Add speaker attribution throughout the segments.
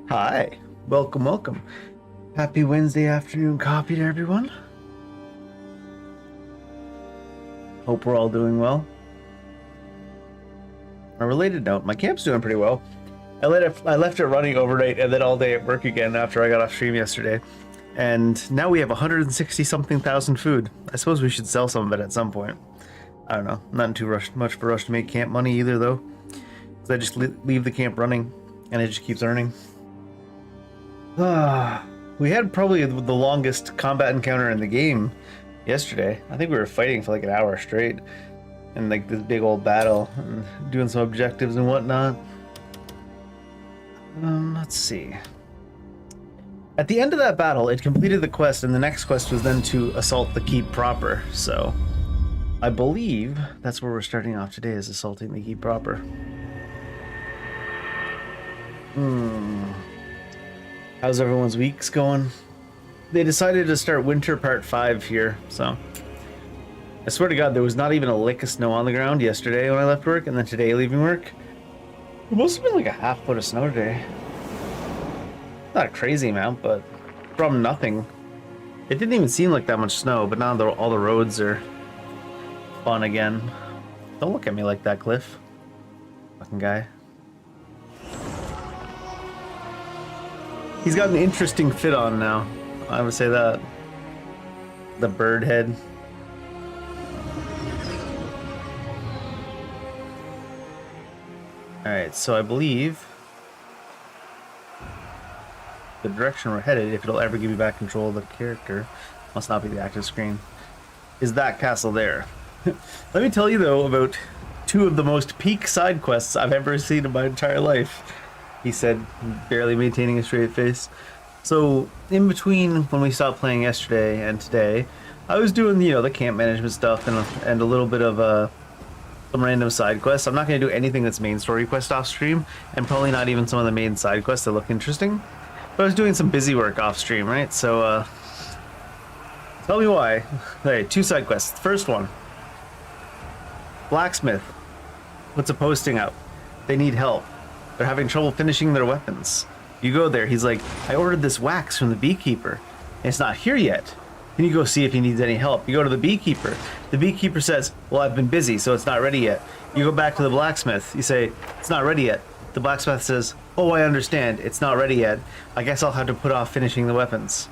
Speaker 1: Hi, welcome, welcome. Happy Wednesday afternoon coffee to everyone. Hope we're all doing well. On a related note, my camp's doing pretty well. I left it running overnight and then all day at work again after I got off stream yesterday. And now we have 160 something thousand food. I suppose we should sell some of it at some point. I don't know, not in too much of a rush to make camp money either though. Because I just leave the camp running and it just keeps earning. We had probably the longest combat encounter in the game yesterday. I think we were fighting for like an hour straight in like this big old battle and doing some objectives and whatnot. Let's see. At the end of that battle, it completed the quest, and the next quest was then to assault the keep proper. So I believe that's where we're starting off today, is assaulting the keep proper. How's everyone's weeks going? They decided to start winter part 5 here, so I swear to God, there was not even a lick of snow on the ground yesterday when I left work, and then today leaving work. It must have been like a half foot of snow today. Not a crazy amount, but from nothing. It didn't even seem like that much snow, but now all the roads are fun again. Don't look at me like that, Cliff. Fucking guy. He's got an interesting fit on now. I would say that. The bird head. Alright, so I believe the direction we're headed, if it'll ever give me back control of the character, must not be the active screen, is that castle there. Let me tell you though about 2 of the most peak side quests I've ever seen in my entire life, he said, barely maintaining a straight face. So in between when we stopped playing yesterday and today, I was doing, you know, the camp management stuff and a little bit of some random side quests. I'm not going to do anything that's main story quest off stream, and probably not even some of the main side quests that look interesting. But I was doing some busy work off stream, right? So tell me why. Okay, 2 side quests. First one, blacksmith puts a posting out. They need help. They're having trouble finishing their weapons. You go there, he's like, I ordered this wax from the beekeeper, and it's not here yet. Can you go see if he needs any help? You go to the beekeeper. The beekeeper says, well, I've been busy, so it's not ready yet. You go back to the blacksmith. You say, it's not ready yet. The blacksmith says, oh, I understand. It's not ready yet. I guess I'll have to put off finishing the weapons.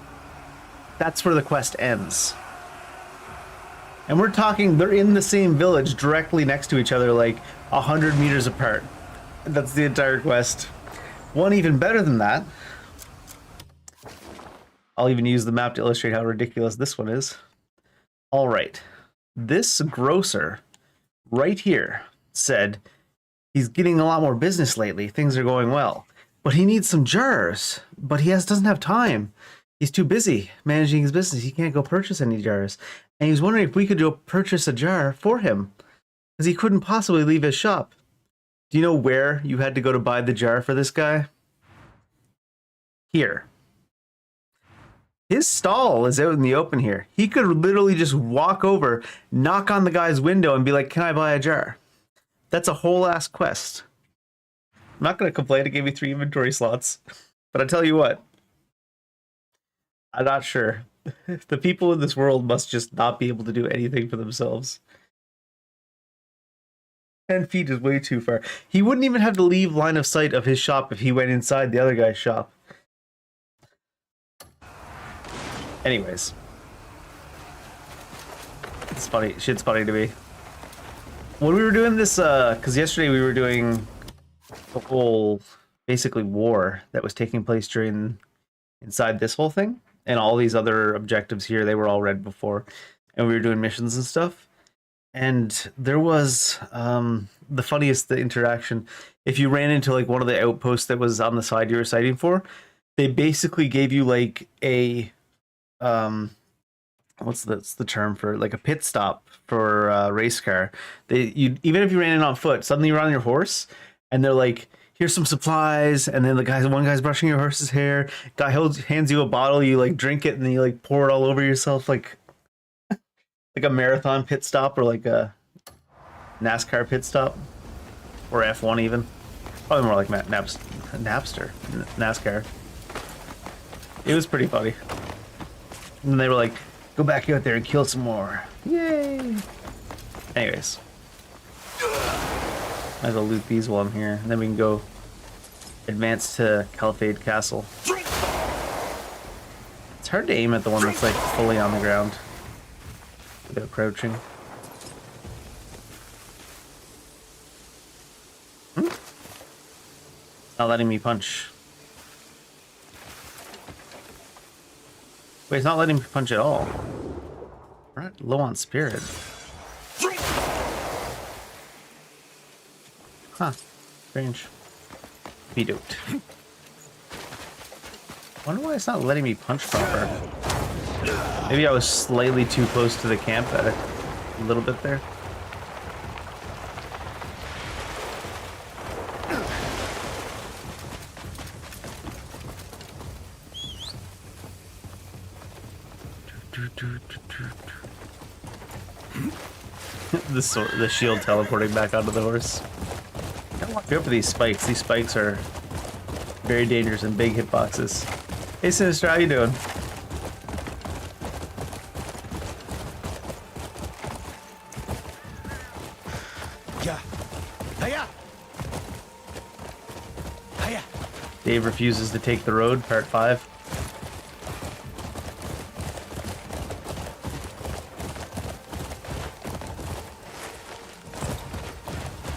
Speaker 1: That's where the quest ends. And we're talking, they're in the same village directly next to each other, like 100 meters apart. That's the entire quest. One even better than that. I'll even use the map to illustrate how ridiculous this one is. All right. This grocer right here said he's getting a lot more business lately. Things are going well. But he needs some jars. But he doesn't have time. He's too busy managing his business. He can't go purchase any jars. And he was wondering if we could go purchase a jar for him, because he couldn't possibly leave his shop. Do you know where you had to go to buy the jar for this guy? Here. His stall is out in the open here. He could literally just walk over, knock on the guy's window, and be like, can I buy a jar? That's a whole ass quest. I'm not going to complain. It gave me 3 inventory slots. But I tell you what, I'm not sure. The people in this world must just not be able to do anything for themselves. 10 feet is way too far. He wouldn't even have to leave line of sight of his shop if he went inside the other guy's shop. Anyways. It's funny. Shit's funny to me. When we were doing this, because yesterday we were doing the whole, basically, war that was taking place inside this whole thing. And all these other objectives here, they were all read before. And we were doing missions and stuff. And there was the funniest interaction. If you ran into like one of the outposts that was on the side you were sighting for, they basically gave you like a what's the term for, like a pit stop for a race car. Even if you ran in on foot, suddenly you're on your horse, and they're like, here's some supplies, and then one guy's brushing your horse's hair. Guy hands you a bottle, you like drink it, and then you like pour it all over yourself, like a marathon pit stop, or like a NASCAR pit stop, or F1 even. Probably more like NASCAR. It was pretty funny. And they were like, go back out there and kill some more. Yay! Anyways. Might as well loot these while I'm here. And then we can go advance to Caliphate Castle. It's hard to aim at the one that's like fully on the ground without crouching. Not letting me punch. Wait, it's not letting me punch at all. Right, low on spirit. Huh. Strange. Beat out. Wonder why it's not letting me punch proper. Maybe I was slightly too close to the camp at a little bit there. The shield teleporting back onto the horse. Gotta watch out for these spikes. These spikes are very dangerous and big hitboxes. Hey Sinister, how you doing? Dave refuses to take the road, part 5.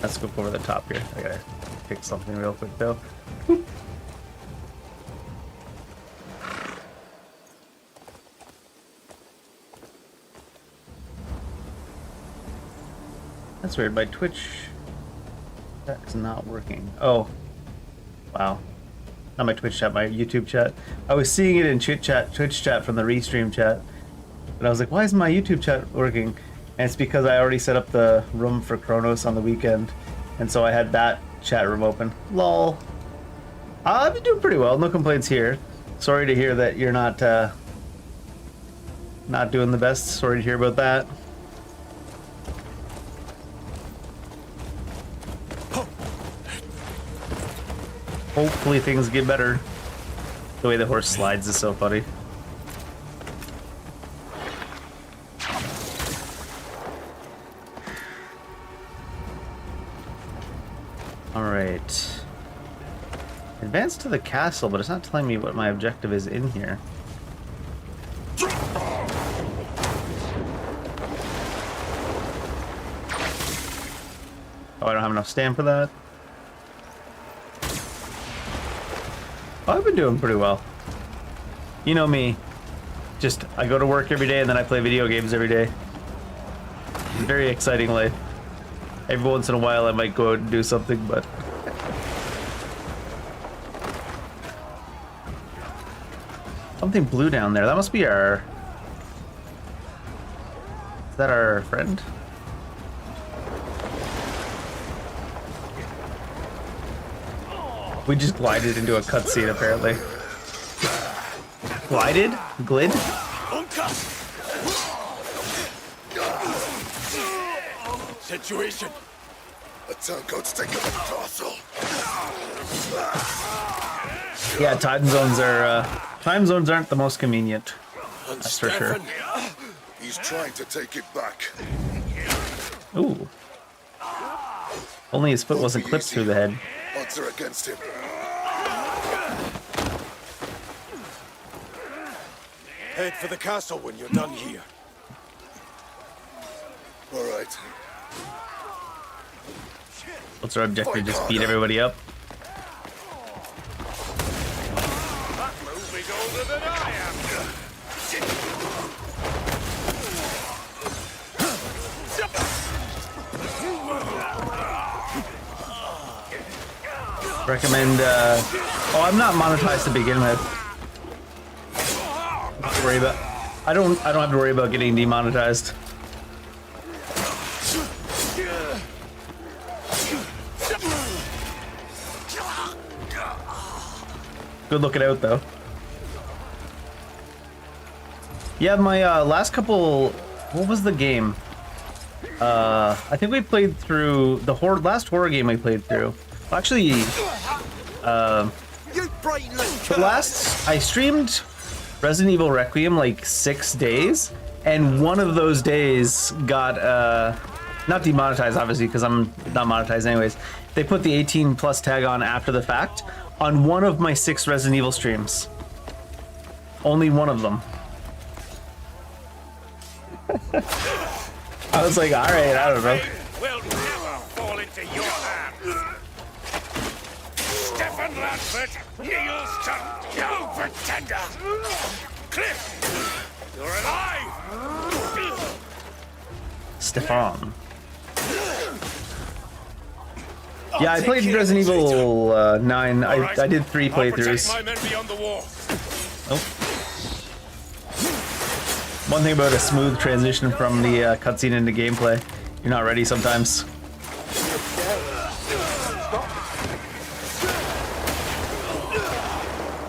Speaker 1: Let's go over the top here. I gotta pick something real quick though. That's weird. My Twitch chat is not working. Oh, wow. Not my Twitch chat, my YouTube chat. I was seeing it in Twitch chat from the restream chat. And I was like, why isn't my YouTube chat working? And it's because I already set up the room for Kronos on the weekend. And so I had that chat room open. Lol. I've been doing pretty well. No complaints here. Sorry to hear that you're not doing the best. Sorry to hear about that. Hopefully things get better. The way the horse slides is so funny. Alright. Advance to the castle, but it's not telling me what my objective is in here. Oh, I don't have enough stamina for that. Oh, I've been doing pretty well. You know me. Just, I go to work every day and then I play video games every day. Very exciting life. Every once in a while I might go out and do something, but... Something blue down there. That must be our... Is that our friend? We just glided into a cutscene, apparently. Glided? Glid?
Speaker 2: Situation. A turncoat's taken the castle.
Speaker 1: Yeah, time zones aren't the most convenient. That's for sure.
Speaker 2: He's trying to take it back.
Speaker 1: Ooh. Only his foot wasn't clipped through the head.
Speaker 2: Odds are against him. Head for the castle when you're done here. All right.
Speaker 1: What's our objective? Just beat everybody up?
Speaker 2: That movie's older than I am.
Speaker 1: Recommend, oh, I'm not monetized to begin with. Not worry about, I don't have to worry about getting demonetized. Good looking out though. Yeah, my last couple, what was the game? I think we played through the last horror game we played through. Actually,
Speaker 3: You brainless
Speaker 1: The last I streamed Resident Evil Requiem like 6 days, and one of those days got not demonetized, obviously, because I'm not monetized anyways. They put the 18 plus tag on after the fact on one of my 6 Resident Evil streams. Only one of them. I was like, all right, I don't know.
Speaker 2: Will never fall into your hands. Stefan Lanford yields to no pretender. Cliff, you're alive.
Speaker 1: Stefan. Yeah, I played Resident Evil 9. I did 3
Speaker 2: I'll protect
Speaker 1: playthroughs.
Speaker 2: my men beyond the wall.
Speaker 1: Oh. One thing about a smooth transition from the cutscene into gameplay, you're not ready sometimes.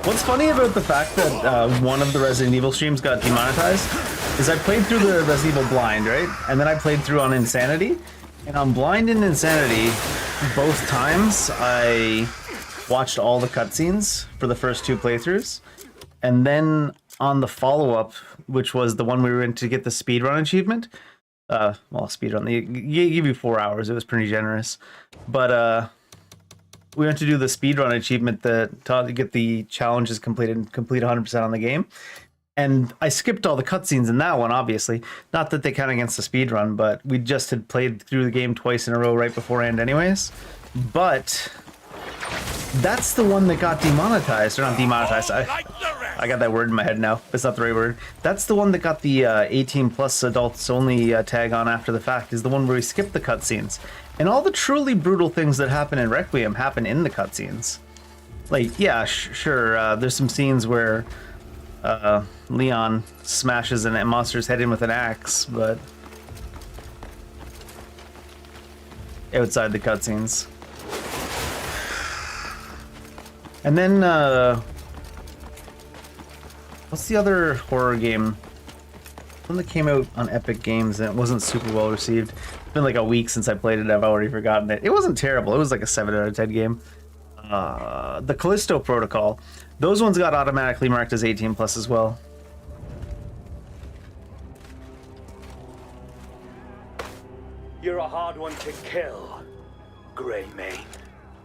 Speaker 1: What's funny about the fact that one of the Resident Evil streams got demonetized is I played through the Resident Evil Blind, right? And then I played through on Insanity. And on Blind and Insanity, both times I watched all the cutscenes for the first 2 playthroughs. And then on the follow-up, which was the one we were in to get the speedrun achievement, well, speedrun, they give you 4 hours, it was pretty generous. But we went to do the speedrun achievement to get the challenges completed and complete 100% on the game. And I skipped all the cutscenes in that one, obviously. Not that they count against the speedrun, but we just had played through the game twice in a row right beforehand anyways. But that's the one that got demonetized, or not demonetized. I got that word in my head now. It's not the right word. That's the one that got the 18 plus adults only tag on after the fact, is the one where we skipped the cutscenes. And all the truly brutal things that happen in Requiem happen in the cutscenes. Like, yeah, sure, there's some scenes where Leon smashes a monster's head in with an axe, but outside the cutscenes. And then, what's the other horror game? One that came out on Epic Games and it wasn't super well received. It's been like a week since I played it. I've already forgotten it. It wasn't terrible. It was like a 7 out of 10 game. The Callisto Protocol. Those ones got automatically marked as 18 plus as well.
Speaker 4: You're a hard one to kill, Greymane.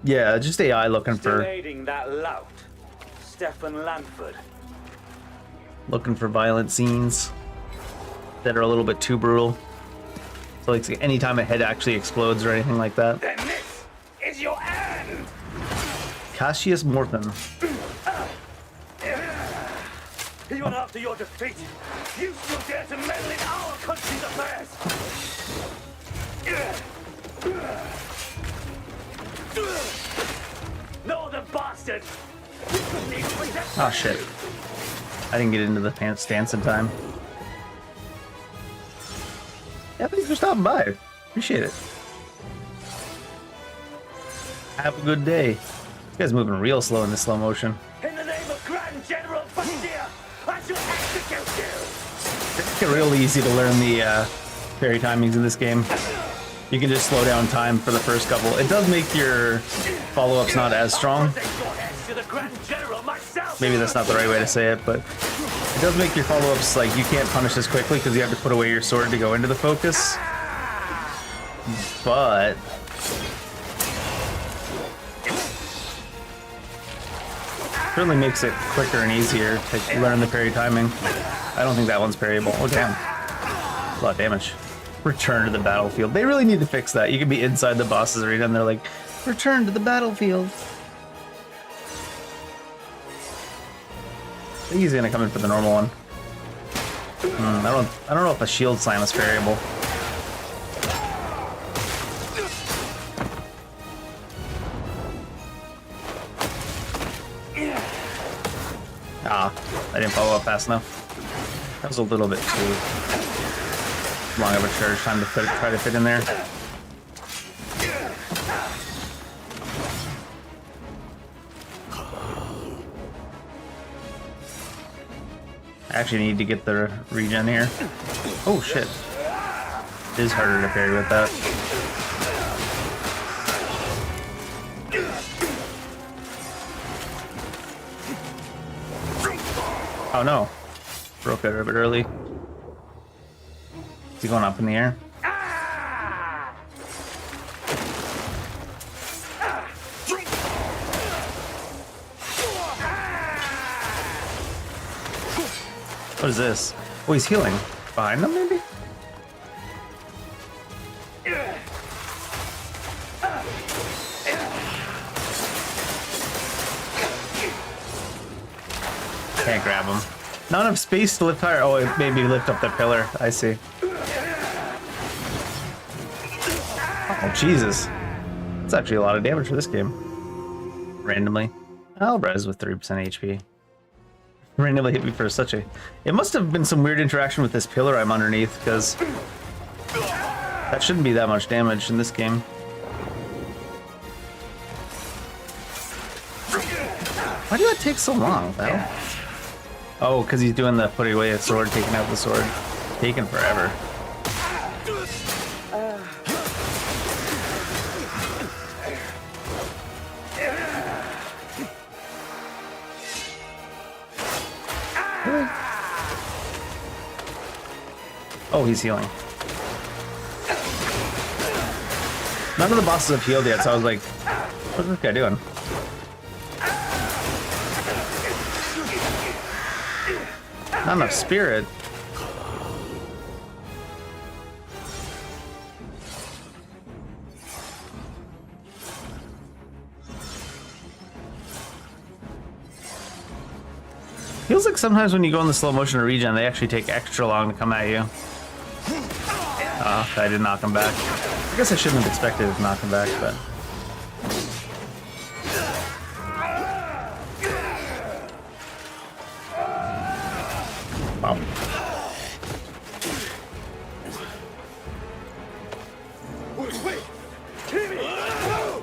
Speaker 1: Yeah, just AI looking
Speaker 4: Still
Speaker 1: for
Speaker 4: aiding that lout, Stefan Lanford.
Speaker 1: violent scenes that are a little bit too brutal. So like anytime a head actually explodes or anything like that.
Speaker 2: Then this is your end.
Speaker 1: Cassius Morton.
Speaker 4: Even after your defeat, you still dare to meddle in our country's affairs. Northern bastard!
Speaker 1: Oh shit. I didn't get into the pants stance in time. Yeah, thanks for stopping by. Appreciate it. Have a good day. This guy's moving real slow in this slow motion.
Speaker 4: In the name of Grand General Bastia, I shall execute you!
Speaker 1: It's real easy to learn the parry timings in this game. You can just slow down time for the first couple. It does make your follow-ups not as strong. Maybe that's not the right way to say it, but it does make your follow-ups, like, you can't punish as quickly because you have to put away your sword to go into the focus. But certainly makes it quicker and easier to learn the parry timing. I don't think that one's parryable. Oh, damn. A lot of damage. Return to the battlefield. They really need to fix that. You can be inside the boss's arena and they're like, return to the battlefield. I think he's gonna come in for the normal one. I don't know if a shield slam is parryable. Ah, I didn't follow up fast enough. That was a little bit too long of a charge time to try to fit in there. I actually need to get the regen here. Oh shit. It is harder to parry with that. Oh no. Broke out a bit early. Is he going up in the air? What is this? Oh, he's healing. Behind them, maybe? Can't grab him. Not enough space to lift higher. Oh, it made me lift up that pillar. I see. Oh, Jesus. That's actually a lot of damage for this game. Randomly. I'll res with 3% HP. Randomly hit me for such a... It must have been some weird interaction with this pillar I'm underneath, because that shouldn't be that much damage in this game. Why did that take so long, though? Oh, because he's doing the putting away a sword, taking out the sword. Taking forever. Oh, he's healing. None of the bosses have healed yet, so I was like, what's this guy doing? Not enough spirit. Feels like sometimes when you go in the slow motion or regen, they actually take extra long to come at you. Oh, I did knock him back. I guess I shouldn't have expected to knock him back, but... Wow.
Speaker 4: Wait! Kimmy! No!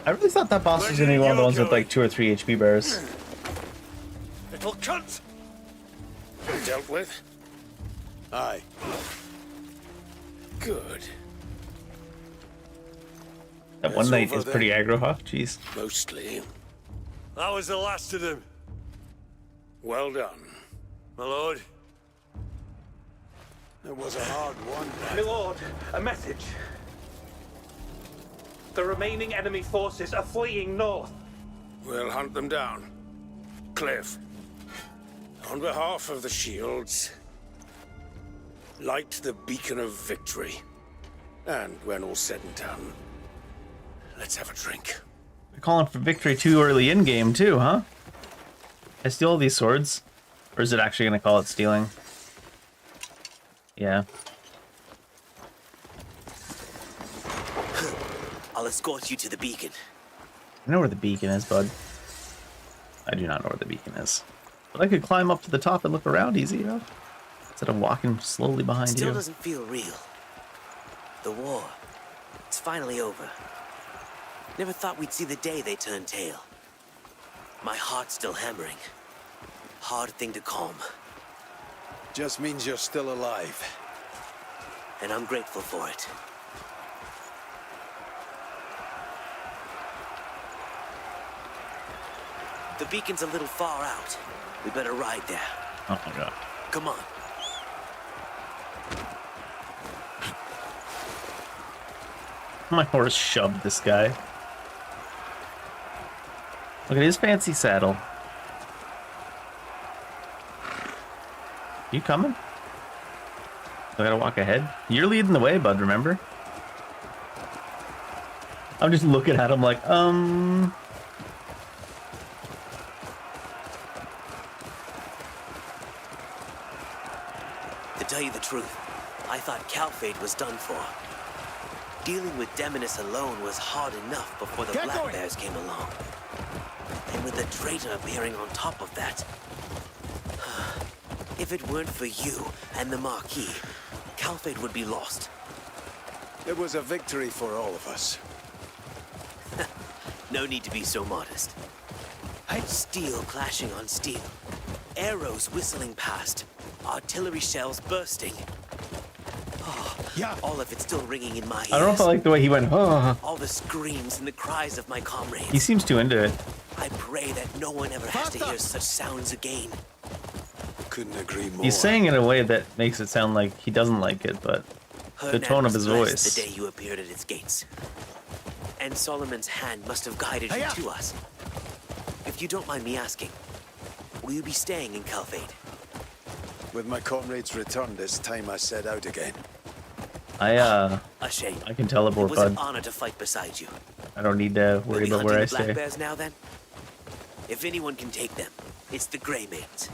Speaker 1: I really thought that boss was gonna be one of the ones with like 2 or 3 HP bars.
Speaker 2: Little cunt! Dealt with?
Speaker 3: Aye.
Speaker 2: Good.
Speaker 1: That one
Speaker 3: It's
Speaker 1: night
Speaker 3: over
Speaker 1: is pretty aggro, huh? Jeez.
Speaker 3: Mostly.
Speaker 2: That was the last of them. Well done. My lord.
Speaker 3: It was a hard one.
Speaker 4: My lord, a message. The remaining enemy forces are fleeing north.
Speaker 2: We'll hunt them down. Cliff, on behalf of the shields, light the beacon of victory. And when all's said and done, let's have a drink.
Speaker 1: They're calling for victory too early in game too, huh? I steal all these swords? Or is it actually gonna call it stealing? Yeah.
Speaker 5: I'll escort you to the beacon.
Speaker 1: I know where the beacon is, bud. I do not know where the beacon is. But I could climb up to the top and look around easy enough. Instead of walking slowly behind
Speaker 5: Still
Speaker 1: you.
Speaker 5: doesn't feel real. The war, it's finally over. Never thought we'd see the day they turned tail. My heart's still hammering. Hard thing to calm.
Speaker 3: Just means you're still alive.
Speaker 5: And I'm grateful for it. The beacon's a little far out. We better ride there.
Speaker 1: Oh my god.
Speaker 5: Come on.
Speaker 1: My horse shoved this guy. Look at his fancy saddle. You coming? I gotta walk ahead. You're leading the way, bud, remember? I'm just looking at him like,
Speaker 5: To tell you the truth, I thought Calphate was done for. Dealing with Demonis alone was hard enough before the Black Bears came along. And with the traitor appearing on top of that... If it weren't for you and the Marquis, Calfade would be lost.
Speaker 3: It was a victory for all of us.
Speaker 5: No need to be so modest. Steel clashing on steel. Arrows whistling past. Artillery shells bursting.
Speaker 3: Yeah.
Speaker 5: All of it still ringing in my ears.
Speaker 1: I don't know if I like the way he went, oh.
Speaker 5: All the screams and the cries of my comrades.
Speaker 1: He seems too into it.
Speaker 5: I pray that no one ever has to hear such sounds again.
Speaker 3: Couldn't agree more.
Speaker 1: He's saying it in a way that makes it sound like he doesn't like it, but the tone of his voice.
Speaker 5: The day you appeared at its gates. And Solomon's hand must have guided you to us. If you don't mind me asking, will you be staying in Calfade?
Speaker 3: With my comrades' return this time, I set out again.
Speaker 5: A shame.
Speaker 1: I can teleport,
Speaker 5: It was an
Speaker 1: bud.
Speaker 5: honor to fight beside you.
Speaker 1: I don't need to
Speaker 5: We'll
Speaker 1: worry
Speaker 5: be
Speaker 1: about where I
Speaker 5: hunting the
Speaker 1: stay.
Speaker 5: black bears now then? If anyone can take them, it's the Grey Maids.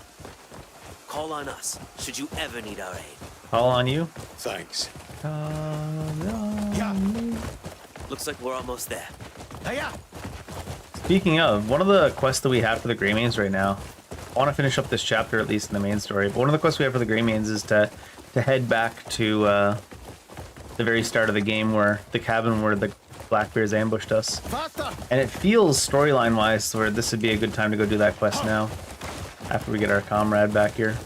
Speaker 5: Call on us, should you ever need our aid.
Speaker 1: Call on you.
Speaker 3: Thanks.
Speaker 5: Looks like we're almost there.
Speaker 1: Speaking of, one of the quests that we have for the Grey Mains right now, I want to finish up this chapter at least in the main story, but one of the quests we have for the Grey Mains is to head back to the very start of the game, where the cabin where the black bears ambushed us. And it feels storyline wise where this would be a good time to go do that quest now, after we get our comrade back here.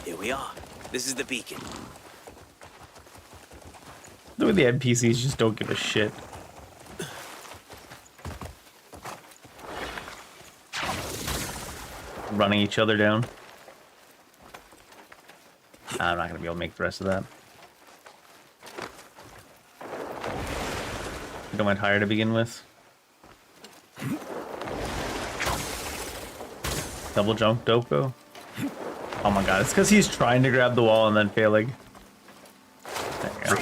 Speaker 5: Here we are. This is the beacon.
Speaker 1: The way the NPCs just don't give a shit. Running each other down. I'm not gonna be able to make the rest of that. You don't mind higher to begin with. Double jump Doko. Oh my god, it's because he's trying to grab the wall and then failing. There you go.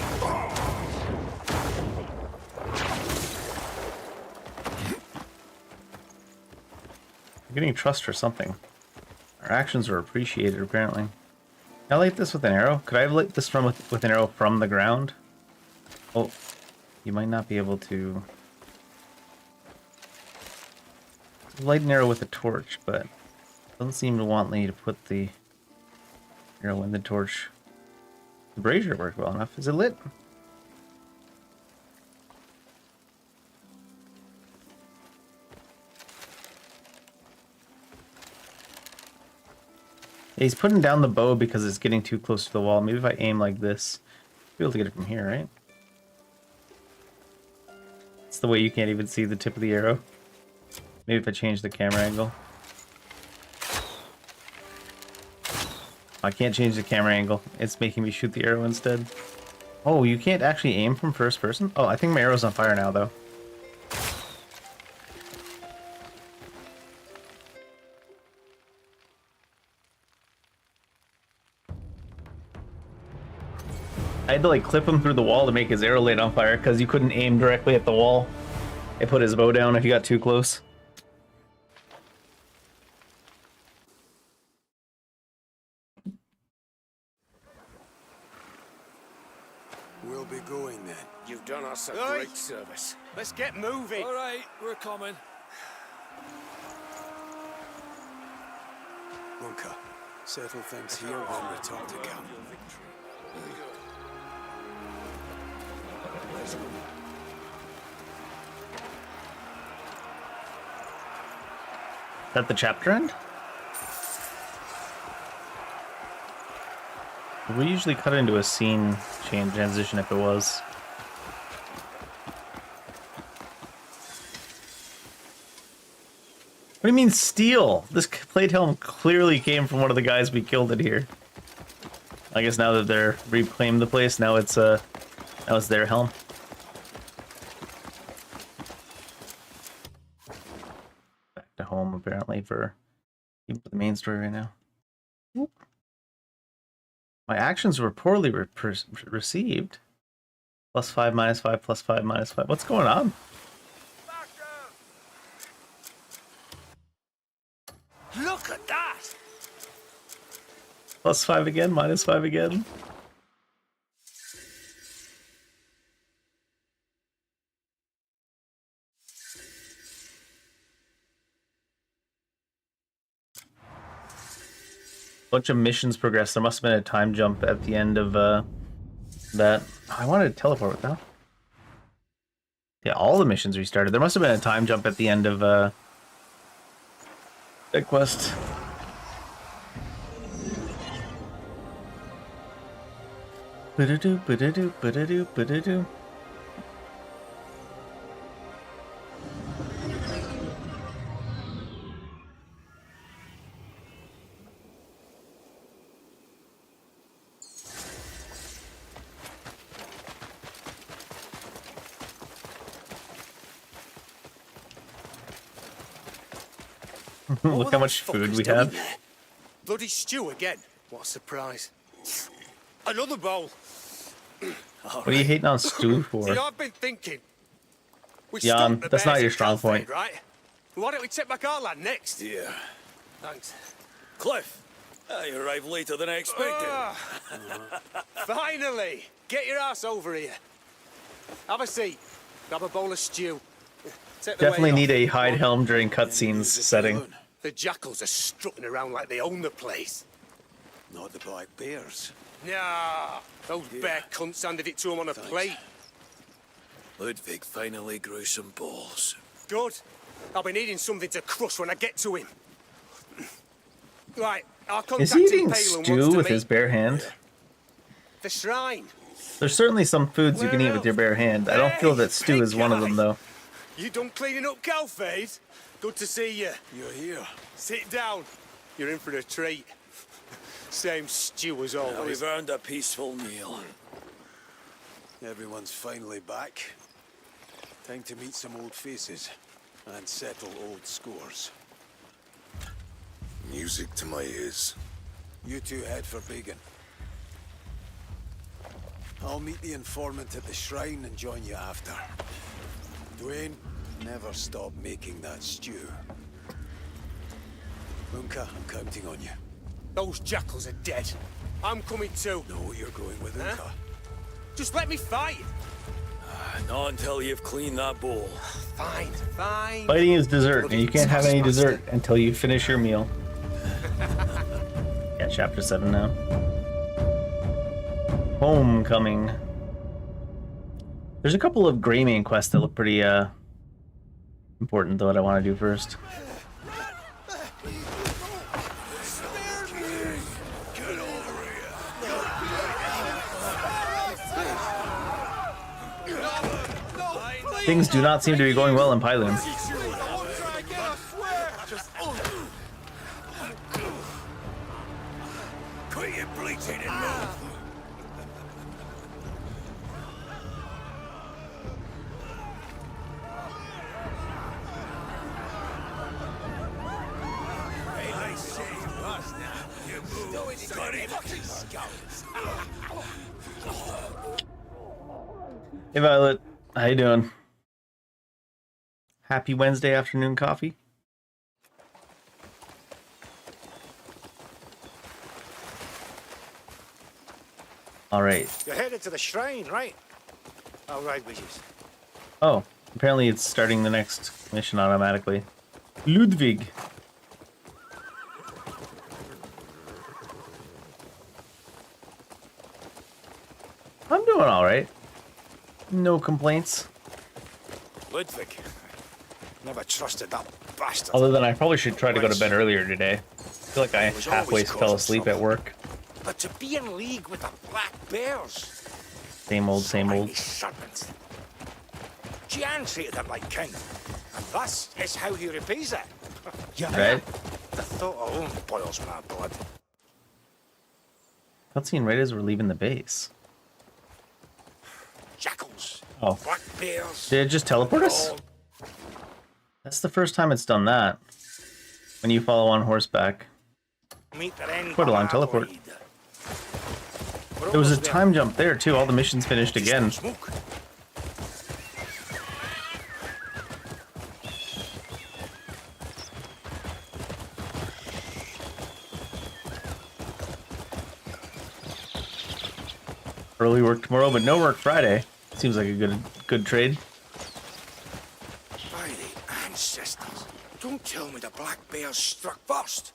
Speaker 1: We're getting trust for something. Our actions are appreciated, apparently. Can I light this with an arrow? Could I have lit this from with an arrow from the ground? Oh, you might not be able to light an arrow with a torch, but it doesn't seem to want me to put the arrow in the torch. The brazier worked well enough. Is it lit? He's putting down the bow because it's getting too close to the wall. Maybe if I aim like this, I'll be able to get it from here, right? It's the way you can't even see the tip of the arrow. Maybe if I change the camera angle. I can't change the camera angle. It's making me shoot the arrow instead. Oh, you can't actually aim from first person? Oh, I think my arrow's on fire now, though. I had to like clip him through the wall to make his arrow light on fire because you couldn't aim directly at the wall. It put his bow down if you got too close.
Speaker 3: We'll be going then.
Speaker 2: You've done us a
Speaker 3: Aye.
Speaker 2: great service.
Speaker 3: Let's get moving.
Speaker 4: All right, we're coming.
Speaker 3: Bunker, settle things here, then return to camp.
Speaker 1: Is that the chapter end? We usually cut into a scene transition if it was. What do you mean steal? This plate helm clearly came from one of the guys we killed in here. I guess now that they're reclaimed the place, now it's their helm. Back to home apparently for the main story right now. Oop. My actions were poorly received. +5, -5, +5, -5. What's going on?
Speaker 4: Look at that!
Speaker 1: +5 again, -5 again. bunch of missions progressed. There must have been a time jump at the end of that. I wanted to teleport with that. Yeah, all the missions restarted. There must have been a time jump at the end of that quest. Ba-da-doo, ba-da-doo, ba-da-doo, ba-da-doo. Look how much food we have.
Speaker 2: Bloody stew again. What a surprise. Another bowl.
Speaker 1: What are you hating on stew for?
Speaker 2: See, I've been thinking. We
Speaker 1: Jan,
Speaker 2: stumped the
Speaker 1: that's not
Speaker 2: bears
Speaker 1: your
Speaker 2: at
Speaker 1: strong
Speaker 2: Calford,
Speaker 1: point.
Speaker 2: right? Why don't we take back our land next?
Speaker 3: Yeah.
Speaker 2: Thanks.
Speaker 6: Cliff, you arrived later than I expected.
Speaker 2: Finally! Get your ass over here. Have a seat. Grab a bowl of stew. Take the
Speaker 1: Definitely
Speaker 2: weight
Speaker 1: need
Speaker 2: off.
Speaker 1: a hide helm during cutscenes setting.
Speaker 2: The jackals are strutting around like they own the place.
Speaker 3: Not the black bears.
Speaker 2: Nah, those bear cunts handed it to him on a plate.
Speaker 6: Ludwig finally grew some balls.
Speaker 2: Good. I'll be needing something to crush when I get to him. Right, I'll contact
Speaker 1: Is he eating
Speaker 2: Palin
Speaker 1: stew
Speaker 2: once to
Speaker 1: with
Speaker 2: meet
Speaker 1: his bare hand?
Speaker 2: the shrine.
Speaker 1: There's certainly some foods you can eat with your bare hand. I don't feel that stew is one of them, though.
Speaker 2: You done cleaning up Calfade? Good to see you.
Speaker 3: You're here.
Speaker 2: Sit down. You're in for a treat. Same stew as
Speaker 6: Now
Speaker 2: always.
Speaker 6: we've earned a peaceful meal.
Speaker 3: Everyone's finally back. Time to meet some old faces and settle old scores.
Speaker 2: Music to my ears.
Speaker 3: You two head for Beacon. I'll meet the informant at the shrine and join you after. Dwayne, never stop making that stew. Unka, I'm counting on you.
Speaker 2: Those jackals are dead. I'm coming too.
Speaker 3: No, you're going with Unka.
Speaker 2: Huh? Just let me fight.
Speaker 6: Not until you've cleaned that bowl.
Speaker 2: Fine, fine.
Speaker 1: Fighting is dessert, and you can't have any dessert until you finish your meal. Yeah, chapter 7 now. Homecoming. There's a couple of Greymane quests that look pretty important, though, that I want to do first. Things do not seem to be going well in Pyloon.
Speaker 2: Quit your bleating and move.
Speaker 1: Hey Violet, how you doing? Happy Wednesday afternoon coffee? Alright.
Speaker 4: You're headed to the shrine, right? All right, wishes.
Speaker 1: Oh, apparently it's starting the next mission automatically. Ludwig. I'm doing alright. No complaints.
Speaker 4: Ludwig. Never trusted that bastard.
Speaker 1: Other than I probably should try to go to bed earlier today. I feel like I halfway fell asleep at work.
Speaker 4: But to be in league with the Black Bears.
Speaker 1: Same old, same old.
Speaker 4: Mighty serpents. Gian treated him like king. And thus is how he repays it.
Speaker 1: Right?
Speaker 4: The thought alone boils my blood.
Speaker 1: Cutscene right as we're leaving the base.
Speaker 4: Jackals.
Speaker 1: Oh.
Speaker 4: Black bears.
Speaker 1: Did it just teleport us?
Speaker 4: all-
Speaker 1: That's the first time it's done that. When you follow on horseback.
Speaker 4: Meet their end
Speaker 1: Quite a long
Speaker 4: by
Speaker 1: teleport.
Speaker 4: Adelaide.
Speaker 1: There was a
Speaker 4: almost there.
Speaker 1: time jump there too. All the missions finished
Speaker 4: Just
Speaker 1: again.
Speaker 4: no smoke.
Speaker 1: Early work tomorrow, but no work Friday. Seems like a good trade.
Speaker 4: By the ancestors. Don't tell me the Black Bears struck first.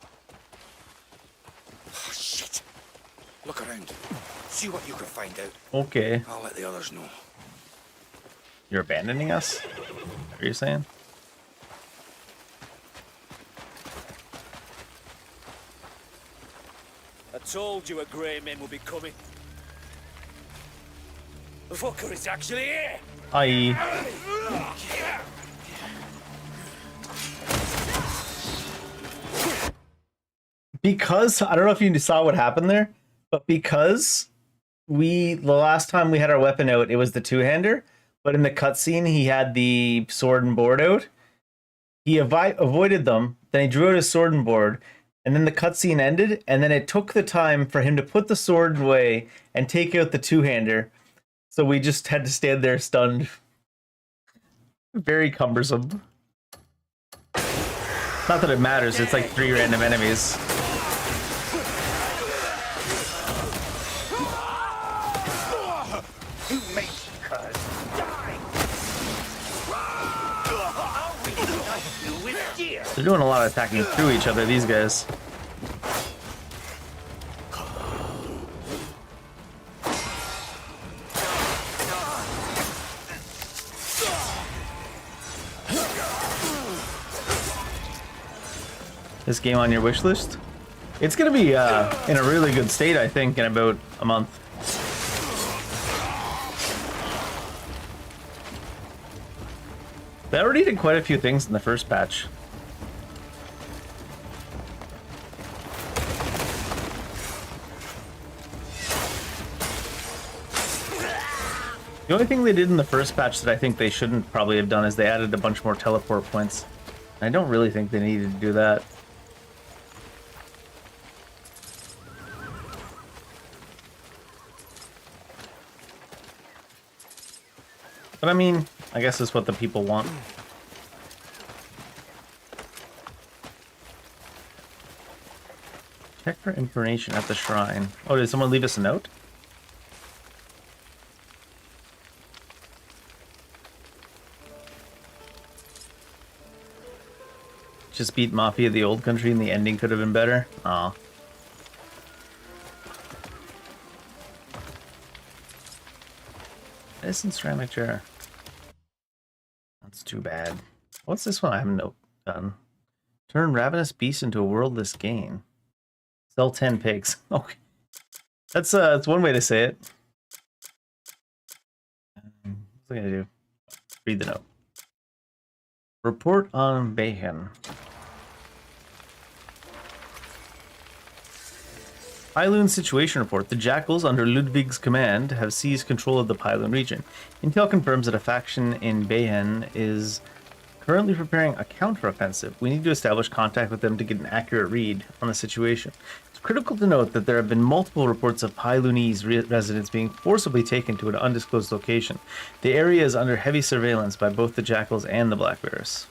Speaker 2: Oh, shit. Look around. See what you can find out.
Speaker 1: Okay.
Speaker 2: I'll let the others know.
Speaker 1: You're abandoning us? What are you saying?
Speaker 4: I told you a grey men would be coming. The fucker is actually here!
Speaker 1: Aye. Because, I don't know if you saw what happened there, but because the last time we had our weapon out, it was the two-hander, but in the cutscene, he had the sword and board out. He avoided them, then he drew out his sword and board, and then the cutscene ended, and then it took the time for him to put the sword away and take out the two-hander. So we just had to stand there stunned. Very cumbersome. Not that it matters, it's like 3 random enemies.
Speaker 4: You make cuz die! All we do is dear.
Speaker 1: They're doing a lot of attacking through each other, these guys. This game on your wish list? It's gonna be in a really good state, I think, in about a month. They already did quite a few things in the first patch. The only thing they did in the first patch that I think they shouldn't probably have done is they added a bunch more teleport points. I don't really think they needed to do that. But I mean, I guess it's what the people want. Check for information at the shrine. Oh, did someone leave us a note? Just beat Mafia the Old Country and the ending could have been better. Aw. Medicine ceramic jar. That's too bad. What's this one I haven't done? Turn ravenous beast into a worldless gain. Sell 10 pigs. Okay. That's one way to say it. What's I gonna do? Read the note. Report on Bayhen. Pyloon situation report. The Jackals, under Ludwig's command, have seized control of the Pyloon region. Intel confirms that a faction in Bayhen is currently preparing a counteroffensive. We need to establish contact with them to get an accurate read on the situation. It's critical to note that there have been multiple reports of Pyloonese residents being forcibly taken to an undisclosed location. The area is under heavy surveillance by both the Jackals and the Black Bears.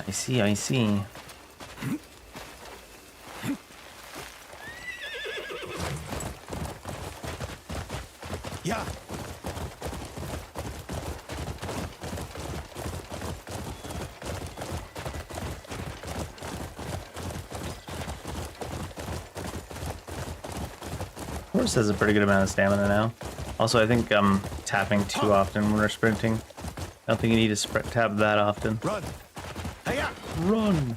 Speaker 1: I see, I see.
Speaker 3: Yeah.
Speaker 1: Horse has a pretty good amount of stamina now. Also, I think I'm tapping too often when we're sprinting. I don't think you need to tap that often.
Speaker 3: Run. Hey,
Speaker 1: Run!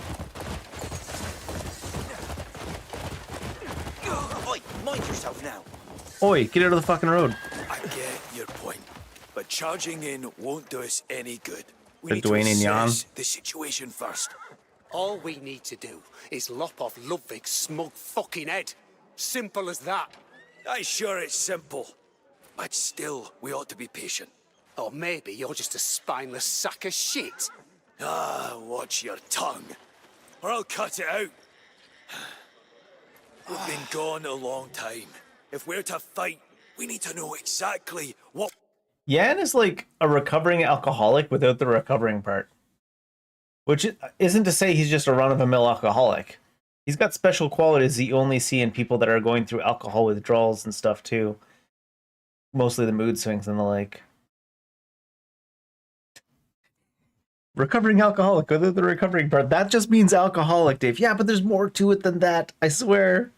Speaker 5: Oi, mind yourself now.
Speaker 1: Oi, get out of the fucking road.
Speaker 6: I get your point, but charging in won't do us any good. We
Speaker 1: Like
Speaker 6: need to
Speaker 1: Dwayne and Jan.
Speaker 6: assess the situation first.
Speaker 7: All we need to do is lop off Ludwig's smug fucking head. Simple as that.
Speaker 6: I'm sure it's simple, but still, we ought to be patient.
Speaker 7: Or maybe you're just a spineless sack of shit.
Speaker 6: Ah, watch your tongue, or I'll cut it out. We've been gone a long time. If we're to fight, we need to know exactly what...
Speaker 1: Yan is like a recovering alcoholic without the recovering part. Which isn't to say he's just a run-of-the-mill alcoholic. He's got special qualities that you only see in people that are going through alcohol withdrawals and stuff too. Mostly the mood swings and the like. Recovering alcoholic. Go to the recovering part. That just means alcoholic, Dave. Yeah, but there's more to it than that. I swear.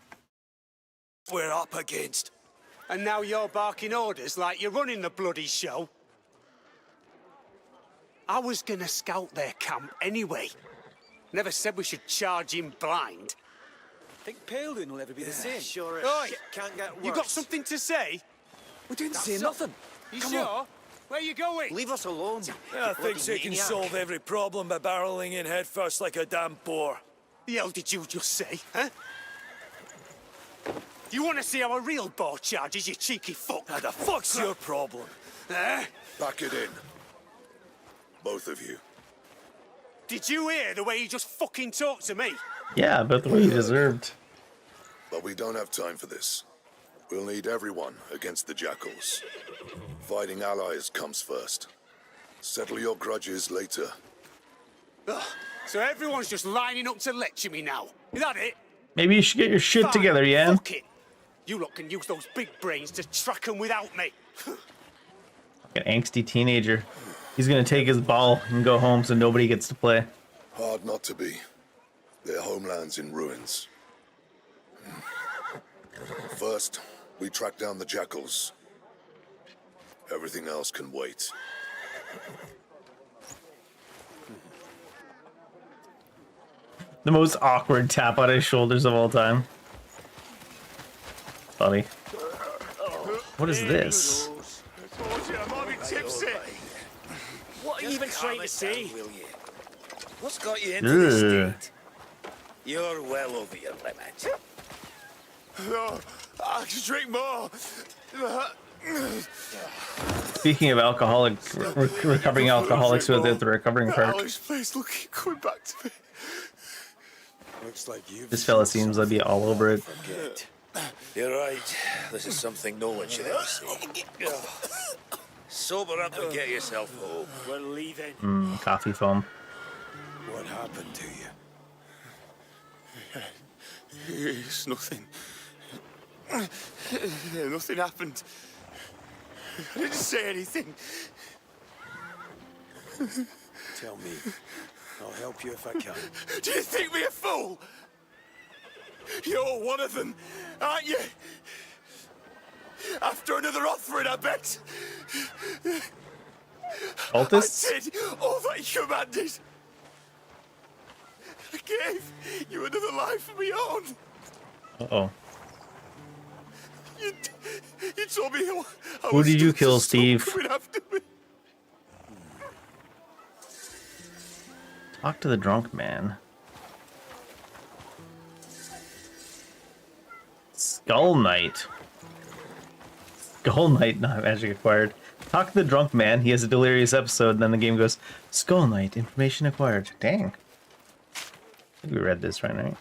Speaker 6: We're up against.
Speaker 7: And now you're barking orders like you're running the bloody show. I was gonna scout their camp anyway. Never said we should charge in blind.
Speaker 6: Think Paling will ever be the same.
Speaker 3: Sure as
Speaker 7: Oi,
Speaker 3: shit can't get worse.
Speaker 7: you got something to say?
Speaker 6: We didn't say
Speaker 7: That's
Speaker 6: nothing.
Speaker 7: You
Speaker 6: Come
Speaker 7: sure?
Speaker 6: on.
Speaker 7: Where you going?
Speaker 3: Leave us alone.
Speaker 6: I think they can solve every problem by barreling in headfirst like a damn boar.
Speaker 7: The hell did you just say, huh? You want to see how a real boar charges, you cheeky fuck?
Speaker 6: Now the fuck's your problem?
Speaker 7: Eh?
Speaker 8: Pack it in. Both of you.
Speaker 7: Did you hear the way he just fucking talked to me?
Speaker 1: Yeah, about the way you deserved.
Speaker 8: But we don't have time for this. We'll need everyone against the jackals. Fighting allies comes first. Settle your grudges later.
Speaker 7: Ugh. So everyone's just lining up to lecture me now. Is that it?
Speaker 1: Maybe you should get your shit
Speaker 7: Fine,
Speaker 1: together, Yan.
Speaker 7: Fuck it. You lot can use those big brains to track them without me.
Speaker 1: An angsty teenager. He's gonna take his ball and go home so nobody gets to play.
Speaker 8: Hard not to be. Their homeland's in ruins. First, we track down the jackals. Everything else can wait.
Speaker 1: The most awkward tap on his shoulders of all time. Funny. What is this?
Speaker 6: What are you even trying to say?
Speaker 9: Will you? What's got you into this
Speaker 1: Ugh.
Speaker 9: state? You're well over your limit.
Speaker 6: No, I can drink more.
Speaker 1: Speaking of alcoholic, recovering alcoholics without the recovering part.
Speaker 6: Alice, please look, you're coming back to me.
Speaker 3: Looks like you've
Speaker 1: This fella seems to be all over it.
Speaker 9: You're right. This is something no one should ever see. Sober up and get yourself home.
Speaker 7: We're leaving.
Speaker 1: Coffee foam.
Speaker 3: What happened to you?
Speaker 6: It's nothing. Nothing happened. I didn't say anything.
Speaker 3: Tell me. I'll help you if I can.
Speaker 6: Do you think me a fool? You're one of them, aren't you? After another offering, I bet.
Speaker 1: Cultists?
Speaker 6: I did all that you commanded. I gave you another life of my own.
Speaker 1: Uh-oh.
Speaker 6: You told me I
Speaker 1: Who
Speaker 6: was
Speaker 1: did you
Speaker 6: to
Speaker 1: kill,
Speaker 6: stop
Speaker 1: Steve?
Speaker 6: coming after me.
Speaker 1: Talk to the drunk man. Skull Knight. Skull Knight, not magic acquired. Talk to the drunk man. He has a delirious episode, and then the game goes, Skull Knight, information acquired. Dang. I think we read this right?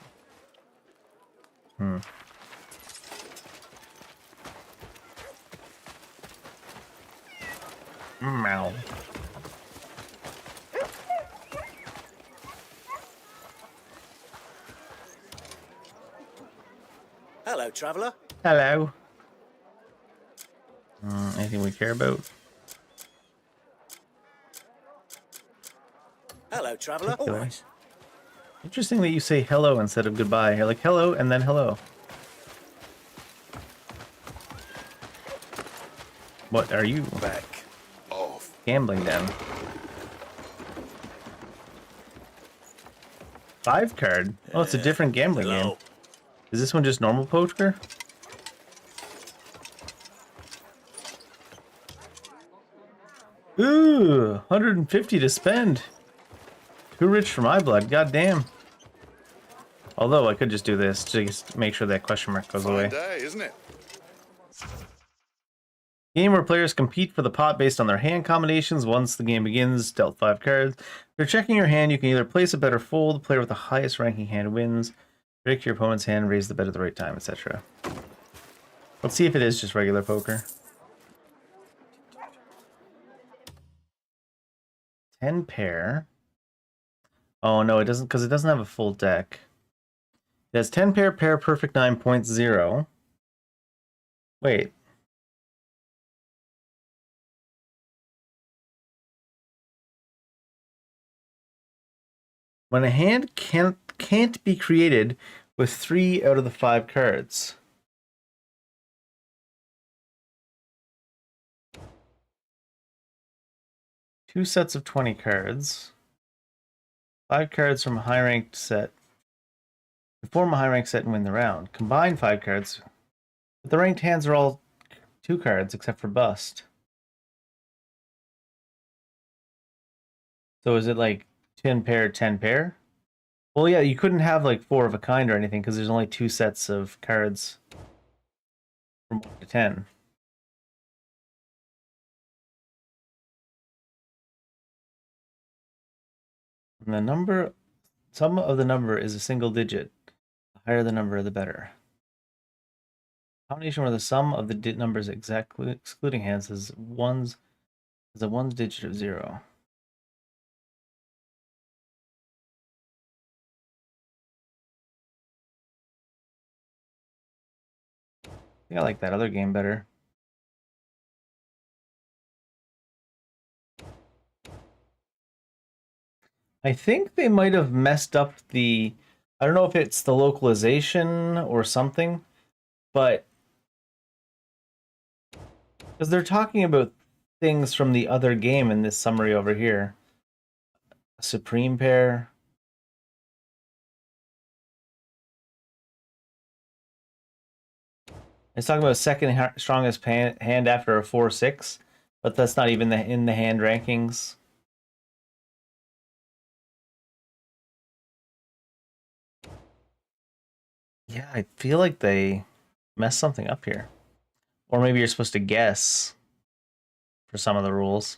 Speaker 1: Meow.
Speaker 7: Hello, traveller.
Speaker 1: Hello. Anything we care about?
Speaker 7: Hello, traveller.
Speaker 1: Particular. Interesting that you say hello instead of goodbye. You're like hello and then hello. What are you?
Speaker 8: Back off.
Speaker 1: Gambling den. 5 card. Oh, it's a different gambling game. Is this one just normal poker? Ooh, 150 to spend. Too rich for my blood, goddamn. Although I could just do this to just make sure that question mark goes away.
Speaker 8: Day, isn't it?
Speaker 1: Game where players compete for the pot based on their hand combinations. Once the game begins, dealt 5 cards. If you're checking your hand, you can either place a bet or fold. The player with the highest ranking hand wins. Predict your opponent's hand, raise the bet at the right time, etc. Let's see if it is just regular poker. 10 pair. Oh no, it doesn't, because it doesn't have a full deck. It has 10 pair, pair perfect 9.0. Wait. When a hand can't be created with 3 out of the 5 cards. Two sets of 20 cards. 5 cards from a high-ranked set. Form a high-ranked set and win the round. Combine 5 cards. But the ranked hands are all 2 cards except for bust. So is it like 10 pair, 10 pair? Well, yeah, you couldn't have like 4 of a kind or anything because there's only 2 sets of cards from 1 to 10. And the number, sum of the number is a single digit. The higher the number, the better. Combination where the sum of the numbers exactly excluding hands is a ones digit of 0. I think I like that other game better. I think they might have messed up the, I don't know if it's the localization or something, but because they're talking about things from the other game in this summary over here. A supreme pair. It's talking about second strongest hand after a 4-6, but that's not even in the hand rankings. Yeah, I feel like they messed something up here. Or maybe you're supposed to guess for some of the rules.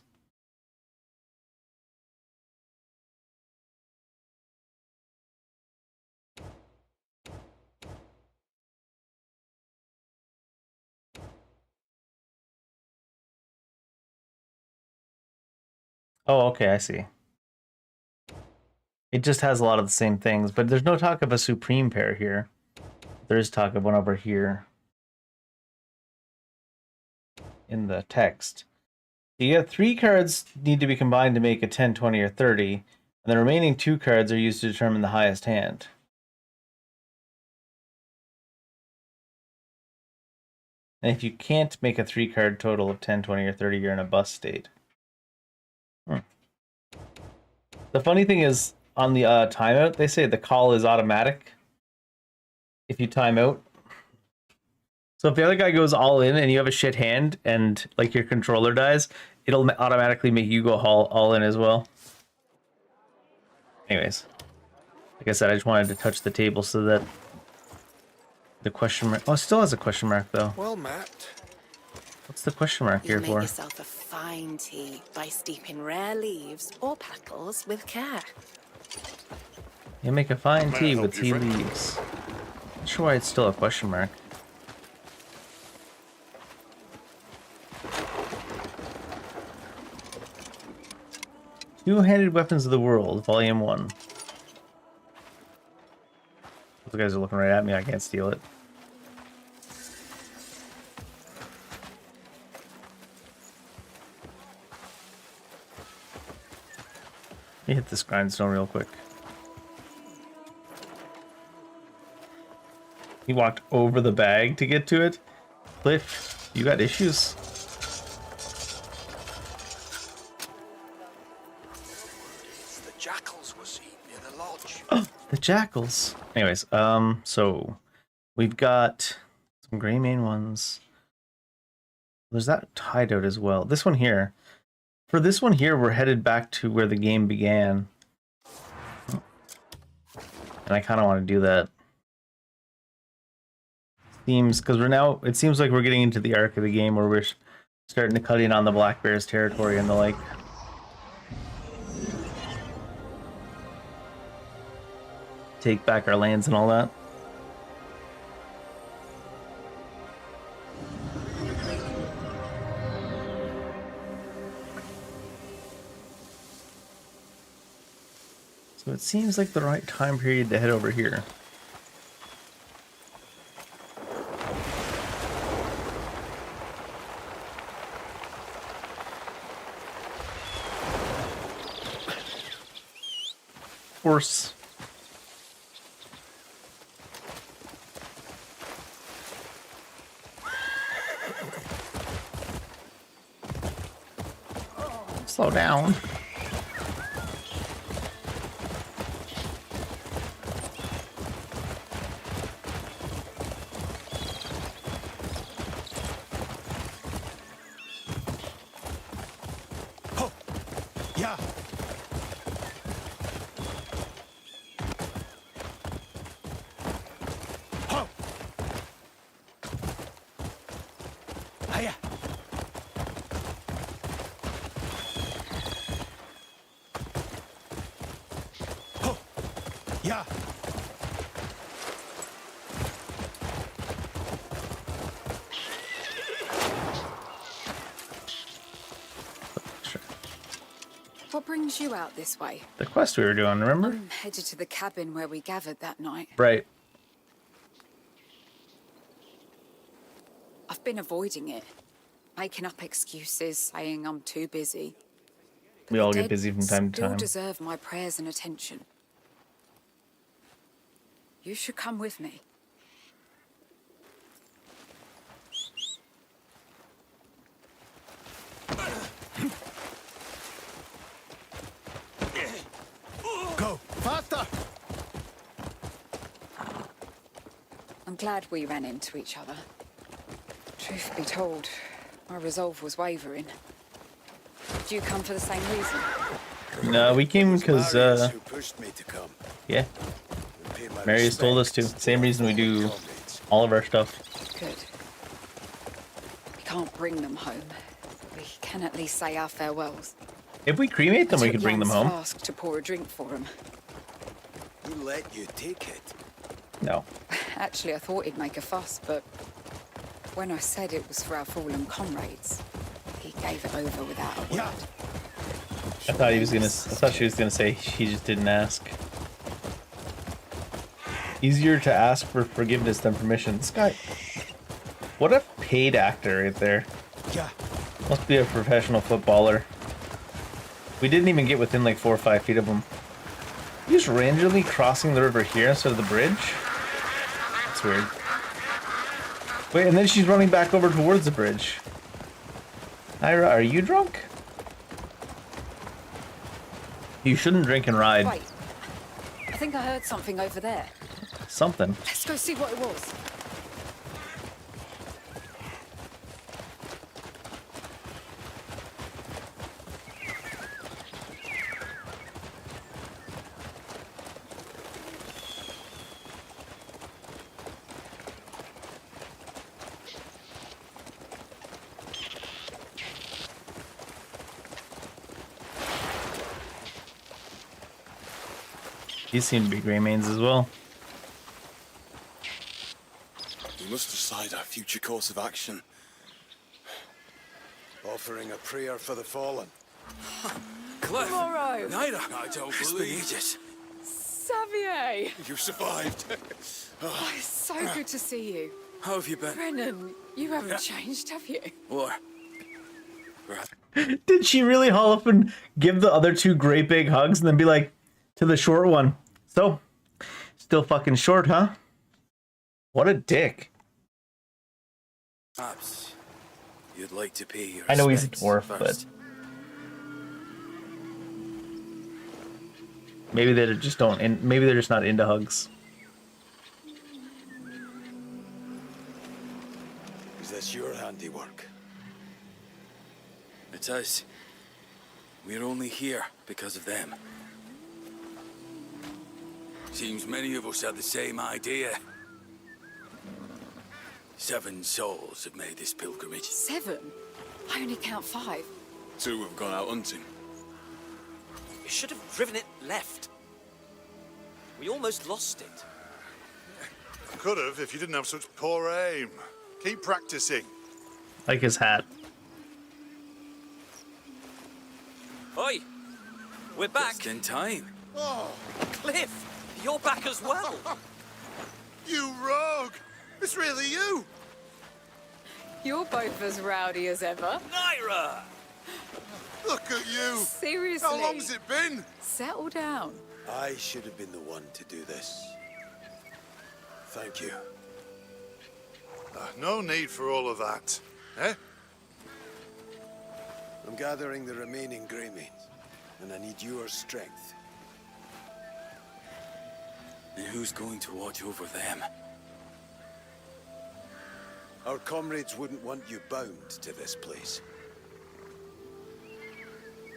Speaker 1: Oh, okay, I see. It just has a lot of the same things, but there's no talk of a supreme pair here. There is talk of one over here in the text. You get 3 cards need to be combined to make a 10, 20, or 30, and the remaining 2 cards are used to determine the highest hand. And if you can't make a 3-card total of 10, 20, or 30, you're in a bust state. The funny thing is, on the timeout, they say the call is automatic if you time out. So if the other guy goes all in and you have a shit hand and like your controller dies, it'll automatically make you go all in as well. Anyways, like I said, I just wanted to touch the table so that the question mark. Oh, it still has a question mark though.
Speaker 2: Well, Matt.
Speaker 1: What's the question mark here
Speaker 10: Make
Speaker 1: for?
Speaker 10: yourself a fine tea by steeping rare leaves or petals with care.
Speaker 1: You make a fine
Speaker 2: May I
Speaker 1: tea
Speaker 2: help
Speaker 1: with
Speaker 2: you,
Speaker 1: tea
Speaker 2: friend?
Speaker 1: leaves. Not sure why it's still a question mark. Two-handed weapons of the world, volume 1. Those guys are looking right at me. I can't steal it. Let me hit this grindstone real quick. He walked over the bag to get to it. Cliff, you got issues?
Speaker 6: It's the jackals we're seeing near the lodge.
Speaker 1: Oh, the jackals. Anyways, so we've got some gray mane ones. There's that hideout as well. This one here. For this one here, we're headed back to where the game began. And I kind of want to do that. Seems, because it seems like we're getting into the arc of the game where we're starting to cut in on the Black Bear's territory and the like. Take back our lands and all that. So it seems like the right time period to head over here. course. Slow down.
Speaker 3: Yeah. Ho. Hiya. Ho. Yeah.
Speaker 10: What brings you out this way?
Speaker 1: The quest we were doing, remember?
Speaker 10: I'm headed to the cabin where we gathered that night.
Speaker 1: Right.
Speaker 10: I've been avoiding it, making up excuses, saying I'm too busy.
Speaker 1: We all
Speaker 10: The
Speaker 1: get
Speaker 10: dead
Speaker 1: busy from time to
Speaker 10: still
Speaker 1: time.
Speaker 10: deserve my prayers and attention. You should come with me.
Speaker 3: Go faster.
Speaker 10: I'm glad we ran into each other. Truth be told, my resolve was wavering. Did you come for the same reason?
Speaker 1: No, we came because,
Speaker 3: Marius who pushed me to come.
Speaker 1: yeah,
Speaker 3: And pay my
Speaker 1: Marius told us to.
Speaker 3: respects
Speaker 1: Same
Speaker 3: our
Speaker 1: reason we do
Speaker 3: fallen comrades.
Speaker 1: all of our stuff.
Speaker 10: Good. We can't bring them home, but we can at least say our farewells.
Speaker 1: If we cremate them, we
Speaker 10: Took
Speaker 1: could bring them
Speaker 10: Jan's
Speaker 1: home.
Speaker 10: flask to pour a drink for him.
Speaker 3: Who let you take it?
Speaker 1: No.
Speaker 10: Actually, I thought he'd make a fuss, but when I said it was for our fallen comrades, he gave it over without a word.
Speaker 3: Yeah.
Speaker 1: I thought she was gonna say she just didn't ask. Easier to ask for forgiveness than permission. This guy, what a paid actor right there.
Speaker 3: Yeah.
Speaker 1: Must be a professional footballer. We didn't even get within like 4 or 5 feet of him. He's randomly crossing the river here instead of the bridge. That's weird. Wait, and then she's running back over towards the bridge. Ira, are you drunk? You shouldn't drink and ride.
Speaker 10: Wait, I think I heard something over there.
Speaker 1: Something.
Speaker 10: Let's go see what it was.
Speaker 1: These seem to be grey mains as well.
Speaker 6: We must decide our future course of action.
Speaker 3: Offering a prayer for the fallen.
Speaker 6: Cliff!
Speaker 10: Tomorrow.
Speaker 6: Naira! I don't believe it.
Speaker 10: Xavier!
Speaker 6: You survived.
Speaker 10: Oh, it's so good to see you.
Speaker 6: How have you been?
Speaker 10: Brennan, you haven't changed, have you?
Speaker 6: Or...
Speaker 1: Did she really haul up and give the other two great big hugs and then be like, to the short one, so, still fucking short, huh? What a dick.
Speaker 6: Perhaps you'd like to pay your
Speaker 1: I know he's a
Speaker 6: respects
Speaker 1: dwarf,
Speaker 6: first.
Speaker 1: but maybe they just don't, and maybe they're just not into hugs.
Speaker 3: Is this your handiwork?
Speaker 6: It is. We're only here because of them. Seems many of us had the same idea. 7 souls have made this pilgrimage.
Speaker 10: 7? I only count 5.
Speaker 6: 2 have gone out hunting.
Speaker 5: You should have driven it left. We almost lost it.
Speaker 11: Could have if you didn't have such poor aim. Keep practicing.
Speaker 1: Like his hat.
Speaker 5: Oi! We're back!
Speaker 6: Just in time.
Speaker 11: Oh,
Speaker 5: Cliff! You're back as well!
Speaker 11: you rogue! It's really you!
Speaker 10: You're both as rowdy as ever.
Speaker 5: Naira!
Speaker 11: Look at you!
Speaker 10: Seriously.
Speaker 11: How long's it been?
Speaker 10: Settle down.
Speaker 3: I should have been the one to do this. Thank you.
Speaker 11: No need for all of that. Eh?
Speaker 3: I'm gathering the remaining Greymanes, and I need your strength.
Speaker 6: And who's going to watch over them?
Speaker 3: Our comrades wouldn't want you bound to this place.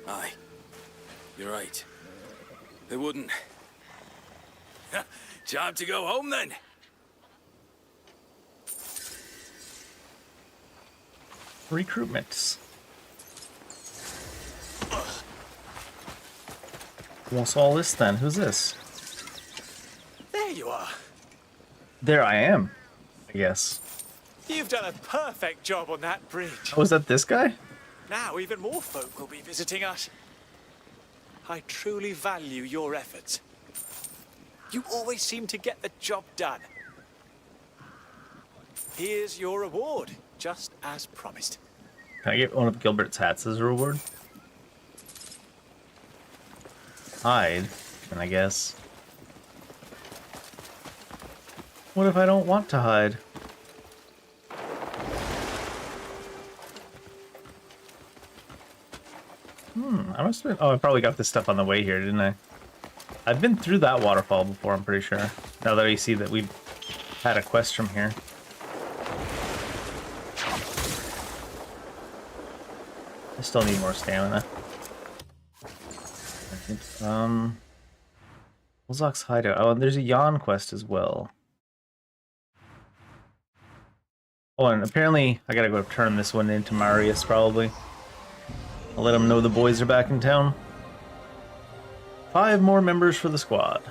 Speaker 6: Aye. You're right. They wouldn't. Time to go home then.
Speaker 1: Recruitments. What's all this then? Who's this?
Speaker 7: There you are.
Speaker 1: There I am, I guess.
Speaker 7: You've done a perfect job on that bridge.
Speaker 1: Oh, is that this guy?
Speaker 7: Now even more folk will be visiting us. I truly value your efforts. You always seem to get the job done. Here's your reward, just as promised.
Speaker 1: Can I get one of Gilbert's hats as a reward? Hide, I guess. What if I don't want to hide? I must have been... Oh, I probably got this stuff on the way here, didn't I? I've been through that waterfall before, I'm pretty sure. Now that I see that we've had a quest from here. I still need more stamina. Wolzok's hideout. Oh, and there's a yawn quest as well. Oh, and apparently I gotta go turn this one into Marius, probably. I'll let him know the boys are back in town. 5 more members for the squad.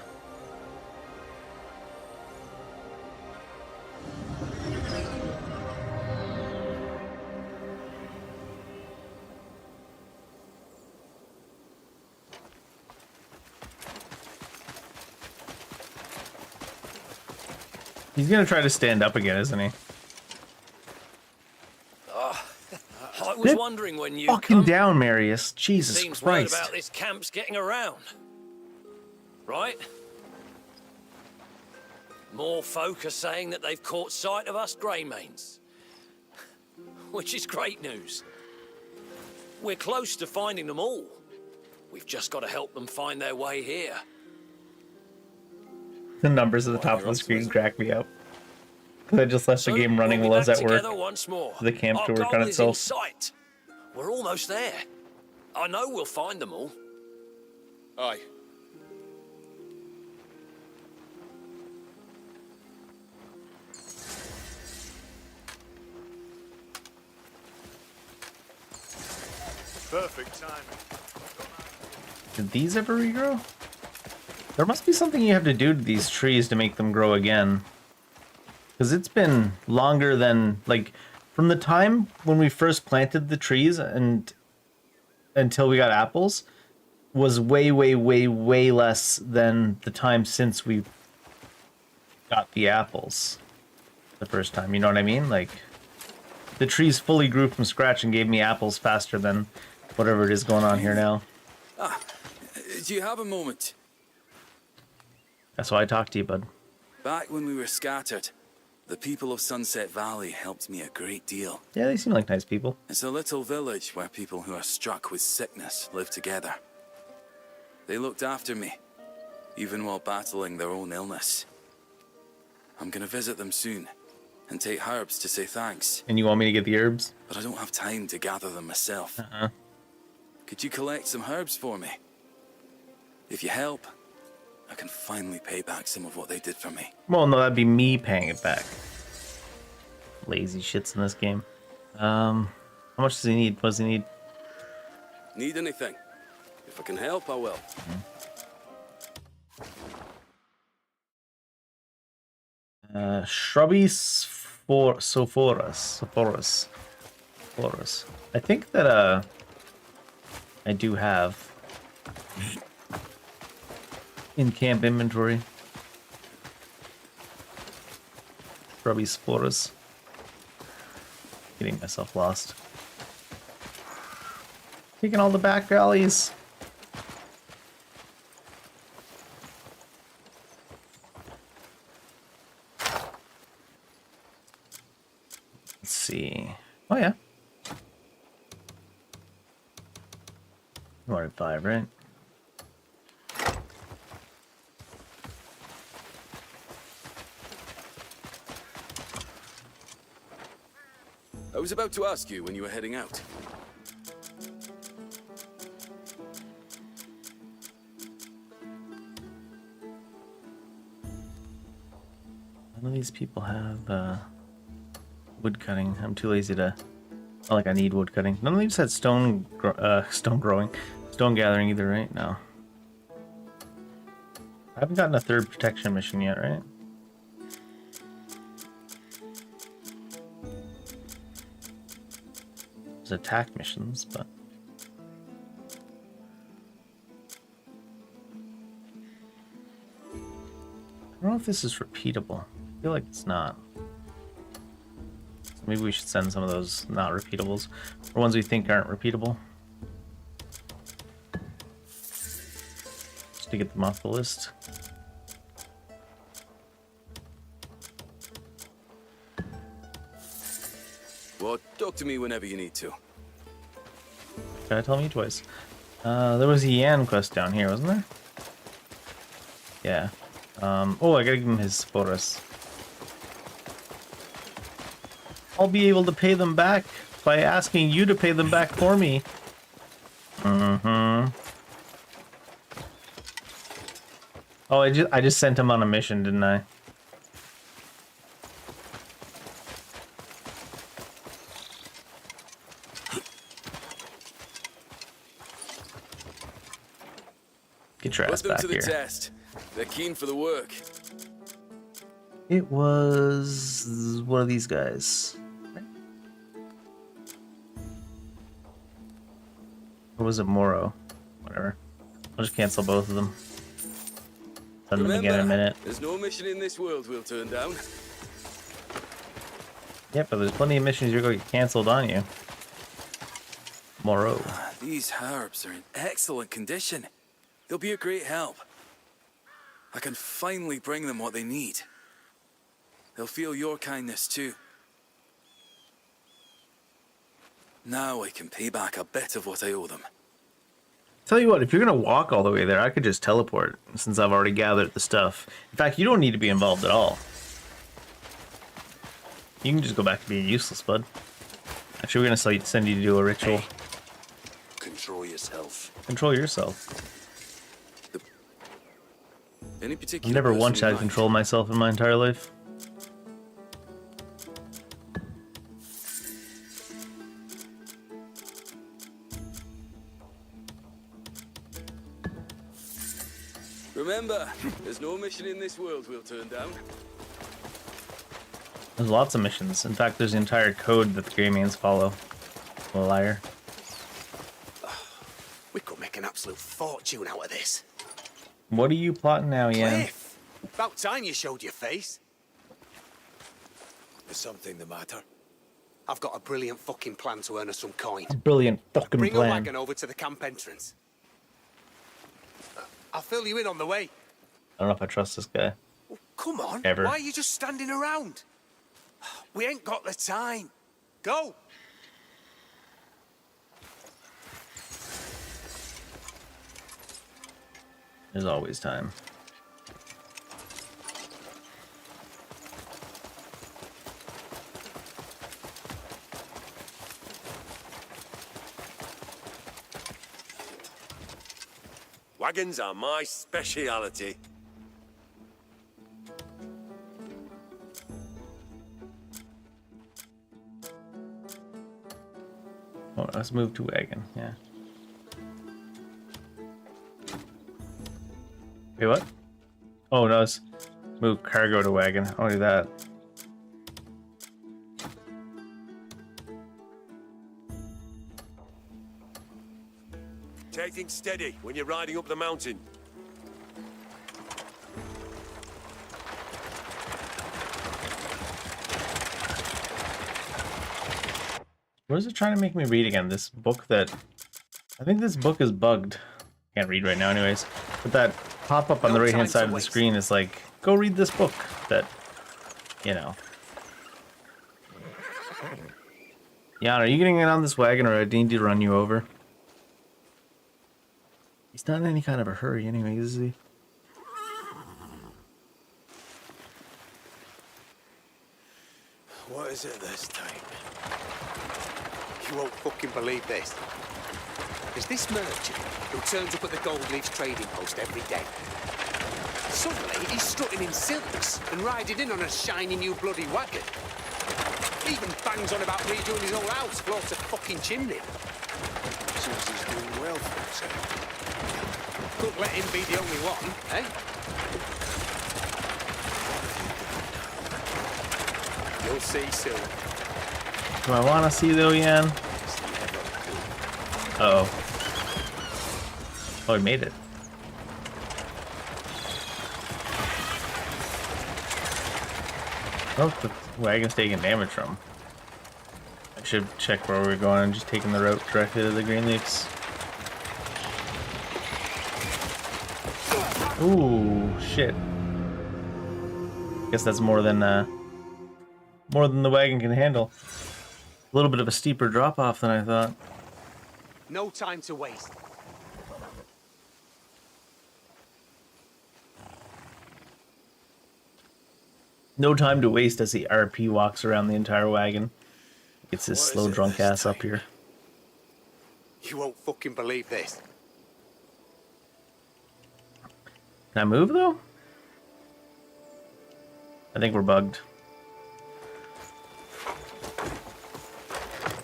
Speaker 1: He's gonna try to stand up again, isn't he?
Speaker 9: I was wondering when you
Speaker 1: fucking down, Marius. Jesus
Speaker 9: Seems word
Speaker 1: Christ.
Speaker 9: about this camp's getting around. Right? More folk are saying that they've caught sight of us Greymanes. Which is great news. We're close to finding them all. We've just got to help them find their way here.
Speaker 1: The numbers at the top of the screen crack me up. Because I just left the game running while I was at work.
Speaker 9: Once more.
Speaker 1: For the camp to
Speaker 9: Our
Speaker 1: work on
Speaker 9: goal is in
Speaker 1: itself.
Speaker 9: sight. We're almost there. I know we'll find them all.
Speaker 6: Aye.
Speaker 11: Perfect timing.
Speaker 1: Did these ever regrow? There must be something you have to do to these trees to make them grow again. Because it's been longer than, like, from the time when we first planted the trees and until we got apples was way, way, way, way less than the time since we got the apples the first time. You know what I mean? Like, the trees fully grew from scratch and gave me apples faster than whatever it is going on here now.
Speaker 6: Do you have a moment?
Speaker 1: That's why I talked to you, bud.
Speaker 6: Back when we were scattered, the people of Sunset Valley helped me a great deal.
Speaker 1: Yeah, they seem like nice people.
Speaker 6: It's a little village where people who are struck with sickness live together. They looked after me, even while battling their own illness. I'm gonna visit them soon, and take herbs to say thanks.
Speaker 1: And you want me to get the herbs?
Speaker 6: But I don't have time to gather them myself. Could you collect some herbs for me? If you help, I can finally pay back some of what they did for me.
Speaker 1: Well, no, that'd be me paying it back. Lazy shits in this game. How much does he need? What does he need?
Speaker 6: Need anything? If I can help, I will.
Speaker 1: Shrubby Sophorus. I think that, I do have in camp inventory. Shrubby Sporus. Getting myself lost. Taking all the back alleys. Oh yeah. You wanted 5, right?
Speaker 6: I was about to ask you when you were heading out.
Speaker 1: None of these people have wood cutting. I'm too lazy to. Not like I need wood cutting. None of these had stone gathering either, right? No. I haven't gotten a 3rd protection mission yet, right? There's attack missions, but I don't know if this is repeatable. I feel like it's not. So maybe we should send some of those not repeatables, or ones we think aren't repeatable, just to get them off the list.
Speaker 6: Well, talk to me whenever you need to.
Speaker 1: Gotta tell me twice. There was a Yan quest down here, wasn't there? Yeah. Oh, I gotta give him his Sporos. I'll be able to pay them back by asking you to pay them back for me. Mm-hmm. Oh, I just sent him on a mission, didn't I? Get your ass
Speaker 6: Put them
Speaker 1: back
Speaker 6: to the
Speaker 1: here.
Speaker 6: test. They're keen for the work.
Speaker 1: It was one of these guys. Or was it Moro? Whatever. I'll just cancel both of them. Send them again in a minute.
Speaker 6: There's no mission in this world we'll turn down.
Speaker 1: Yep, but there's plenty of missions you're going to get canceled on you. Moro.
Speaker 6: These herbs are in excellent condition. They'll be a great help. I can finally bring them what they need. They'll feel your kindness too. Now I can pay back a bit of what I owe them.
Speaker 1: Tell you what, if you're going to walk all the way there, I could just teleport, since I've already gathered the stuff. In fact, you don't need to be involved at all. You can just go back to being useless, bud. Actually, we're going to send you to do a ritual.
Speaker 2: Hey, control yourself.
Speaker 1: Control yourself.
Speaker 6: Any particular
Speaker 1: I've never
Speaker 6: person
Speaker 1: once
Speaker 6: in
Speaker 1: had
Speaker 6: mind?
Speaker 1: control of myself in my entire life.
Speaker 6: Remember, there's no mission in this world we'll turn down.
Speaker 1: There's lots of missions. In fact, there's the entire code that the Greymanes follow. A liar.
Speaker 2: We could make an absolute fortune out of this.
Speaker 1: What are you plotting now, Ian?
Speaker 2: Cliff! About time you showed your face.
Speaker 3: Is something the matter?
Speaker 2: I've got a brilliant fucking plan to earn us some coin.
Speaker 1: Brilliant fucking
Speaker 2: Bring a
Speaker 1: plan.
Speaker 2: wagon over to the camp entrance. I'll fill you in on the way.
Speaker 1: I don't know if I trust this guy.
Speaker 2: Oh, come on.
Speaker 1: Ever.
Speaker 2: Why are you just standing around? We ain't got the time. Go!
Speaker 1: There's always time.
Speaker 12: Wagons are my speciality.
Speaker 1: Oh, let's move to wagon. Yeah. Wait, what? Oh, no, let's move cargo to wagon. I'll do that.
Speaker 12: Take things steady when you're riding up the mountain.
Speaker 1: What is it trying to make me read again? This book that... I think this book is bugged. Can't read right now anyways. But that pop-up on the right-hand side of the screen is like, go read this book that, you know. Jan, are you getting in on this wagon or I need to run you over? He's not in any kind of a hurry anyway, is he?
Speaker 3: What is it this time?
Speaker 13: You won't fucking believe this. There's this merchant who turns up at the Gold Leaf's trading post every day. Suddenly, he's strutting in silks and riding in on a shiny new bloody wagon. Even bangs on about redoing his old house, floats a fucking chimney.
Speaker 3: Seems he's doing well for himself.
Speaker 13: Couldn't let him be the only one, eh? You'll see soon.
Speaker 1: Do I want to see though, Jan? Uh oh. Oh, he made it. Oh, the wagon's taking damage from. I should check where we're going and just taking the route directly to the Greenleafs. Ooh, shit. Guess that's more than the wagon can handle. A little bit of a steeper drop off than I thought.
Speaker 13: No time to waste.
Speaker 1: No time to waste as the RP walks around the entire wagon. Gets his slow drunk ass up here.
Speaker 13: You won't fucking believe this.
Speaker 1: Can I move though? I think we're bugged.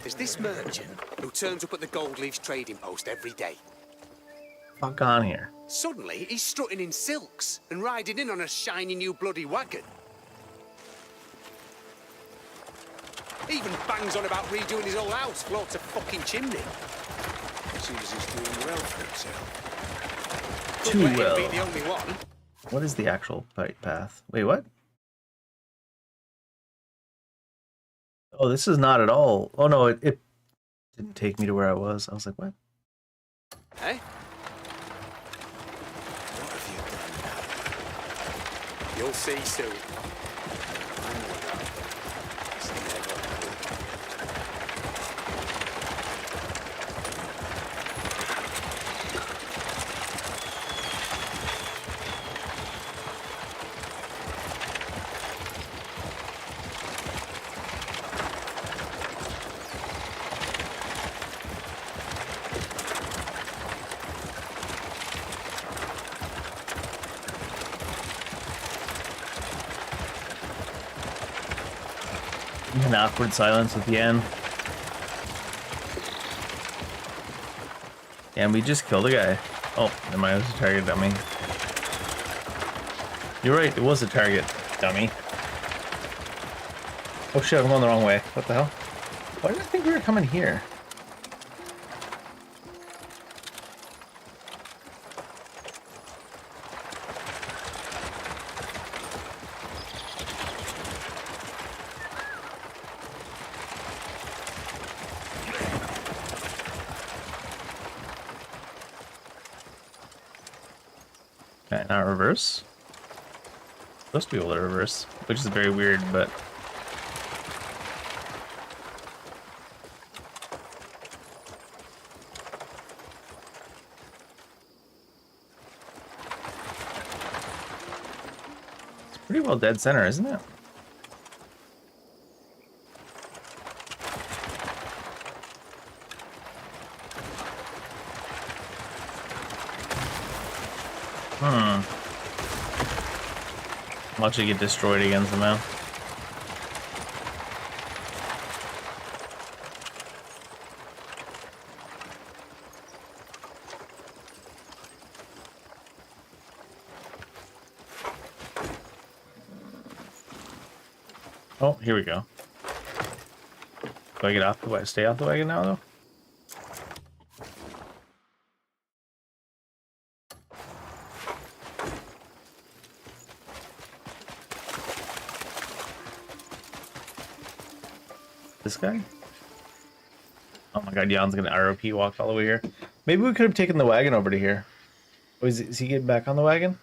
Speaker 13: There's this merchant who turns up at the Gold Leaf's trading post every day.
Speaker 1: Fuck on here.
Speaker 13: Suddenly, he's strutting in silks and riding in on a shiny new bloody wagon. Even bangs on about redoing his old house, floats a fucking chimney.
Speaker 3: Seems he's doing well for himself.
Speaker 1: Too
Speaker 13: Couldn't let
Speaker 1: well.
Speaker 13: him be the only one.
Speaker 1: What is the actual path? Wait, what? Oh, this is not at all. Oh no, it didn't take me to where I was. I was like, what?
Speaker 13: Eh?
Speaker 3: What have you done now?
Speaker 13: You'll see soon.
Speaker 1: An awkward silence with Yen. And we just killed a guy. Oh, never mind, it was a target, dummy. You're right, it was a target, dummy. Oh shit, I'm going the wrong way. What the hell? Why did I think we were coming here? Okay, now reverse. Supposed to be able to reverse, which is very weird, but it's pretty well dead center, isn't it? Watch it get destroyed again somehow. Oh, here we go. Do I get off the wagon? Stay off the wagon now, though? This guy? Oh my god, Jan's gonna ROP walk all the way here. Maybe we could have taken the wagon over to here. Oh, is he getting back on the wagon?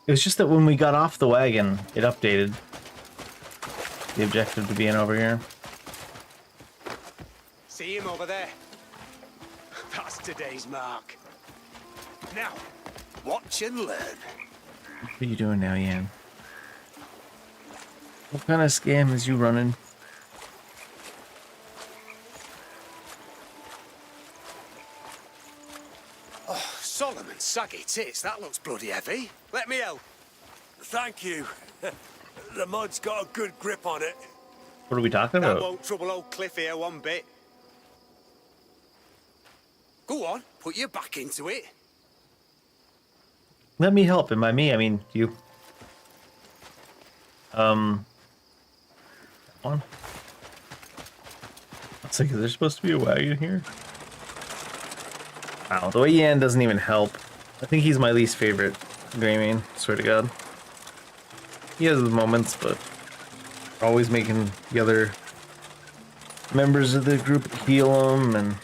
Speaker 1: It was just that when we got off the wagon, it updated the objective to being over here.
Speaker 13: See him over there? That's today's mark. Now, watch and learn.
Speaker 1: What are you doing now, Ian? What kind of scam is you running?
Speaker 13: Oh, Solomon, saggy tits, that looks bloody heavy. Let me help.
Speaker 12: Thank you. The mud's got a good grip on it.
Speaker 1: What are we talking
Speaker 13: That
Speaker 1: about?
Speaker 13: won't trouble old Cliff here one bit. Go on, put your back into it.
Speaker 1: Let me help. And by me, I mean you. One. It's like, is there supposed to be a wagon here? Wow, the way Yan doesn't even help. I think he's my least favorite Greymane, swear to God. He has the moments, but always making the other members of the group heal him, and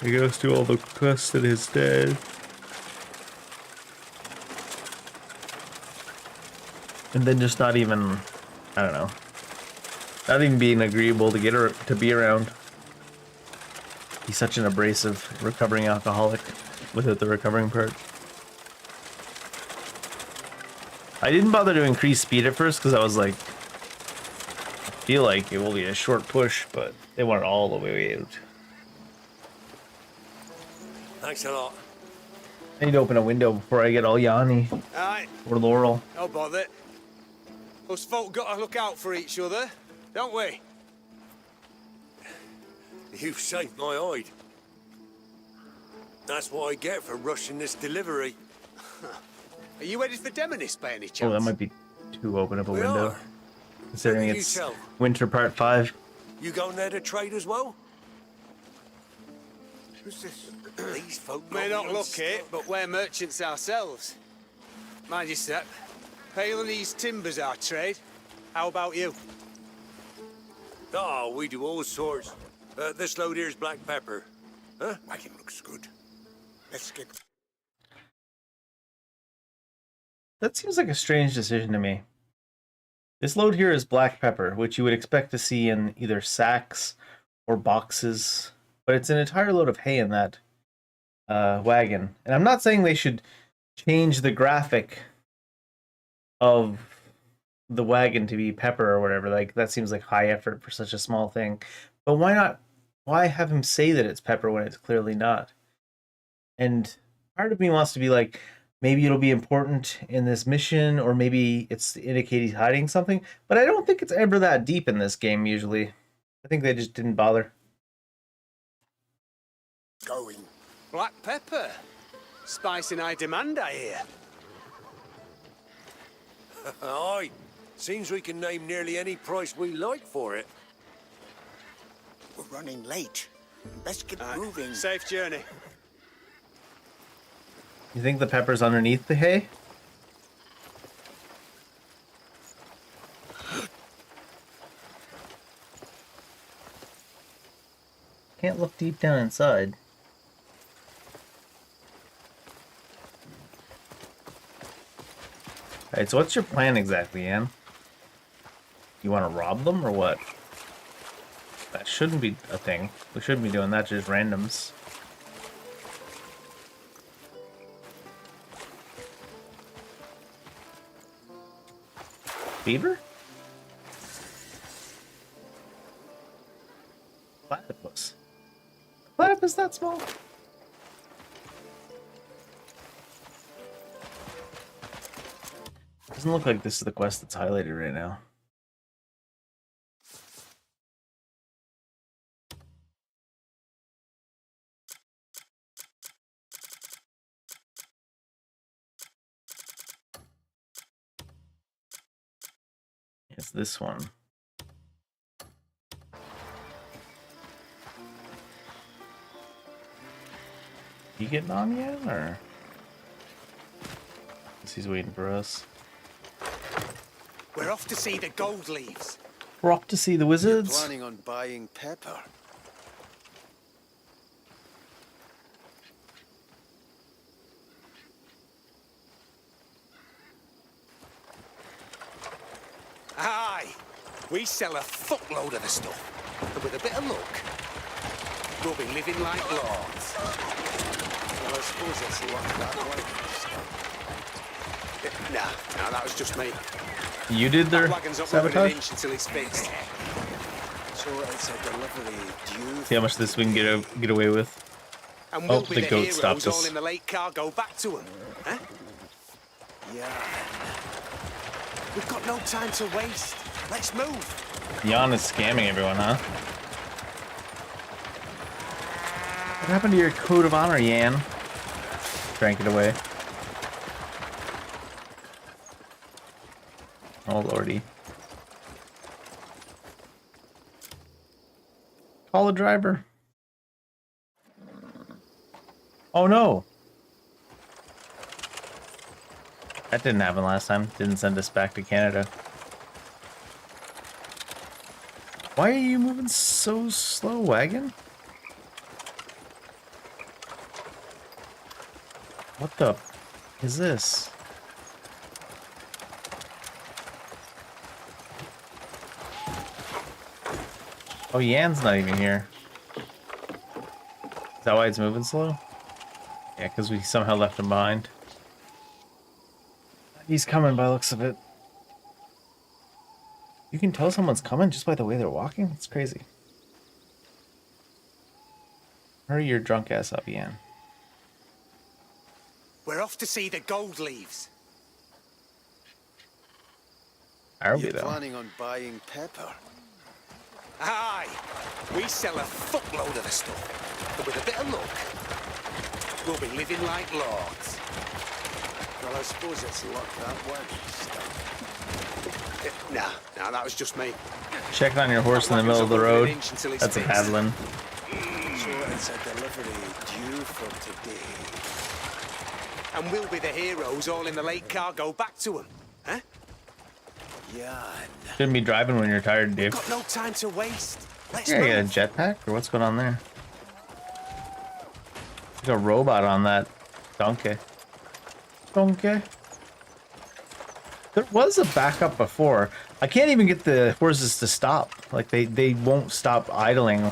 Speaker 1: he goes to all the quests at his dead. And then just not even, I don't know, not even being agreeable to get her to be around. He's such an abrasive recovering alcoholic without the recovering part. I didn't bother to increase speed at first because I was like, I feel like it will be a short push, but they want it all the way out.
Speaker 12: Thanks a lot.
Speaker 1: I need to open a window before I get all Yanni
Speaker 13: Aye,
Speaker 1: or Laurel.
Speaker 13: no bother. Us folk got to look out for each other, don't we?
Speaker 12: You've saved my hide. That's what I get for rushing this delivery.
Speaker 13: Are you ready for Demonis by any chance?
Speaker 1: Oh, that might be too open of a
Speaker 12: We
Speaker 1: window.
Speaker 12: are.
Speaker 1: Considering
Speaker 12: What do you
Speaker 1: it's
Speaker 12: tell?
Speaker 1: winter part 5.
Speaker 12: You going there to trade as well? Who's this? These folk
Speaker 13: May
Speaker 12: got
Speaker 13: not
Speaker 12: me
Speaker 13: look
Speaker 12: unstuck.
Speaker 13: it, but we're merchants ourselves. Mind you, Sep. Pale and East Timber's our trade. How about you?
Speaker 12: Oh, we do all sorts. This load here's black pepper. Huh? Wagon looks good. Let's get...
Speaker 1: That seems like a strange decision to me. This load here is black pepper, which you would expect to see in either sacks or boxes, but it's an entire load of hay in that wagon. And I'm not saying they should change the graphic of the wagon to be pepper or whatever. Like, that seems like high effort for such a small thing. But why not? Why have him say that it's pepper when it's clearly not? And part of me wants to be like, maybe it'll be important in this mission, or maybe it's to indicate he's hiding something. But I don't think it's ever that deep in this game, usually. I think they just didn't bother.
Speaker 12: Going.
Speaker 13: Black pepper. Spice in high demand, I hear.
Speaker 12: Aye. Seems we can name nearly any price we like for it.
Speaker 14: We're running late. Let's get moving.
Speaker 13: Safe journey.
Speaker 1: You think the pepper's underneath the hay? Can't look deep down inside. Alright, so what's your plan exactly, Ann? You want to rob them or what? That shouldn't be a thing. We shouldn't be doing that to just randoms. Beaver? Platypus. Platypus that small? Doesn't look like this is the quest that's highlighted right now. It's this one. You getting on yet, or? Guess he's waiting for us.
Speaker 13: We're off to see the gold leaves.
Speaker 1: We're off to see the wizards.
Speaker 3: Planning on buying pepper?
Speaker 13: Aye. We sell a fuckload of the stuff. And with a bit of luck, we'll be living like lords.
Speaker 3: Well, I suppose it's luck that way.
Speaker 13: Nah, that was just me.
Speaker 1: You did their
Speaker 13: That wagon's not moving an
Speaker 1: sabotage?
Speaker 13: inch until it's fixed.
Speaker 3: So it's a delivery due.
Speaker 1: See how much this we can get away with.
Speaker 13: And
Speaker 1: Oh,
Speaker 13: we'll be
Speaker 1: the
Speaker 13: the
Speaker 1: goat
Speaker 13: heroes
Speaker 1: stopped
Speaker 13: all
Speaker 1: us.
Speaker 13: in the late cargo back to them. Huh?
Speaker 3: Yeah.
Speaker 13: We've got no time to waste. Let's move.
Speaker 1: Jan is scamming everyone, huh? What happened to your code of honor, Jan? Drank it away. Oh, lordy. Call a driver. Oh, no. That didn't happen last time. Didn't send us back to Canada. Why are you moving so slow, wagon? What the is this? Oh, Jan's not even here. Is that why it's moving slow? Yeah, because we somehow left him behind. He's coming by the looks of it. You can tell someone's coming just by the way they're walking? It's crazy. Hurry your drunk ass up, Jan.
Speaker 13: We're off to see the gold leaves.
Speaker 1: Are we,
Speaker 3: You're
Speaker 1: though?
Speaker 3: planning on buying pepper?
Speaker 13: Aye, we sell a fuckload of the stuff. And with a bit of luck, we'll be living like lords.
Speaker 3: Well, I suppose it's luck that way.
Speaker 13: Nah, that was just me.
Speaker 1: Checking on your horse in the middle of the road. That's a paddling.
Speaker 3: So it's a delivery due for today.
Speaker 13: And we'll be the heroes all in the late cargo back to them. Huh?
Speaker 3: Yeah.
Speaker 1: Shouldn't be driving when you're tired, Dave.
Speaker 13: Got no time to waste. Let's
Speaker 1: Yeah, you
Speaker 13: move.
Speaker 1: got a jetpack, or what's going on there? Like a robot on that donkey. Donkey. There was a backup before. I can't even get the horses to stop. Like they won't stop idling.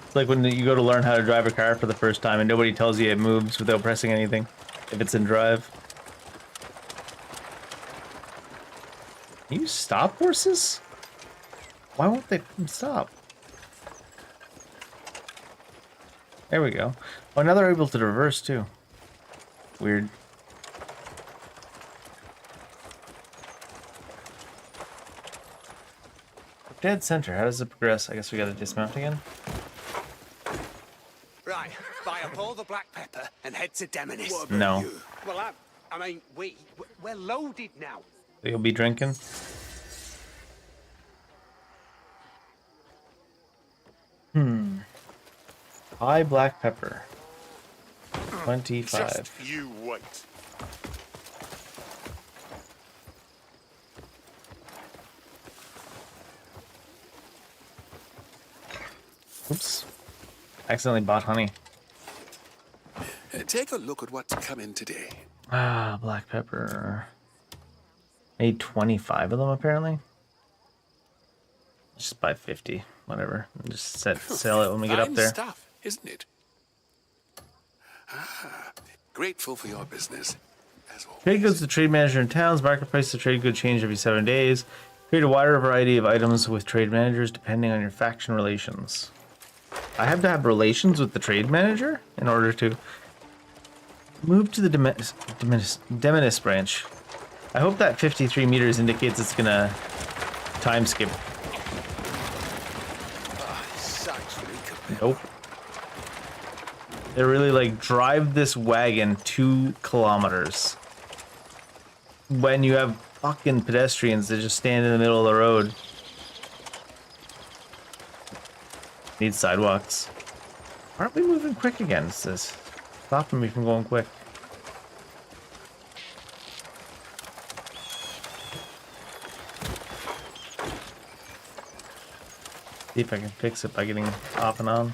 Speaker 1: It's like when you go to learn how to drive a car for the first time and nobody tells you it moves without pressing anything if it's in drive. Can you stop horses? Why won't they stop? There we go. Oh, now they're able to reverse too. Weird. Dead center. How does it progress? I guess we gotta dismount again.
Speaker 13: Right, buy up all the black pepper and head to Demonis.
Speaker 1: No.
Speaker 13: Well, I mean, we're loaded now.
Speaker 1: You'll be drinking. High black pepper. 25.
Speaker 11: Just you wait.
Speaker 1: Oops. Accidentally bought honey.
Speaker 15: Take a look at what's coming today.
Speaker 1: Ah, black pepper. Made 25 of them apparently. Just buy 50, whatever. And just sell it when we get up
Speaker 15: Fine
Speaker 1: there.
Speaker 15: stuff, isn't it? Ah, grateful for your business.
Speaker 1: Trade goods to trade manager in towns. Marketplace to trade good change every 7 days. Create a wider variety of items with trade managers depending on your faction relations. I have to have relations with the trade manager in order to move to the Demonis branch. I hope that 53 meters indicates it's gonna time skip. Nope. They really like drive this wagon 2 kilometers. When you have fucking pedestrians that just stand in the middle of the road. Need sidewalks. Aren't we moving quick again? It's this stopping me from going quick. See if I can fix it by getting off and on.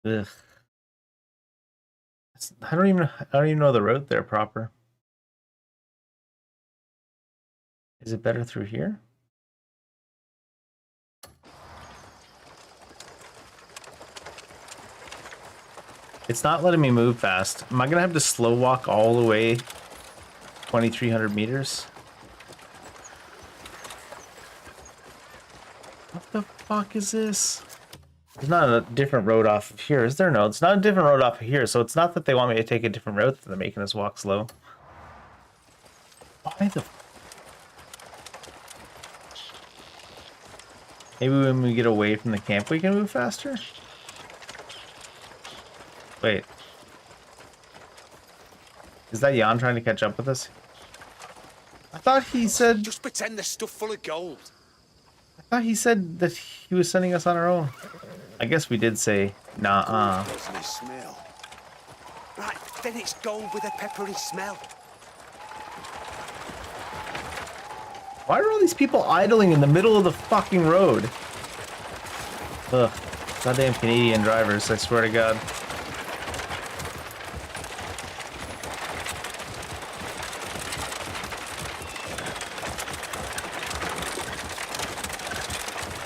Speaker 1: Ugh. It's I don't even know the route there proper. Is it better through here? It's not letting me move fast. Am I gonna have to slow walk all the way 2,300 meters? What the fuck is this? There's not a different road off of here, is there? No, it's not a different road off of here, so it's not that they want me to take a different route, that they're making us walk slow. Why the... Maybe when we get away from the camp we can move faster? Wait. Is that Jan trying to catch up with us? I thought he said...
Speaker 13: Just pretend there's stuff full of gold.
Speaker 1: I thought he said that he was sending us on our own. I guess we did say, nah.
Speaker 13: Doesn't it smell? Right, then it's gold with a peppery smell.
Speaker 1: Why are all these people idling in the middle of the fucking road? Ugh. Goddamn Canadian drivers, I swear to God.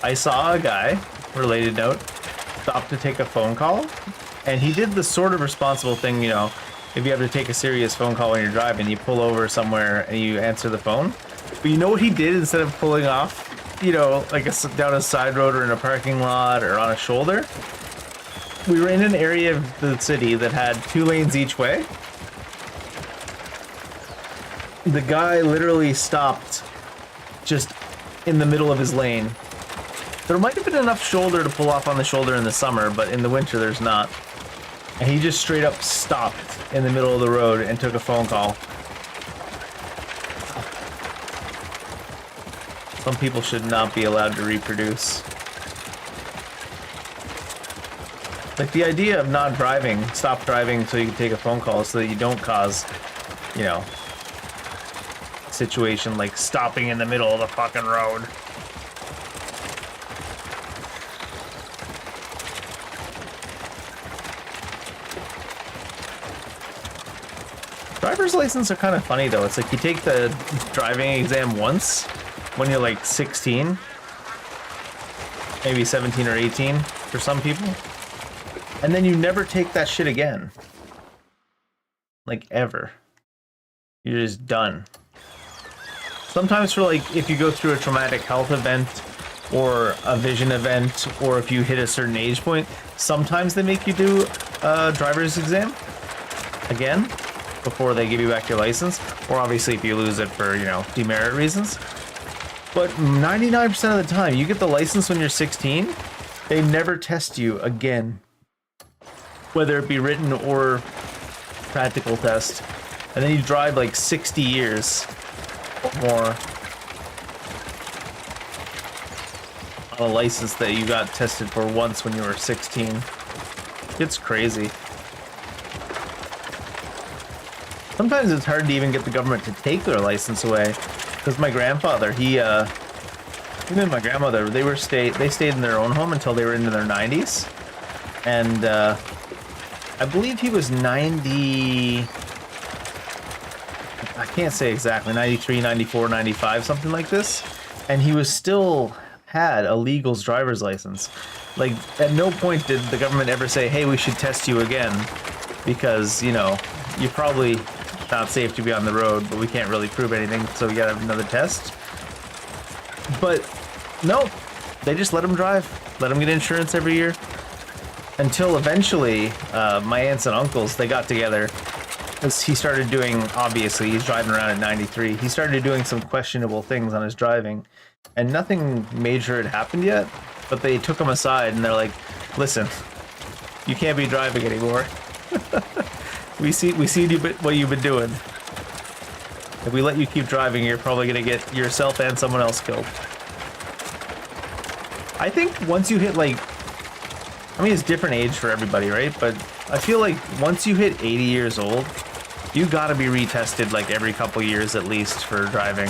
Speaker 1: I saw a guy, related note, stop to take a phone call, and he did the sort of responsible thing, you know, if you have to take a serious phone call when you're driving, you pull over somewhere and you answer the phone. But you know what he did instead of pulling off, you know, like down a side road or in a parking lot or on a shoulder? We were in an area of the city that had 2 lanes each way. The guy literally stopped just in the middle of his lane. There might have been enough shoulder to pull off on the shoulder in the summer, but in the winter there's not. And he just straight up stopped in the middle of the road and took a phone call. Some people should not be allowed to reproduce. Like the idea of not driving, stop driving so you can take a phone call so that you don't cause, you know, a situation like stopping in the middle of the fucking road. Driver's license are kind of funny though. It's like you take the driving exam once when you're like 16, maybe 17 or 18 for some people, and then you never take that shit again. Like ever. You're just done. Sometimes for like if you go through a traumatic health event or a vision event, or if you hit a certain age point, sometimes they make you do a driver's exam again before they give you back your license, or obviously if you lose it for, you know, demerit reasons. But 99% of the time, you get the license when you're 16, they never test you again, whether it be written or practical test. And then you drive like 60 years or more on a license that you got tested for once when you were 16. It's crazy. Sometimes it's hard to even get the government to take their license away. Because my grandfather, he and my grandmother, they stayed in their own home until they were into their 90s. And I believe he was 90, I can't say exactly, 93, 94, 95, something like this. And he was still had a legal driver's license. Like, at no point did the government ever say, hey, we should test you again. Because, you know, you're probably not safe to be on the road, but we can't really prove anything, so we gotta have another test. But no, they just let him drive, let him get insurance every year, until eventually my aunts and uncles, they got together, because he started doing, obviously he's driving around at 93, he started doing some questionable things on his driving, and nothing major had happened yet, but they took him aside and they're like, listen, you can't be driving anymore. We see what you've been doing. If we let you keep driving, you're probably gonna get yourself and someone else killed. I think once you hit like, I mean it's different age for everybody, right? But I feel like once you hit 80 years old, you gotta be retested like every couple years at least for driving.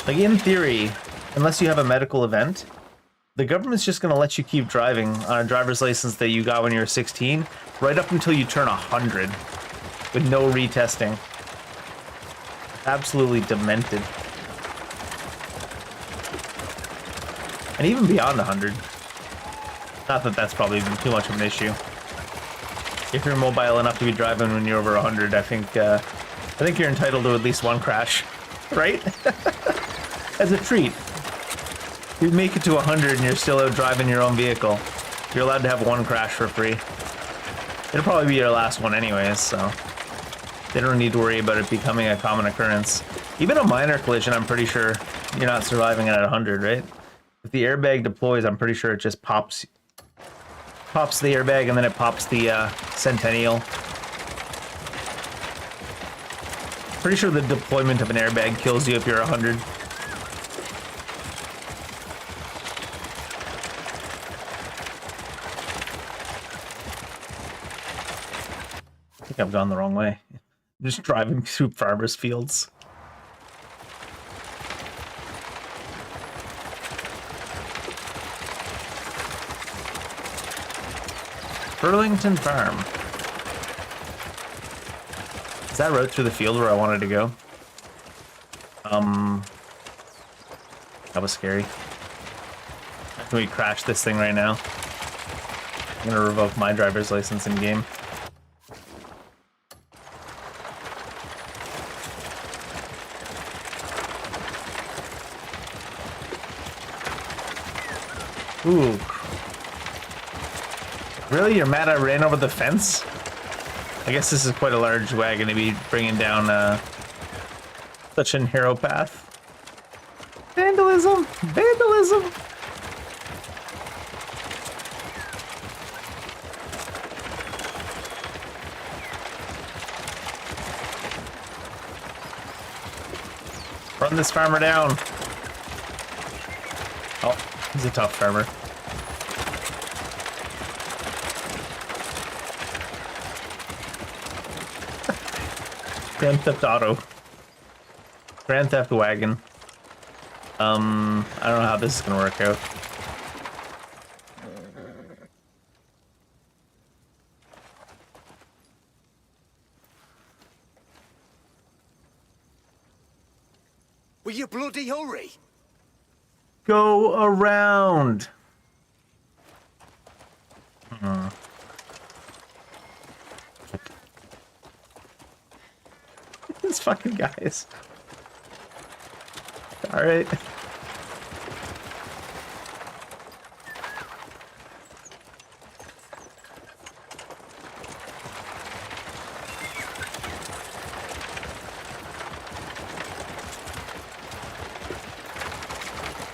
Speaker 1: Like in theory, unless you have a medical event, the government's just going to let you keep driving on a driver's license that you got when you were 16, right up until you turn 100, with no retesting. Absolutely demented. And even beyond 100. Not that that's probably even too much of an issue. If you're mobile enough to be driving when you're over 100, I think you're entitled to at least one crash, right? As a treat. If you make it to 100 and you're still out driving your own vehicle, you're allowed to have one crash for free. It'll probably be your last one anyways, so they don't need to worry about it becoming a common occurrence. Even a minor collision, I'm pretty sure you're not surviving it at 100, right? If the airbag deploys, I'm pretty sure it just pops the airbag and then it pops the Centennial. Pretty sure the deployment of an airbag kills you if you're 100. I think I've gone the wrong way. I'm just driving through farmers' fields. Burlington Farm. Is that road through the field where I wanted to go? That was scary. Can we crash this thing right now? I'm gonna revoke my driver's license in game. Ooh. Really? You're mad I ran over the fence? I guess this is quite a large wagon to be bringing down such a narrow path. Vandalism! Vandalism! Run this farmer down. Oh, he's a tough farmer. Grand Theft Auto. Grand Theft Wagon. I don't know how this is gonna work out.
Speaker 13: Will you bloody hurry?
Speaker 1: Go around. These fucking guys. All right.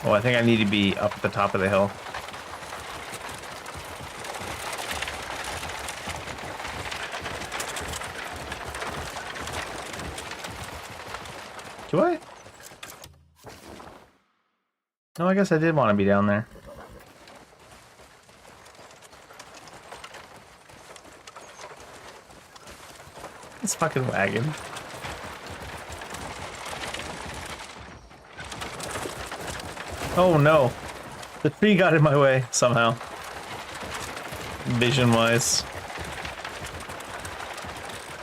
Speaker 1: Oh, I think I need to be up at the top of the hill. Do I? No, I guess I did want to be down there. This fucking wagon. Oh no. The tree got in my way somehow. Vision-wise.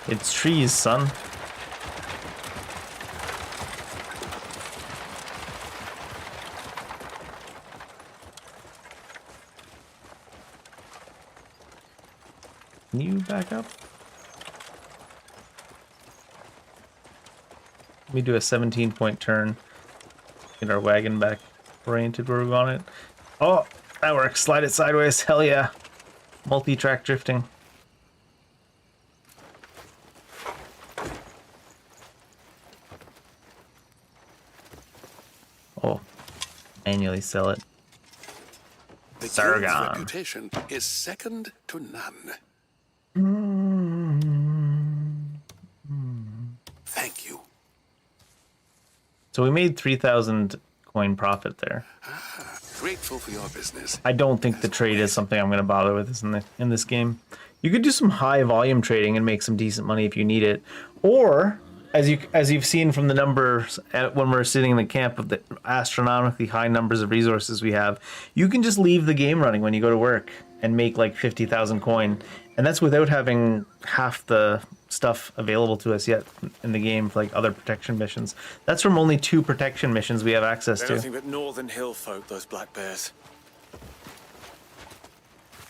Speaker 1: It's trees, son. Can you back up? Let me do a 17-point turn. Get our wagon back oriented where we want it. Oh, that works. Slide it sideways. Hell yeah. Multi-track drifting. Oh, manually sell it.
Speaker 15: The
Speaker 1: Sargon.
Speaker 15: guild's reputation is second to none. Thank you.
Speaker 1: So we made 3,000 coin profit there.
Speaker 15: Grateful for your business.
Speaker 1: I don't think the trade is something I'm going to bother with in this game. You could do some high volume trading and make some decent money if you need it. Or as you've seen from the numbers when we're sitting in the camp of the astronomically high numbers of resources we have, you can just leave the game running when you go to work and make like 50,000 coin, and that's without having half the stuff available to us yet in the game for like other protection missions. That's from only 2 protection missions we have access
Speaker 7: They're
Speaker 1: to.
Speaker 7: nothing but northern hill folk, those black bears.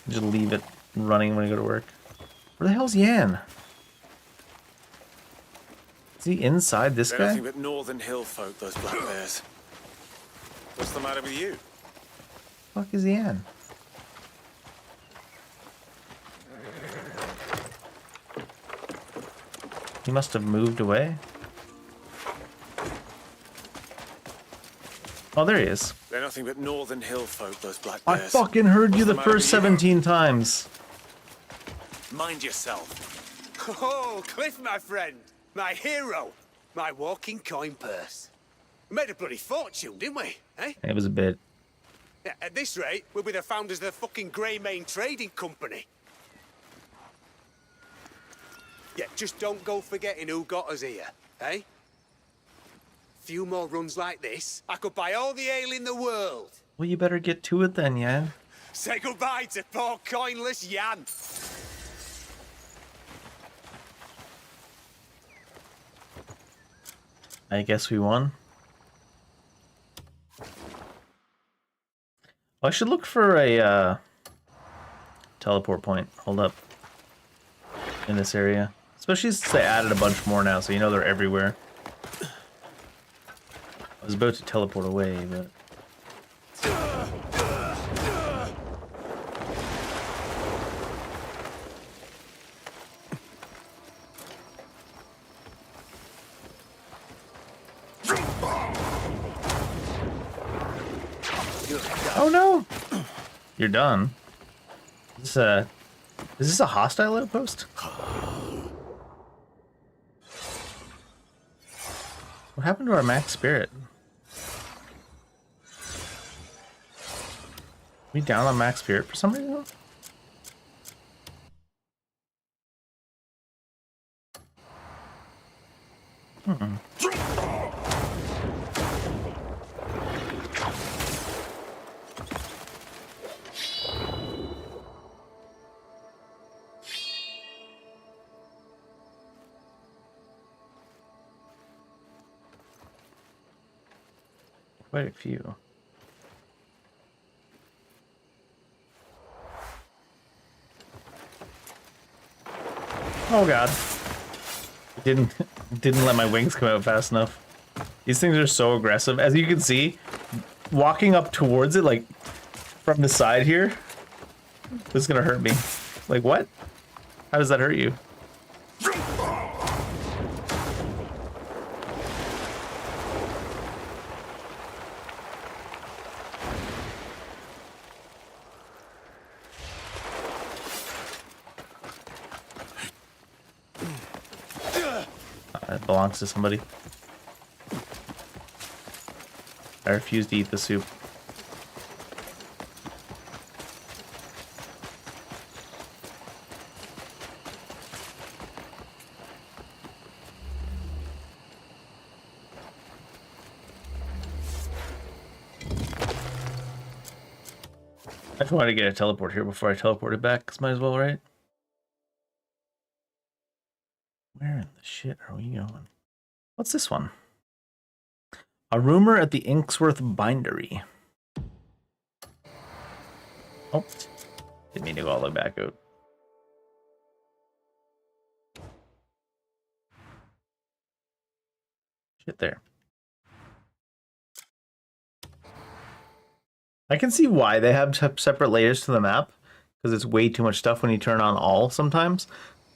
Speaker 1: Just leave it running when you go to work. Where the hell's Yan? Is he inside this
Speaker 7: They're
Speaker 1: guy?
Speaker 7: nothing but northern hill folk, those black bears. What's the matter with you?
Speaker 1: Fuck is Yan? He must have moved away. Oh, there he is.
Speaker 7: They're nothing but northern hill folk, those black
Speaker 1: I
Speaker 7: bears.
Speaker 1: fucking heard you
Speaker 7: What's
Speaker 1: the
Speaker 7: matter
Speaker 1: first
Speaker 7: with you?
Speaker 1: 17 times.
Speaker 7: Mind yourself.
Speaker 13: Oh, Cliff, my friend. My hero. My walking coin purse. We made a bloody fortune, didn't we? Eh?
Speaker 1: It was a bit.
Speaker 13: Yeah, at this rate, we'll be the founders of the fucking Greymane Trading Company. Yeah, just don't go forgetting who got us here, eh? Few more runs like this, I could buy all the ale in the world.
Speaker 1: Well, you better get to it then, Yan.
Speaker 13: Say goodbye to poor coinless Yan.
Speaker 1: I guess we won. I should look for a teleport point. Hold up. In this area. Especially since they added a bunch more now, so you know they're everywhere. I was about to teleport away, but... Oh no! You're done. Is this a hostile outpost? What happened to our max spirit? We down on max spirit for some reason? Quite a few. Oh god. It didn't let my wings come out fast enough. These things are so aggressive. As you can see, walking up towards it, like, from the side here, this is gonna hurt me. Like, what? How does that hurt you? That belongs to somebody. I refuse to eat the soup. I just wanted to get a teleport here before I teleport it back, 'cause might as well, right? Where in the shit are we going? What's this one? A rumor at the Inksworth Bindery. Oh, didn't mean to go all the way back out. Shit there. I can see why they have separate layers to the map, because it's way too much stuff when you turn on all sometimes.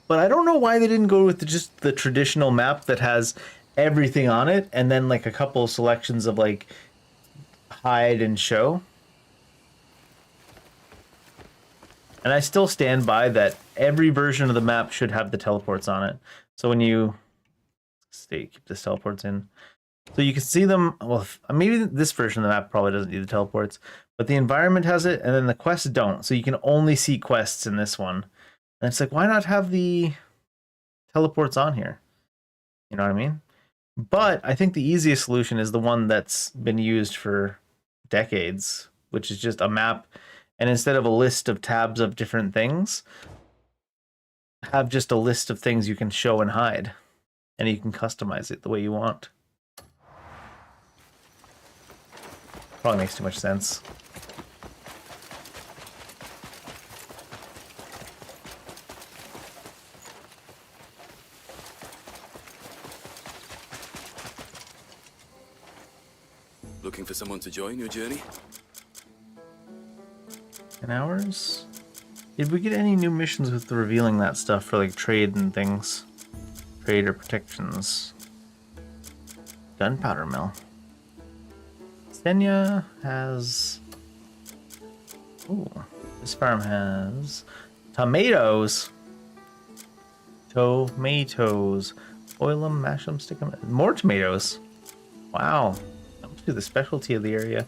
Speaker 1: But I don't know why they didn't go with just the traditional map that has everything on it, and then like a couple of selections of like hide and show. And I still stand by that every version of the map should have the teleports on it. So when you keep this teleports in. So you can see them, well, maybe this version of the map probably doesn't need the teleports, but the environment has it, and then the quests don't. So you can only see quests in this one. And it's like, why not have the teleports on here? You know what I mean? But I think the easiest solution is the one that's been used for decades, which is just a map. And instead of a list of tabs of different things, have just a list of things you can show and hide. And you can customize it the way you want. Probably makes too much sense.
Speaker 6: Looking for someone to join your journey?
Speaker 1: 10 hours? Did we get any new missions with revealing that stuff for like trade and things? Trade or protections? Gunpowder mill. Stenya has... Ooh, this farm has... Tomatoes! Tomatoes. Boil them, mash them, stick them... More tomatoes! Wow. That must be the specialty of the area.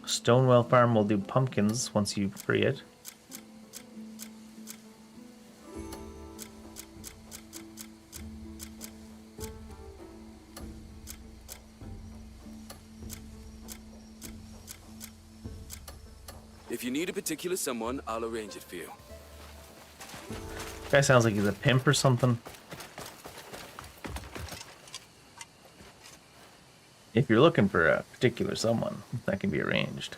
Speaker 1: Stonewell Farm will do pumpkins once you free it.
Speaker 6: If you need a particular someone, I'll arrange it for you.
Speaker 1: Guy sounds like he's a pimp or something. If you're looking for a particular someone, that can be arranged.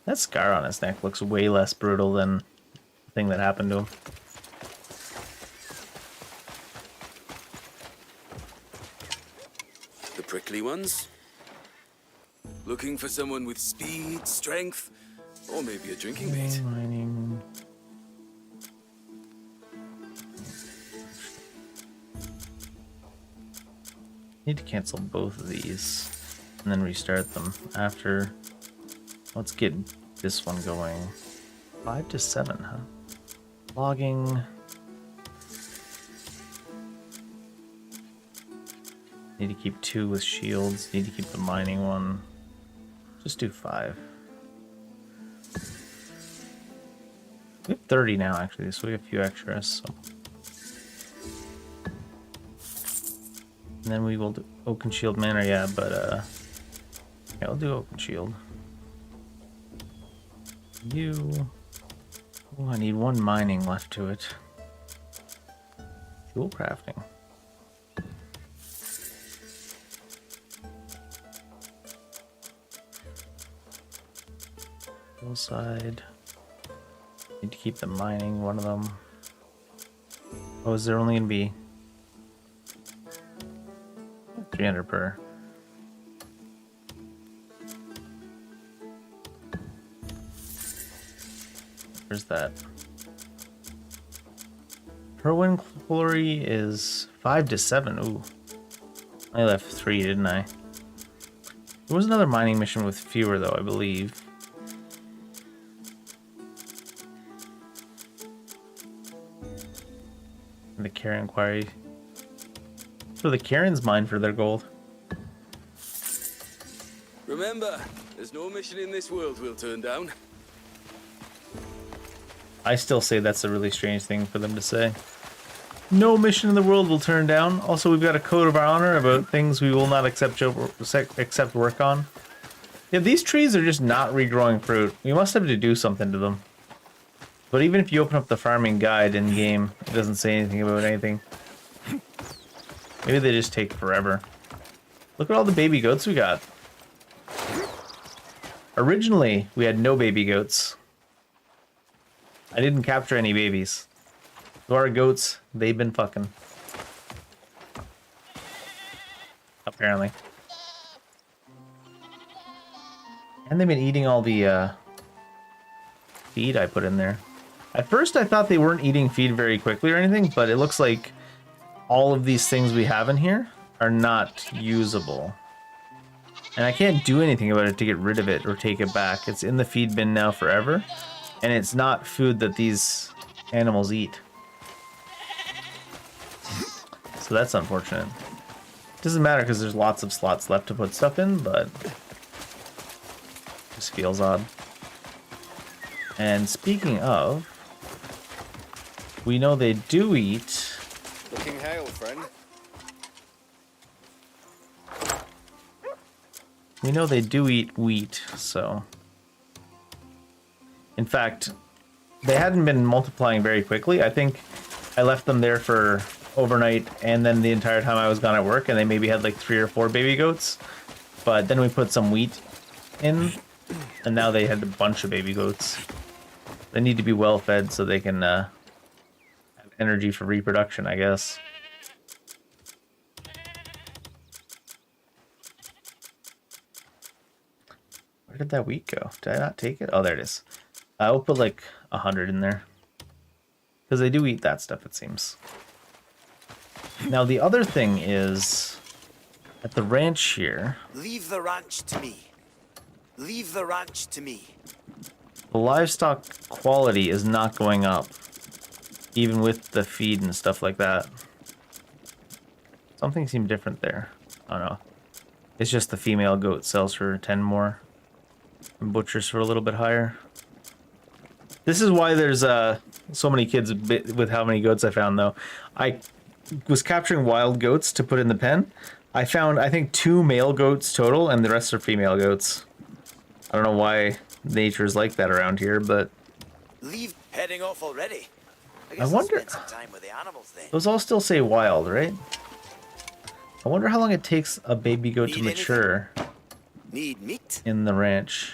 Speaker 1: That scar on his neck looks way less brutal than the thing that happened to him.
Speaker 6: The prickly ones? Looking for someone with speed, strength, or maybe a drinking mate.
Speaker 1: Mining. Need to cancel both of these and then restart them after. Let's get this one going. 5 to 7, huh? Logging. Need to keep 2 with shields. Need to keep the mining one. Just do 5. We have 30 now, actually, so we have a few extras. So. And then we will do Oaken Shield Manor, yeah, but yeah, I'll do Oaken Shield. You. Oh, I need 1 mining left to it. Jewel crafting. Hillside. Need to keep the mining, one of them. Oh, is there only gonna be 300 per? Where's that? Perwin Quarry is 5 to 7. Ooh. I left 3, didn't I? There was another mining mission with fewer, though, I believe. The Karen Quarry. So the Karens mine for their gold.
Speaker 6: Remember, there's no mission in this world we'll turn down.
Speaker 1: I still say that's a really strange thing for them to say. No mission in the world will turn down. Also, we've got a code of honor about things we will not accept work on. Yeah, these trees are just not regrowing fruit. We must have to do something to them. But even if you open up the farming guide in game, it doesn't say anything about anything. Maybe they just take forever. Look at all the baby goats we got. Originally, we had no baby goats. I didn't capture any babies. So our goats, they've been fucking. Apparently. And they've been eating all the feed I put in there. At first I thought they weren't eating feed very quickly or anything, but it looks like all of these things we have in here are not usable. And I can't do anything about it to get rid of it or take it back. It's in the feed bin now forever. And it's not food that these animals eat. So that's unfortunate. Doesn't matter because there's lots of slots left to put stuff in, but just feels odd. And speaking of, we know they do eat.
Speaker 12: Looking hale, friend.
Speaker 1: We know they do eat wheat, so. In fact, they hadn't been multiplying very quickly. I think I left them there for overnight and then the entire time I was gone at work, and they maybe had like 3 or 4 baby goats. But then we put some wheat in, and now they had a bunch of baby goats. They need to be well fed so they can have energy for reproduction, I guess. Where did that wheat go? Did I not take it? Oh, there it is. I will put like 100 in there. Because they do eat that stuff, it seems. Now, the other thing is, at the ranch here...
Speaker 5: Leave the ranch to me. Leave the ranch to me.
Speaker 1: The livestock quality is not going up. Even with the feed and stuff like that. Something seemed different there. I don't know. It's just the female goat sells for 10 more. And butchers for a little bit higher. This is why there's so many kids with how many goats I found, though. I was capturing wild goats to put in the pen. I found, I think, 2 male goats total, and the rest are female goats. I don't know why nature's like that around here, but...
Speaker 5: Leave heading off already.
Speaker 1: I wonder...
Speaker 5: Spend some time with the animals then.
Speaker 1: Those all still say wild, right? I wonder how long it takes a baby goat to mature.
Speaker 5: Need meat?
Speaker 1: In the ranch.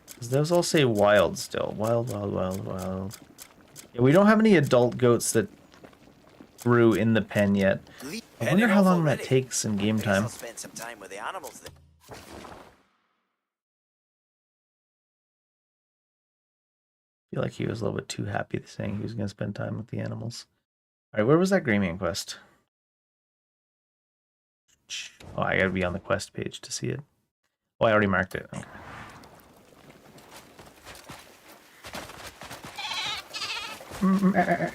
Speaker 1: Because those all say wild still. Wild, wild, wild, wild. Yeah, we don't have any adult goats that grew in the pen yet. I wonder how long that takes in game time.
Speaker 5: I'll spend some time with the animals then.
Speaker 1: I feel like he was a little bit too happy saying he was going to spend time with the animals. Alright, where was that Greyman quest? Oh, I gotta be on the quest page to see it. Oh, I already marked it. Okay.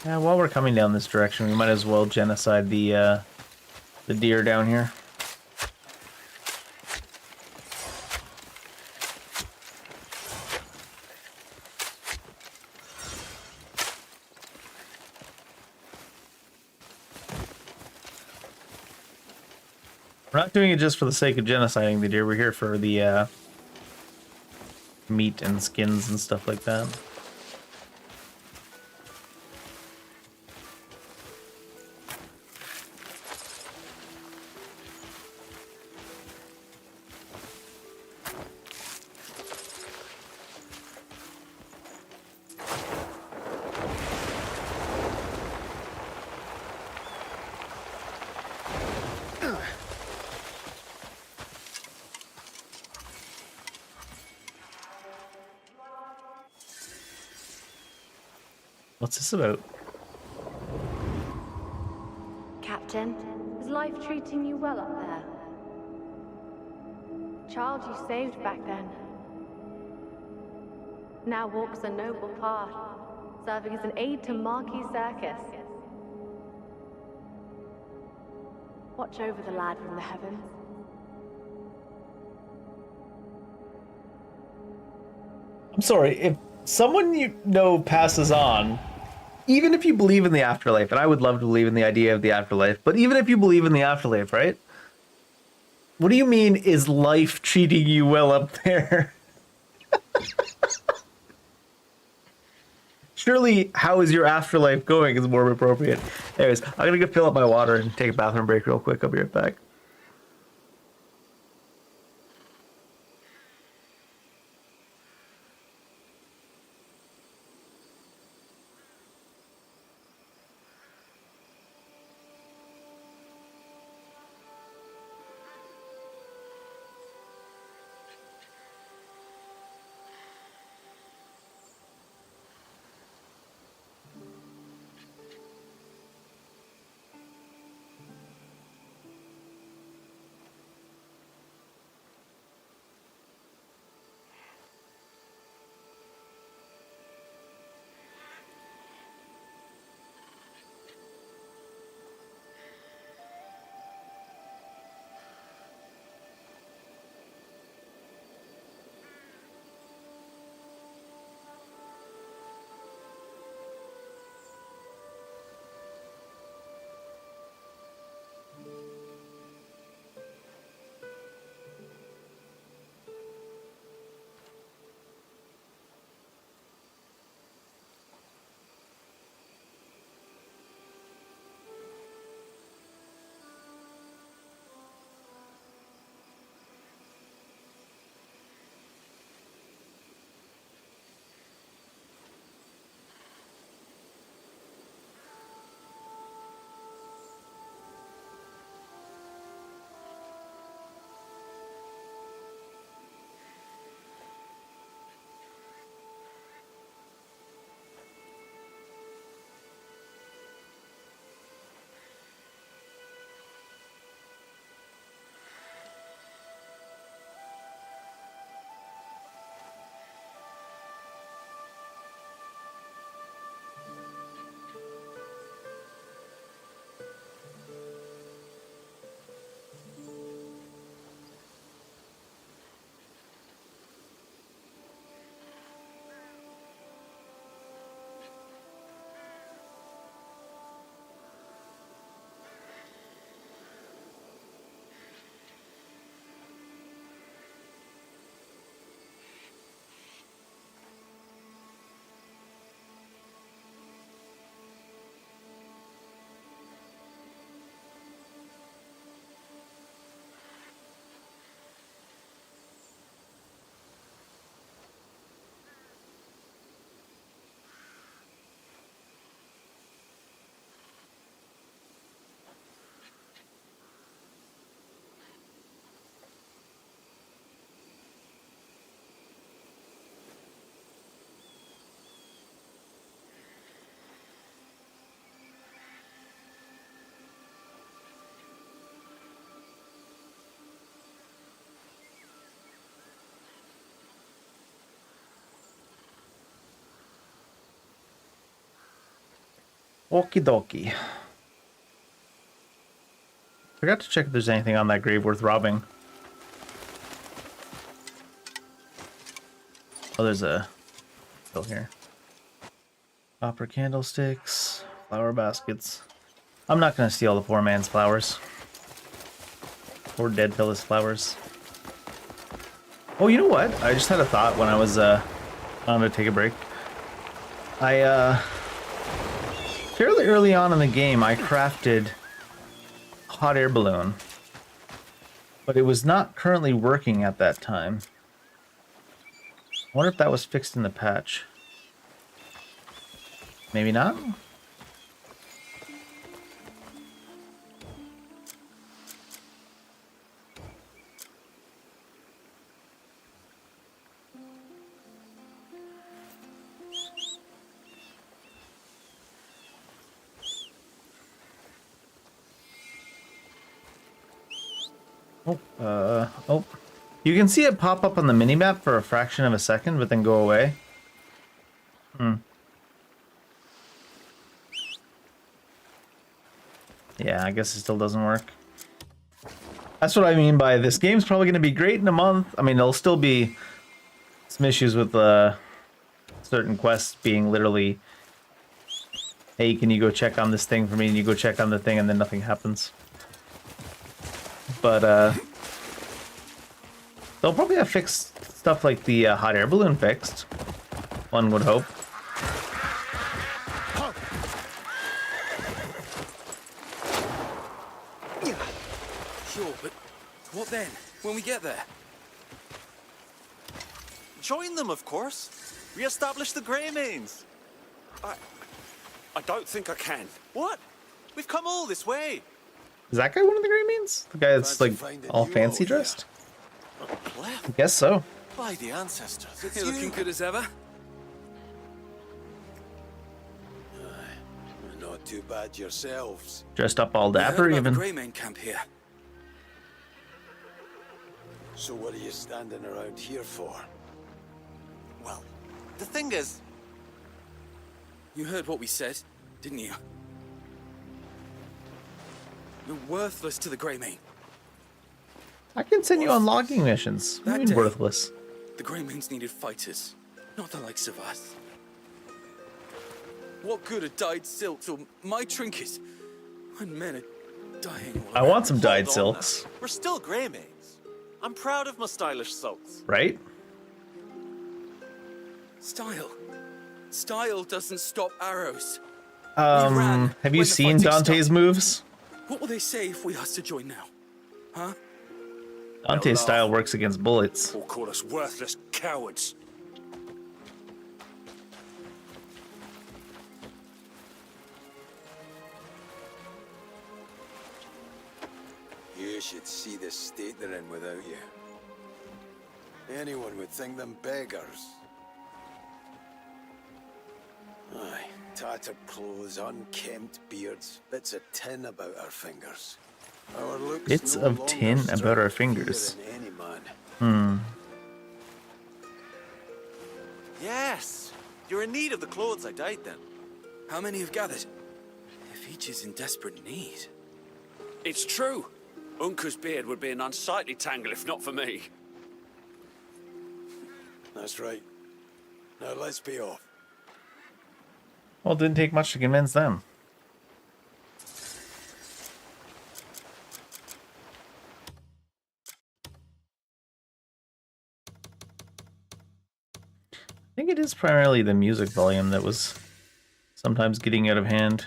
Speaker 1: Yeah, while we're coming down this direction, we might as well genocide the deer down here. We're not doing it just for the sake of genociding the deer. We're here for the meat and skins and stuff like that. What's this about?
Speaker 16: Captain, is life treating you well up there? Child you saved back then now walks a noble path, serving as an aide to Marquis Circus. Watch over the lad from the heavens.
Speaker 1: I'm sorry, if someone you know passes on, even if you believe in the afterlife, and I would love to believe in the idea of the afterlife, but even if you believe in the afterlife, right? What do you mean, is life treating you well up there? Surely, how is your afterlife going is more appropriate. Anyways, I'm gonna go fill up my water and take a bathroom break real quick. I'll be right back. Okie dokie. Forgot to check if there's anything on that grave worth robbing. Oh, there's a still here. Copper candlesticks, flower baskets. I'm not gonna steal the poor man's flowers. Poor dead fella's flowers. Oh, you know what? I just had a thought when I was I'm gonna take a break. Fairly early on in the game, I crafted a hot air balloon, but it was not currently working at that time. I wonder if that was fixed in the patch. Maybe not? Oh. You can see it pop up on the minimap for a fraction of a second, but then go away. Yeah, I guess it still doesn't work. That's what I mean by this game's probably going to be great in a month. I mean, there'll still be some issues with certain quests being literally, hey, can you go check on this thing for me? And you go check on the thing and then nothing happens. But they'll probably have fixed stuff like the hot air balloon fixed. One would hope.
Speaker 6: Sure, but what then? When we get there?
Speaker 7: Join them, of course. Re-establish the Greymanes. I don't think I can. What? We've come all this way.
Speaker 1: Is that guy one of the Greymanes? The guy that's like all fancy dressed? I guess so.
Speaker 7: By the ancestors. It's
Speaker 6: You're looking good as ever.
Speaker 3: Not too bad yourselves.
Speaker 1: Dressed up all dapper even.
Speaker 6: Greymane camp here.
Speaker 3: So what are you standing around here for?
Speaker 7: Well, the thing is...
Speaker 6: You heard what we said, didn't you? You're worthless to the Greymane.
Speaker 1: I can send you on logging missions. What do you mean worthless?
Speaker 6: The Greymanes needed fighters, not the likes of us. What good are dyed silks or my trinkets when men are dying all
Speaker 1: I
Speaker 6: around?
Speaker 1: want some dyed silks.
Speaker 7: We're still Greymanes. I'm proud of my stylish silks.
Speaker 1: Right?
Speaker 6: Style. Style doesn't stop arrows.
Speaker 1: Have you seen Dante's moves?
Speaker 6: What will they say if we ask to join now? Huh?
Speaker 1: Dante's style works against bullets.
Speaker 2: Or call us worthless cowards.
Speaker 3: You should see the state they're in without you. Anyone would think them beggars. Aye, tattered clothes, unkempt beards, bits of tin about our fingers. Our looks
Speaker 1: Bits
Speaker 3: no
Speaker 1: of
Speaker 3: longer
Speaker 1: tin about our
Speaker 3: strike fear
Speaker 1: fingers.
Speaker 3: in any man.
Speaker 7: Yes. You're in need of the clothes I dyed then.
Speaker 6: How many have gathered? If each is in desperate need.
Speaker 12: It's true. Unca's beard would be an unsightly tangle if not for me.
Speaker 3: That's right. Now let's be off.
Speaker 1: Well, it didn't take much to convince them. I think it is primarily the music volume that was sometimes getting out of hand.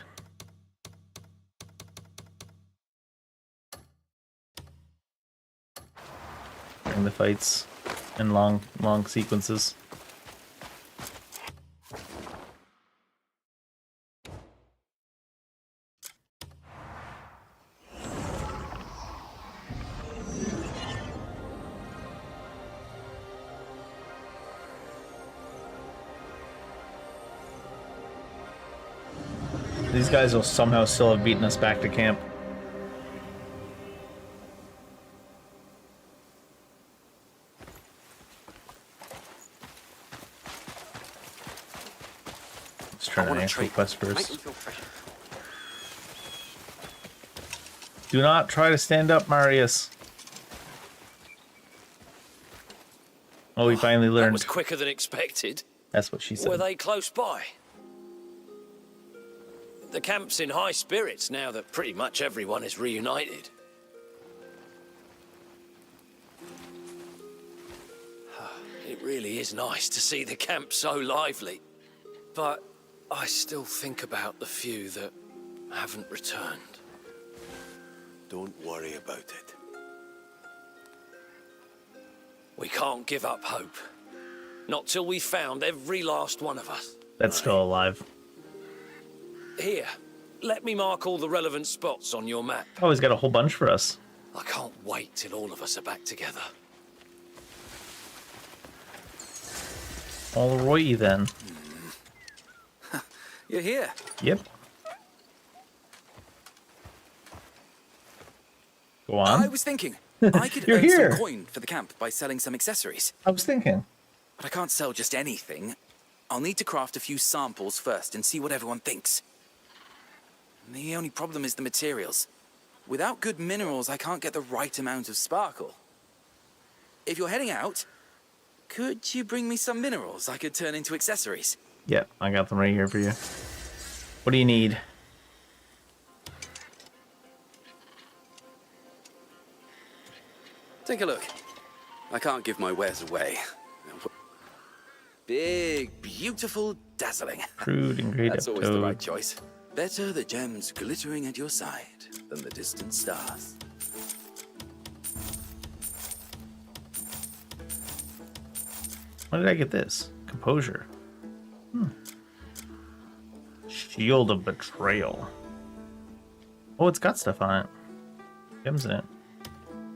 Speaker 1: In the fights and long sequences. These guys will somehow still have beaten us back to camp. Let's try to answer the quest first. Do not try to stand up, Marius. Oh, we finally
Speaker 9: That
Speaker 1: learned.
Speaker 9: was quicker than expected.
Speaker 1: That's what she said.
Speaker 9: Were they close by? The camp's in high spirits now that pretty much everyone is reunited. It really is nice to see the camp so lively. But I still think about the few that haven't returned.
Speaker 3: Don't worry about it.
Speaker 9: We can't give up hope. Not till we found every last one of us.
Speaker 1: That's still alive.
Speaker 9: Here, let me mark all the relevant spots on your map.
Speaker 1: Oh, he's got a whole bunch for us.
Speaker 9: I can't wait till all of us are back together.
Speaker 1: Alrighty then.
Speaker 6: You're here.
Speaker 1: Yep. Go on.
Speaker 6: I was thinking, I could
Speaker 1: You're
Speaker 6: earn
Speaker 1: here.
Speaker 6: some coin for the camp by selling some accessories.
Speaker 1: I was thinking.
Speaker 6: But I can't sell just anything. I'll need to craft a few samples first and see what everyone thinks. The only problem is the materials. Without good minerals, I can't get the right amount of sparkle. If you're heading out, could you bring me some minerals I could turn into accessories?
Speaker 1: Yep, I got them right here for you. What do you need?
Speaker 6: Take a look. I can't give my wares away. Big, beautiful, dazzling.
Speaker 1: Crude and great
Speaker 6: That's always the right
Speaker 1: episode.
Speaker 6: choice. Better the gems glittering at your side than the distant stars.
Speaker 1: When did I get this? Composure. Shield of Betrayal. Oh, it's got stuff on it. Gems in it.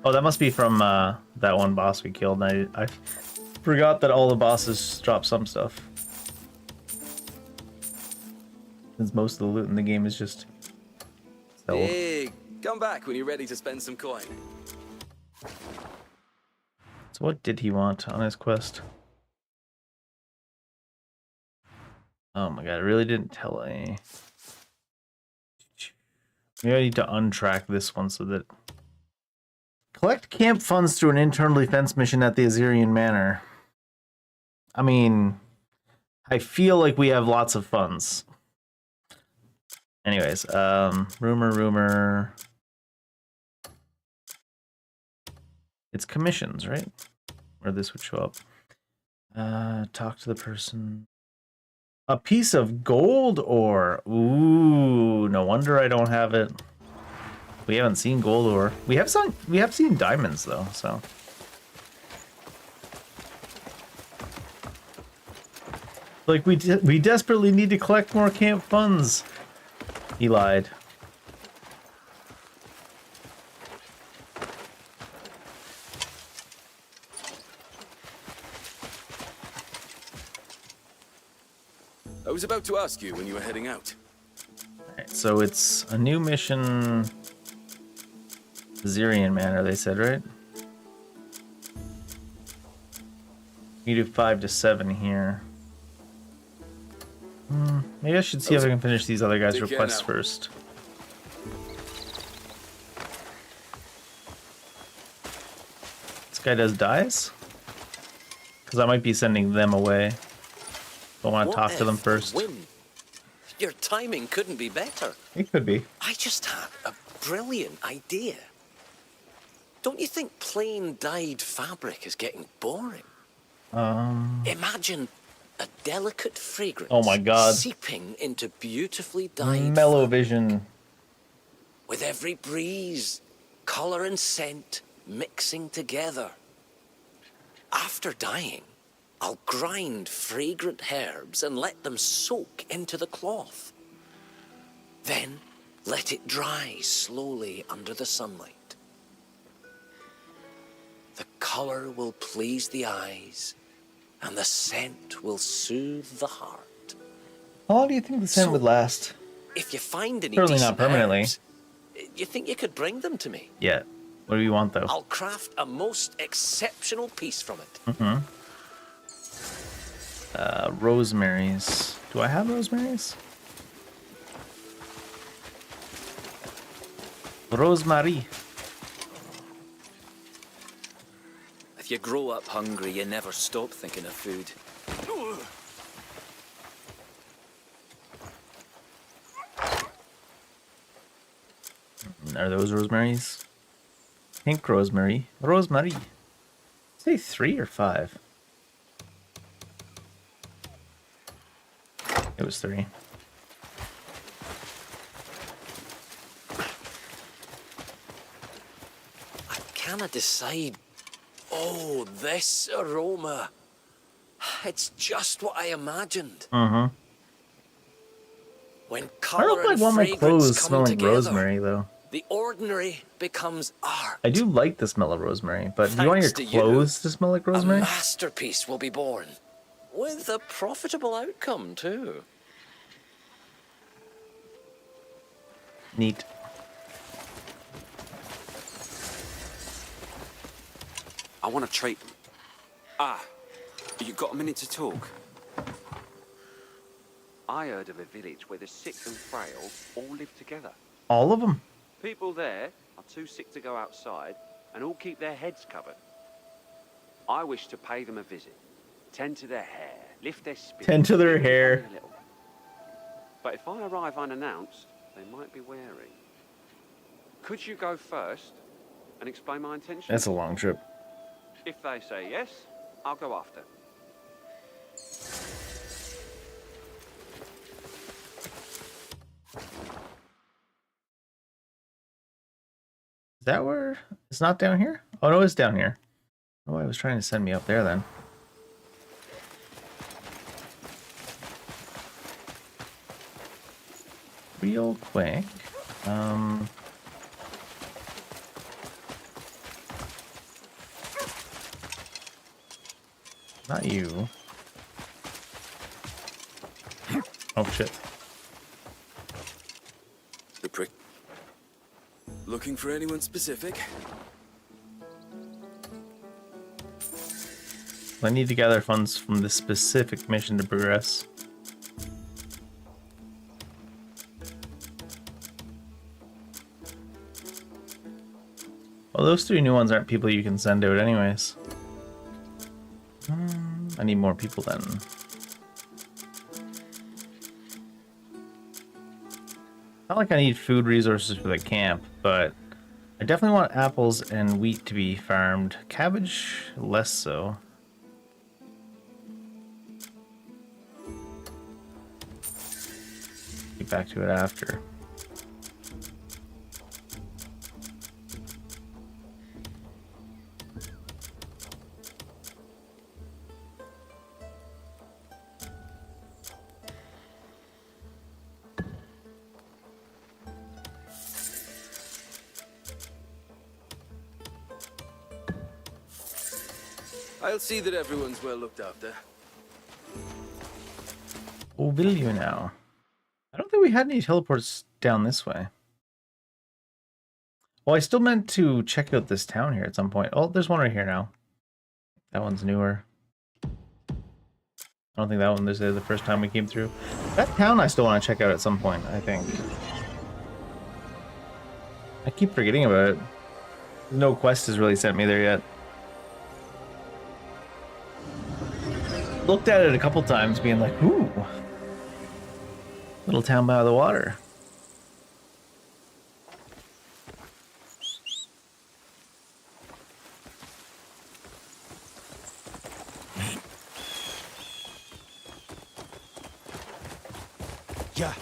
Speaker 1: Oh, that must be from that one boss we killed. And I forgot that all the bosses drop some stuff. Since most of the loot in the game is just stealth.
Speaker 6: Big, come back when you're ready to spend some coin.
Speaker 1: So what did he want on his quest? Oh my god, it really didn't tell any. Maybe I need to untrack this one so that... Collect camp funds through an internal defense mission at the Assyrian Manor. I mean, I feel like we have lots of funds. Anyways, rumor. It's commissions, right? Where this would show up. Talk to the person. A piece of gold ore. Ooh, no wonder I don't have it. We haven't seen gold ore. We have seen diamonds though, so. Like we desperately need to collect more camp funds. He lied.
Speaker 6: I was about to ask you when you were heading out.
Speaker 1: Alright, so it's a new mission. Assyrian Manor, they said, right? You do 5 to 7 here. Maybe I should see if I can finish these other guys' requests first. This guy does dies? Because I might be sending them away. I want to talk to them first.
Speaker 9: Win. Your timing couldn't be better.
Speaker 1: It could be.
Speaker 9: I just had a brilliant idea. Don't you think plain dyed fabric is getting boring? Imagine a delicate fragrance
Speaker 1: Oh my god.
Speaker 9: seeping into beautifully dyed
Speaker 1: Mellow vision.
Speaker 9: with every breeze, color and scent mixing together. After dyeing, I'll grind fragrant herbs and let them soak into the cloth. Then let it dry slowly under the sunlight. The color will please the eyes, and the scent will soothe the heart.
Speaker 1: How long do you think the scent would last?
Speaker 9: If you find any
Speaker 1: Certainly
Speaker 9: decent
Speaker 1: not permanently.
Speaker 9: herbs, you think you could bring them to me?
Speaker 1: Yeah. What do you want though?
Speaker 9: I'll craft a most exceptional piece from it.
Speaker 1: Rosemary's. Do I have rosemary's? Rosemary.
Speaker 7: If you grow up hungry, you never stop thinking of food.
Speaker 1: Are those rosemaries? Pink rosemary. Rosemary. Say 3 or 5? It was 3.
Speaker 9: I cannot decide. Oh, this aroma. It's just what I imagined.
Speaker 1: Mm-hmm.
Speaker 9: When
Speaker 1: I
Speaker 9: color
Speaker 1: don't
Speaker 9: and
Speaker 1: want my
Speaker 9: fragrance
Speaker 1: clothes
Speaker 9: come
Speaker 1: smelling
Speaker 9: together,
Speaker 1: rosemary, though.
Speaker 9: the ordinary becomes art.
Speaker 1: I do like the smell of rosemary, but do you want your
Speaker 9: Thanks to you,
Speaker 1: clothes to smell like
Speaker 9: A
Speaker 1: rosemary?
Speaker 9: masterpiece will be born. With a profitable outcome, too.
Speaker 1: Neat.
Speaker 17: I want to treat them. Ah, you got a minute to talk?
Speaker 18: I heard of a village where the sick and frail all live together.
Speaker 1: All of them?
Speaker 18: People there are too sick to go outside and all keep their heads covered. I wish to pay them a visit, tend to their hair, lift their spirits.
Speaker 1: Tend to their hair.
Speaker 18: a little. But if I arrive unannounced, they might be wary. Could you go first and explain my intention?
Speaker 1: That's a long trip.
Speaker 18: If they say yes, I'll go after.
Speaker 1: Is that where? It's not down here? Oh, no, it's down here. Oh, I was trying to send me up there then. Real quick. Not you. Oh, shit.
Speaker 6: The prick. Looking for anyone specific?
Speaker 1: I need to gather funds from this specific mission to progress. Well, those 3 new ones aren't people you can send out anyways. I need more people then. Not like I need food resources for the camp, but I definitely want apples and wheat to be farmed. Cabbage, less so. Get back to it after.
Speaker 6: I'll see that everyone's well looked after.
Speaker 1: Oh, will you now? I don't think we had any teleports down this way. Well, I still meant to check out this town here at some point. Oh, there's one right here now. That one's newer. I don't think that one was there the first time we came through. That town I still want to check out at some point, I think. I keep forgetting about it. No quest has really sent me there yet. Looked at it a couple times being like, ooh. Little town by the water.
Speaker 3: Yeah.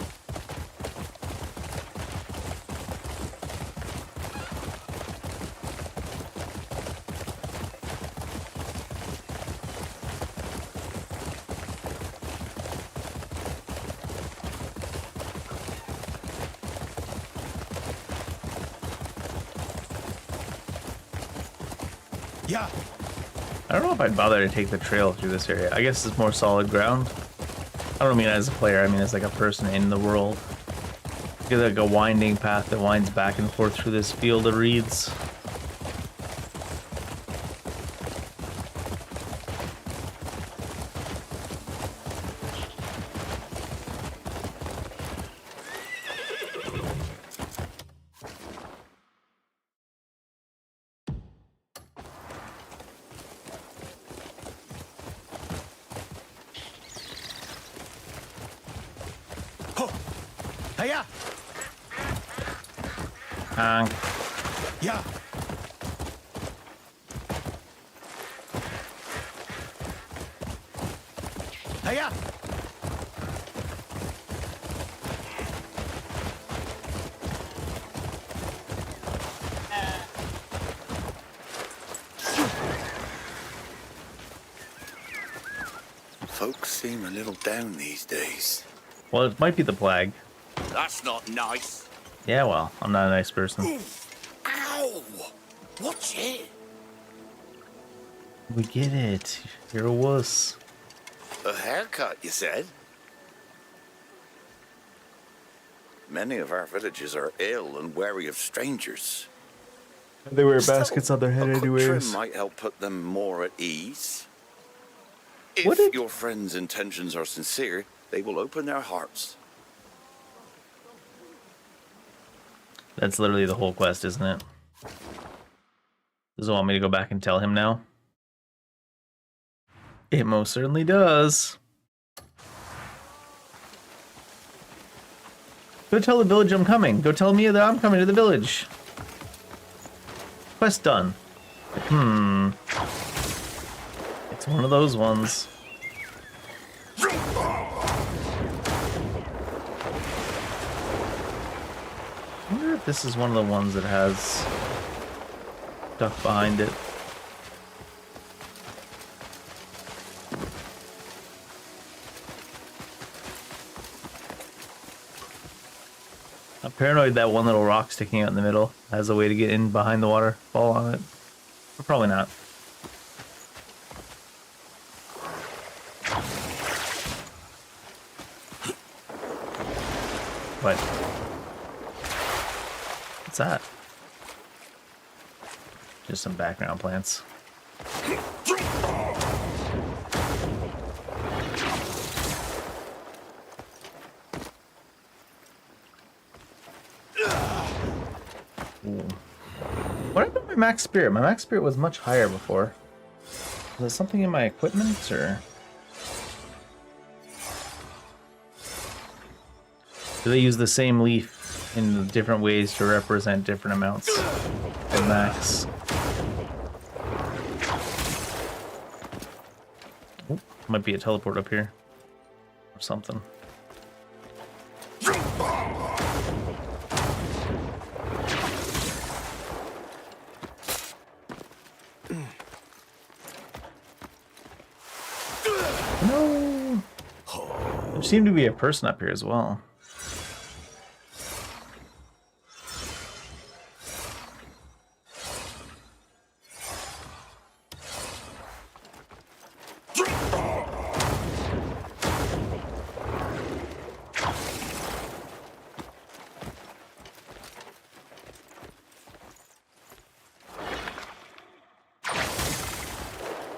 Speaker 3: Yeah.
Speaker 1: I don't know if I'd bother to take the trail through this area. I guess it's more solid ground. I don't mean as a player, I mean as like a person in the world. It's like a winding path that winds back and forth through this field of reeds.
Speaker 3: Hiya!
Speaker 1: Yeah.
Speaker 3: Hiya!
Speaker 8: Folks seem a little down these days.
Speaker 1: Well, it might be the plague.
Speaker 12: That's not nice.
Speaker 1: Yeah, well, I'm not a nice person.
Speaker 12: Ow! What's it?
Speaker 1: We get it. You're a wuss.
Speaker 8: A haircut, you said? Many of our villages are ill and wary of strangers.
Speaker 1: They wear baskets on their head
Speaker 8: A quick
Speaker 1: anyways.
Speaker 8: trim might help put them more at ease. If your friend's intentions are sincere, they will open their hearts.
Speaker 1: That's literally the whole quest, isn't it? Does it want me to go back and tell him now? It most certainly does. Go tell the village I'm coming. Go tell Mia that I'm coming to the village. Quest done. It's one of those ones. I wonder if this is one of the ones that has stuff behind it. I'm paranoid that one little rock sticking out in the middle has a way to get in behind the waterfall on it. But probably not. What? What's that? Just some background plants. Ooh. What happened to my max spirit? My max spirit was much higher before. Was there something in my equipment, or do they use the same leaf in different ways to represent different amounts of max? Ooh, might be a teleport up here or something. No. There seemed to be a person up here as well.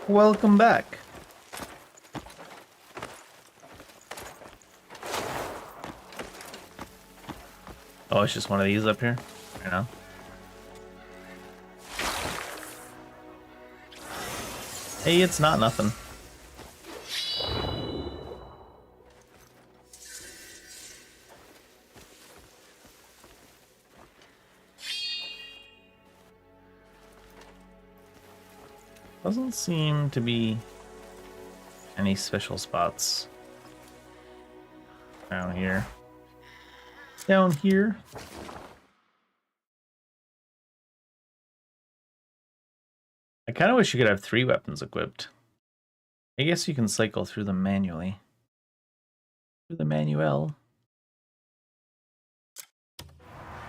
Speaker 1: Welcome back. Oh, it's just one of these up here right now. Hey, it's not nothing. Doesn't seem to be any special spots around here. Down here. I kind of wish you could have 3 weapons equipped. I guess you can cycle through them manually. Through the manual.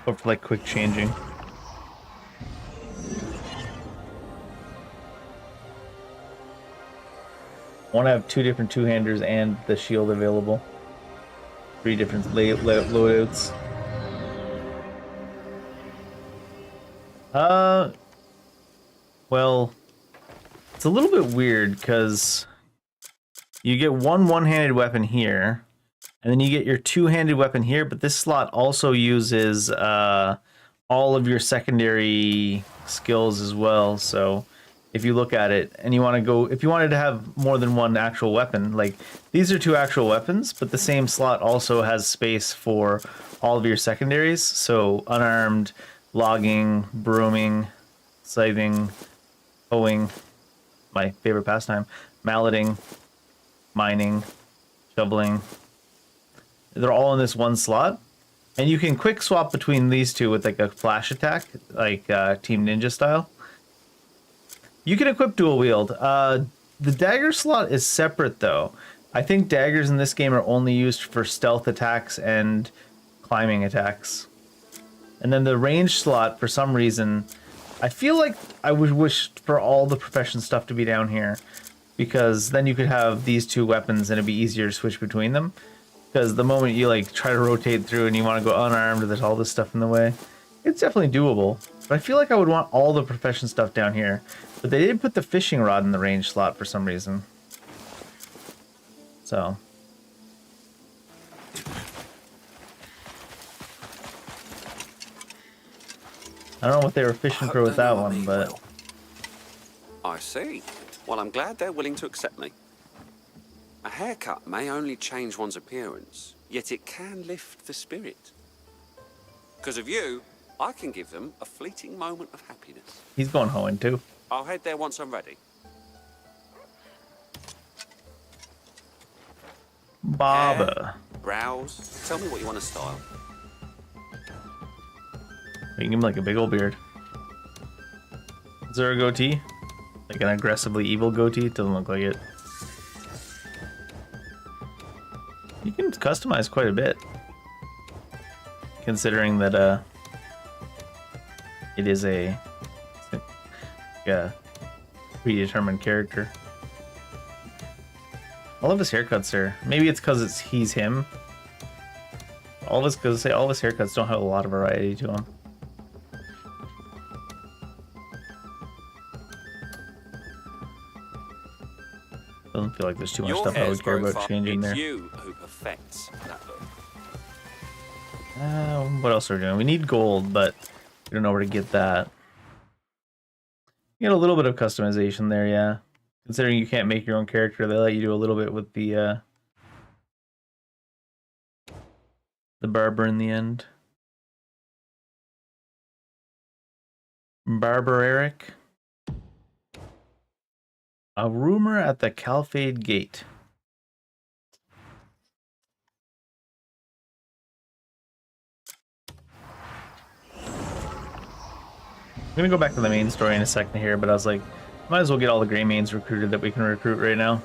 Speaker 1: Or for like quick changing. I want to have 2 different two-handers and the shield available. 3 different loadouts. Well, it's a little bit weird because you get one-handed weapon here, and then you get your 2-handed weapon here, but this slot also uses all of your secondary skills as well, so if you look at it, and you want to go, if you wanted to have more than one actual weapon, like these are 2 actual weapons, but the same slot also has space for all of your secondaries. So unarmed, logging, brooming, scything, hoeing, my favorite pastime, malleting, mining, shoveling. They're all in this one slot. And you can quick swap between these 2 with like a flash attack, like Team Ninja style. You can equip dual wield. The dagger slot is separate though. I think daggers in this game are only used for stealth attacks and climbing attacks. And then the range slot, for some reason, I feel like I would wish for all the profession stuff to be down here, because then you could have these 2 weapons and it'd be easier to switch between them. Because the moment you like try to rotate through and you want to go unarmed, there's all this stuff in the way. It's definitely doable, but I feel like I would want all the profession stuff down here. But they did put the fishing rod in the range slot for some reason. So. I don't know what they were fishing for with that one, but...
Speaker 17: I see. Well, I'm glad they're willing to accept me. A haircut may only change one's appearance, yet it can lift the spirit. Because of you, I can give them a fleeting moment of happiness.
Speaker 1: He's going hoeing too.
Speaker 17: I'll head there once I'm ready.
Speaker 1: Baba.
Speaker 17: Hair, brows, tell me what you want to style.
Speaker 1: You can give him like a big old beard. Is there a goatee? Like an aggressively evil goatee? Doesn't look like it. You can customize quite a bit, considering that it is a predetermined character. All of his haircuts are, maybe it's because he's him. All of his haircuts don't have a lot of variety to them. Doesn't feel like there's too much stuff I would care about changing there.
Speaker 17: It's you who perfects that look.
Speaker 1: What else are we doing? We need gold, but we don't know where to get that. You get a little bit of customization there, yeah. Considering you can't make your own character, they let you do a little bit with the barber in the end. Barber Eric. A rumor at the Calfade Gate. I'm gonna go back to the main story in a second here, but I was like, might as well get all the Grey Mains recruited that we can recruit right now.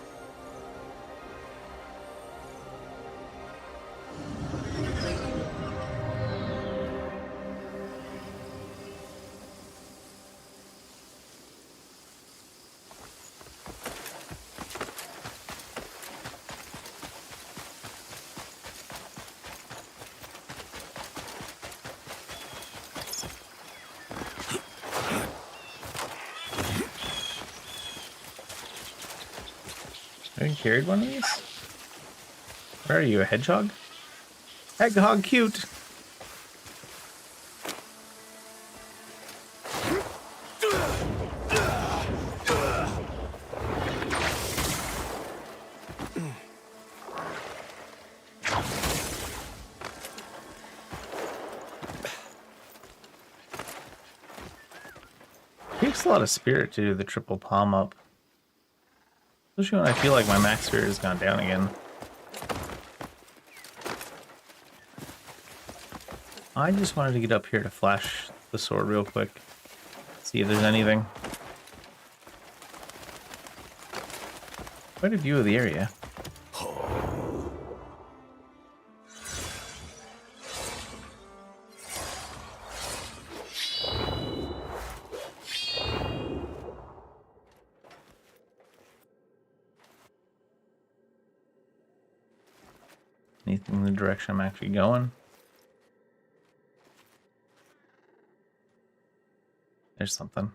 Speaker 1: Have you carried one of these? Where are you, a hedgehog? Hedgehog cute! Takes a lot of spirit to do the triple palm up. Especially when I feel like my max spirit has gone down again. I just wanted to get up here to flash the sword real quick. See if there's anything. Quite a view of the area. Anything in the direction I'm actually going? There's something.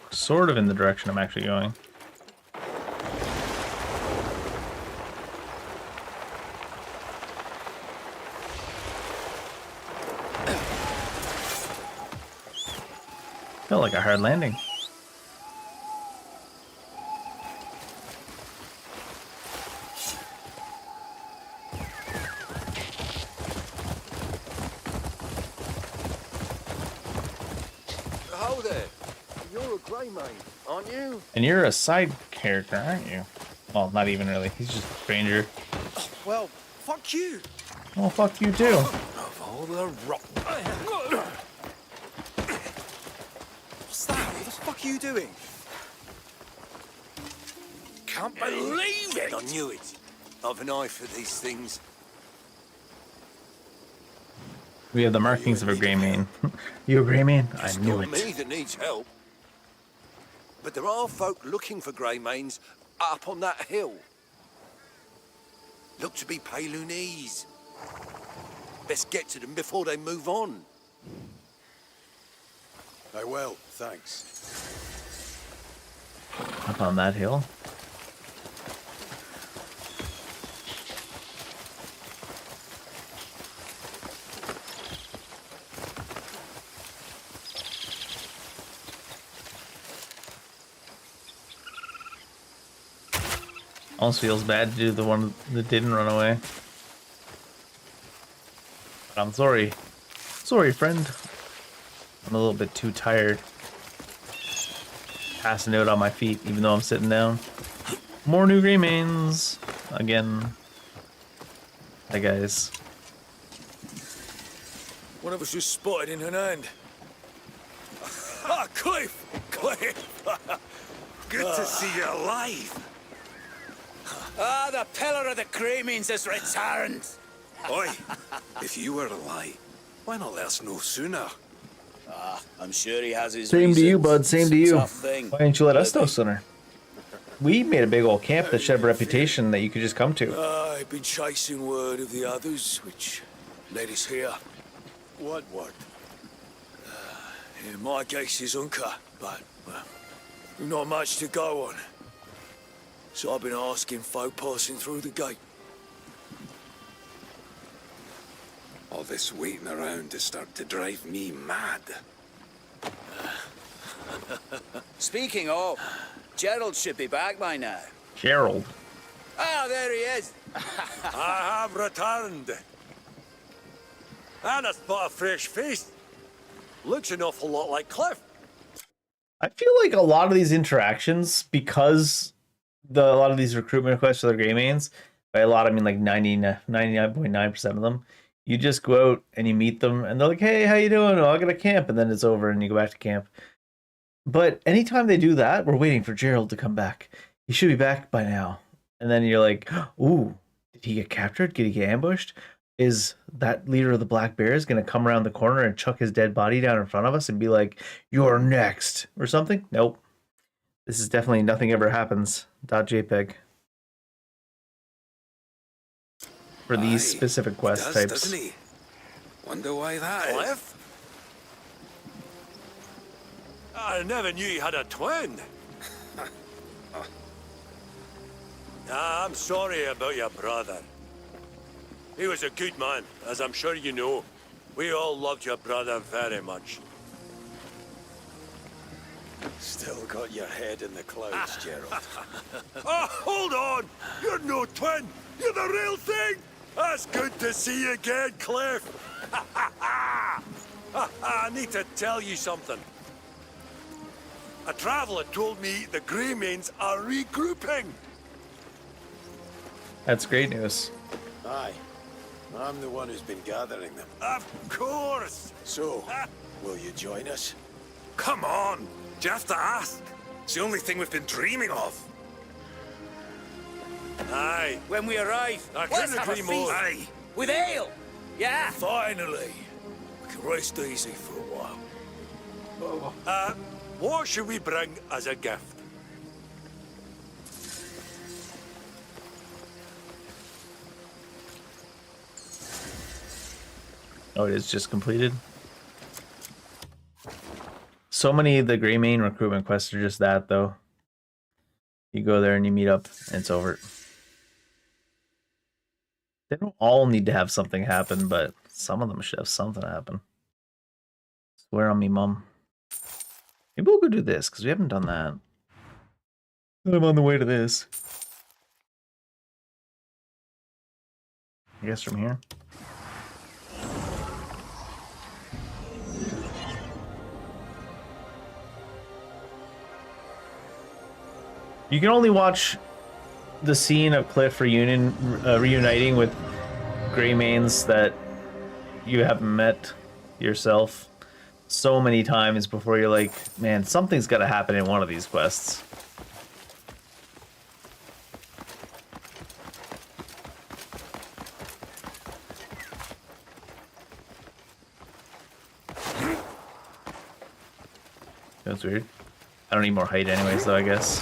Speaker 1: Sort of in the direction I'm actually going. Felt like a hard landing.
Speaker 12: mine, aren't you?
Speaker 1: And you're a side character, aren't you? Well, not even really. He's just a stranger.
Speaker 12: Well, fuck you.
Speaker 1: Well, fuck you too.
Speaker 12: Of all the rock. What's that? What the fuck are you doing? Can't believe it! I knew it. I've an eye for these things.
Speaker 1: We have the markings of a grey mane. You a grey mane? I knew
Speaker 12: Not
Speaker 1: it.
Speaker 12: me that needs help. But there are folk looking for grey manes up on that hill. Look to be Palunese. Best get to them before they move on.
Speaker 3: I will, thanks.
Speaker 1: Up on that hill. Almost feels bad to do the one that didn't run away. But I'm sorry. Sorry, friend. I'm a little bit too tired. Passing out on my feet, even though I'm sitting down. More new grey manes. Again. Hi, guys.
Speaker 2: One of us was spotted in an hand. Ah, Cliff! Cliff!
Speaker 12: Good to see you alive.
Speaker 19: Ah, the pillar of the Cremines has returned.
Speaker 12: Oi, if you were alive, why not let us know sooner?
Speaker 19: Ah, I'm sure he has his
Speaker 1: Same to you,
Speaker 19: reasons.
Speaker 1: bud. Same to
Speaker 19: It's a
Speaker 1: you.
Speaker 19: tough thing.
Speaker 1: Why didn't you let us know sooner? We made a big old camp that should have a reputation that you could just come to.
Speaker 2: I've been chasing word of the others, which led us here.
Speaker 3: What word?
Speaker 2: In my case is Unca, but well, not much to go on. So I've been asking folk passing through the gate.
Speaker 15: All this waiting around is starting to drive me mad.
Speaker 19: Speaking of, Gerald should be back by now.
Speaker 1: Gerald.
Speaker 19: Ah, there he is.
Speaker 12: I have returned. And I spot a fresh face. Looks an awful lot like Cliff.
Speaker 1: I feel like a lot of these interactions, because a lot of these recruitment requests for the Grey Manes, by a lot I mean like 99.9% of them, you just go out and you meet them and they're like, hey, how you doing? Oh, I'll get a camp, and then it's over and you go back to camp. But anytime they do that, we're waiting for Gerald to come back. He should be back by now. And then you're like, ooh, did he get captured? Did he get ambushed? Is that leader of the Black Bears going to come around the corner and chuck his dead body down in front of us and be like, you're next, or something? Nope. This is definitely nothing ever happens. .jpg. For these specific quest types.
Speaker 15: Doesn't he? Wonder why that is.
Speaker 12: Cliff? I never knew you had a twin. I'm sorry about your brother. He was a good man, as I'm sure you know. We all loved your brother very much.
Speaker 3: Still got your head in the clouds, Gerald.
Speaker 12: Oh, hold on! You're no twin! You're the real thing! That's good to see you again, Cliff! I need to tell you something. A traveller told me the Grey Manes are regrouping.
Speaker 1: That's great news.
Speaker 3: Aye. I'm the one who's been gathering them.
Speaker 12: Of course!
Speaker 3: So, will you join us?
Speaker 15: Come on! Do you have to ask? It's the only thing we've been dreaming of.
Speaker 12: Aye.
Speaker 19: When we arrive,
Speaker 12: I
Speaker 19: let's
Speaker 12: couldn't
Speaker 19: have a
Speaker 12: agree
Speaker 19: feast.
Speaker 12: more.
Speaker 15: Aye.
Speaker 19: With ale. Yeah.
Speaker 2: Finally, we can rest easy for a while.
Speaker 12: What should we bring as a gift?
Speaker 1: Oh, it is just completed. So many of the Grey Mane recruitment quests are just that, though. You go there and you meet up, and it's over. They don't all need to have something happen, but some of them should have something happen. Swear on me, Mum. Maybe we'll go do this, because we haven't done that. I'm on the way to this. I guess from here. You can only watch the scene of Cliff reuniting with Greymanes that you haven't met yourself so many times before you're like, man, something's got to happen in one of these quests. That's weird. I don't need more height anyways, though, I guess.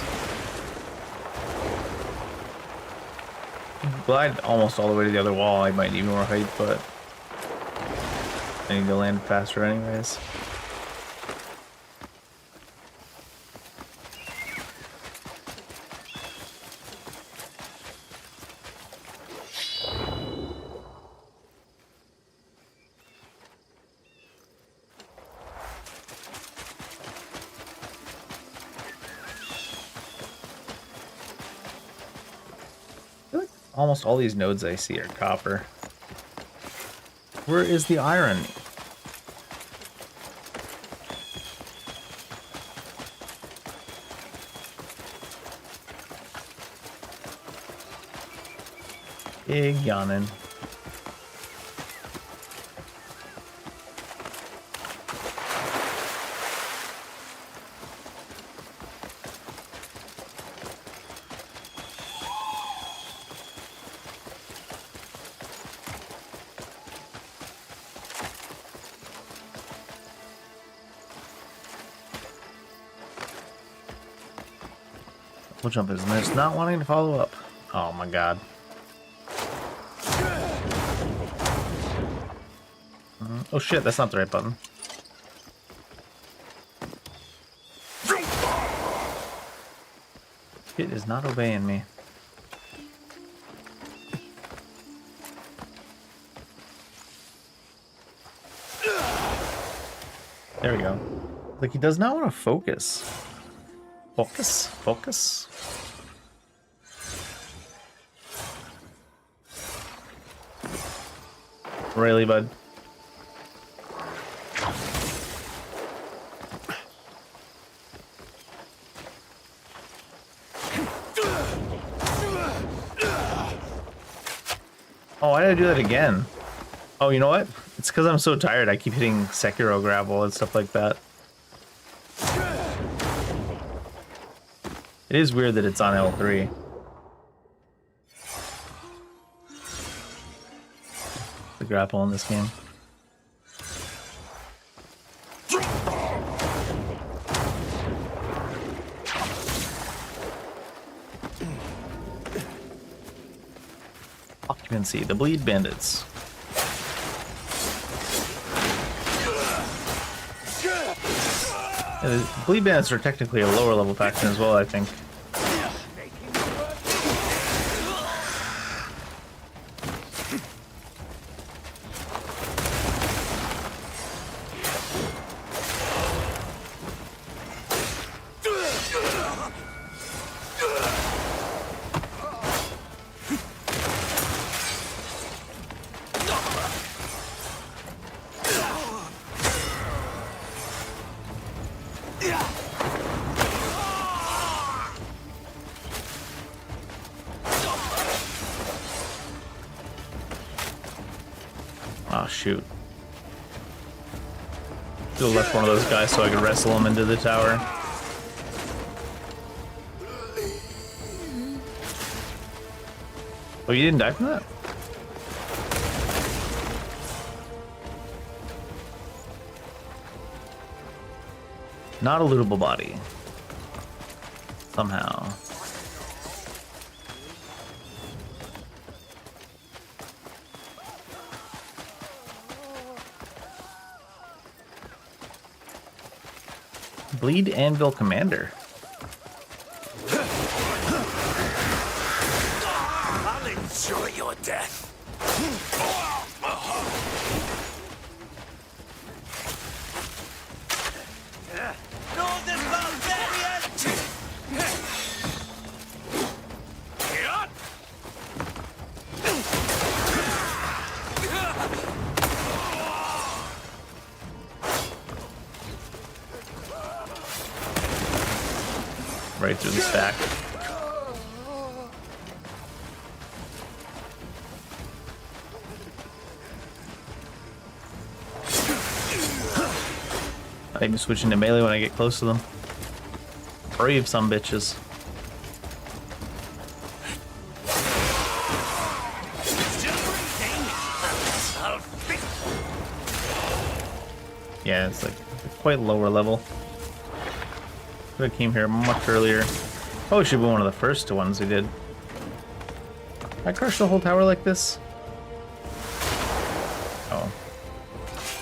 Speaker 1: Glide almost all the way to the other wall. I might need more height, but I need to land faster anyways. Almost all these nodes I see are copper. Where is the iron? Big yawning. We'll jump is just not wanting to follow up. Oh my god. Oh shit, that's not the right button. It is not obeying me. There we go. Like, he does not want to focus. Focus, focus. Really, bud? Oh, why did I do that again? Oh, you know what? It's because I'm so tired. I keep hitting Sekiro gravel and stuff like that. It is weird that it's on L3. The grapple in this game. Occupancy, the bleed bandits. Yeah, the bleed bandits are technically a lower level faction as well, I think. Oh, shoot. Should have left one of those guys so I could wrestle him into the tower. Oh, you didn't die from that? Not a lootable body. Somehow. Bleed Anvil Commander.
Speaker 19: I'll enjoy your death. Northern barbarian!
Speaker 1: Right through the stack. I can switch into melee when I get close to them. Brave some bitches. Yeah, it's like quite lower level. I came here much earlier. Oh, should be one of the first ones we did. I crushed the whole tower like this? Oh.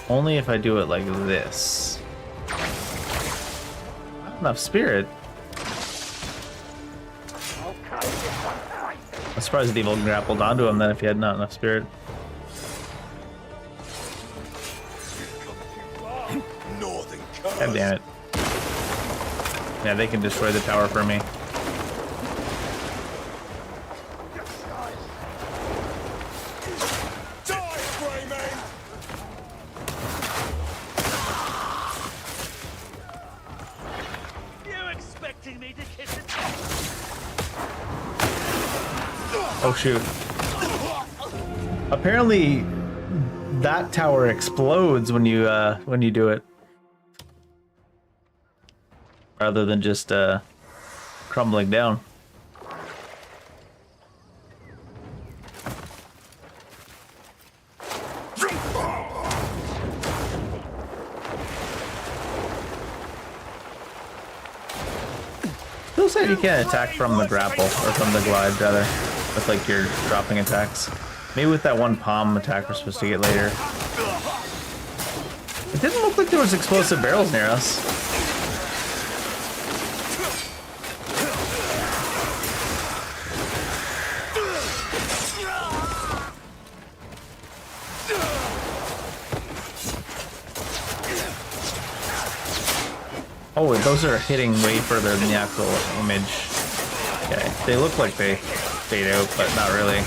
Speaker 1: Only if I do it like this. Not enough spirit. I'm surprised the evil grappled onto him then if he had not enough spirit. God damn it. Yeah, they can destroy the tower for me. Oh shoot. Apparently that tower explodes when you do it. Rather than just crumbling down. Still said you can't attack from the grapple, or from the glide rather, with like your dropping attacks. Maybe with that one palm attack we're supposed to get later. It didn't look like there was explosive barrels near us. Oh, those are hitting way further than the actual image. Okay, they look like they fade out, but not really.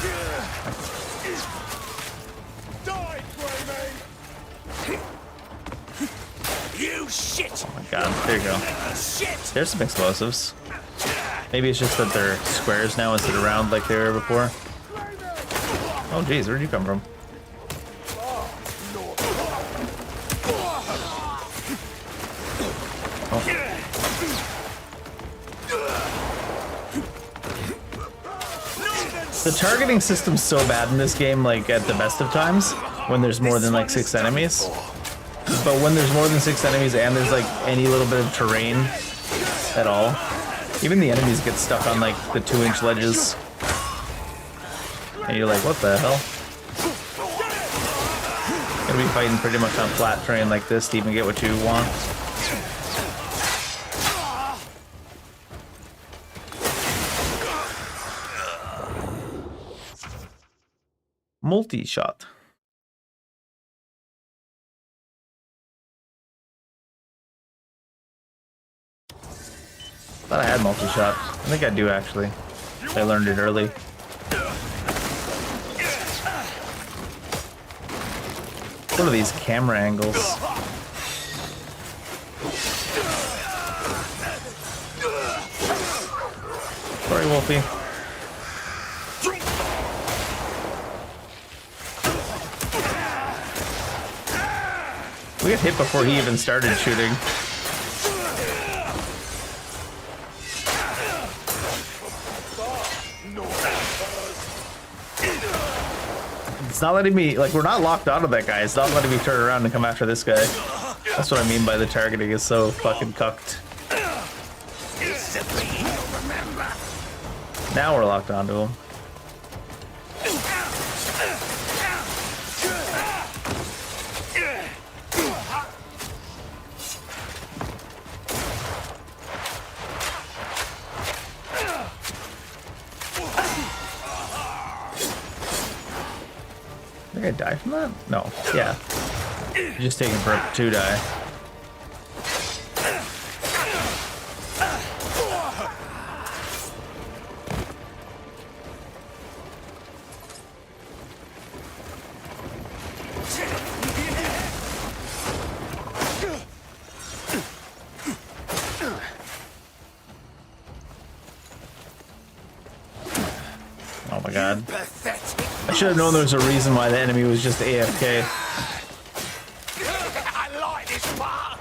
Speaker 19: You shit!
Speaker 1: Oh my god, there you go. There's some explosives. Maybe it's just that they're squares now instead of round like they were before. Oh geez, where'd you come from? The targeting system's so bad in this game, like at the best of times, when there's more than like 6 enemies. But when there's more than 6 enemies and there's like any little bit of terrain at all, even the enemies get stuck on like the 2-inch ledges. And you're like, what the hell? Gonna be fighting pretty much on flat terrain like this to even get what you want. Multi-shot. Thought I had multi-shot. I think I do actually. I learned it early. What are these camera angles? Sorry, Wolfie. We got hit before he even started shooting. It's not letting me, like, we're not locked onto that guy. It's not letting me turn around and come after this guy. That's what I mean by the targeting is so fucking cucked. Now we're locked onto him. Did I die from that? No. Yeah. You're just taking forever to die. Oh my god. I should have known there was a reason why the enemy was just AFK.
Speaker 19: I like this part.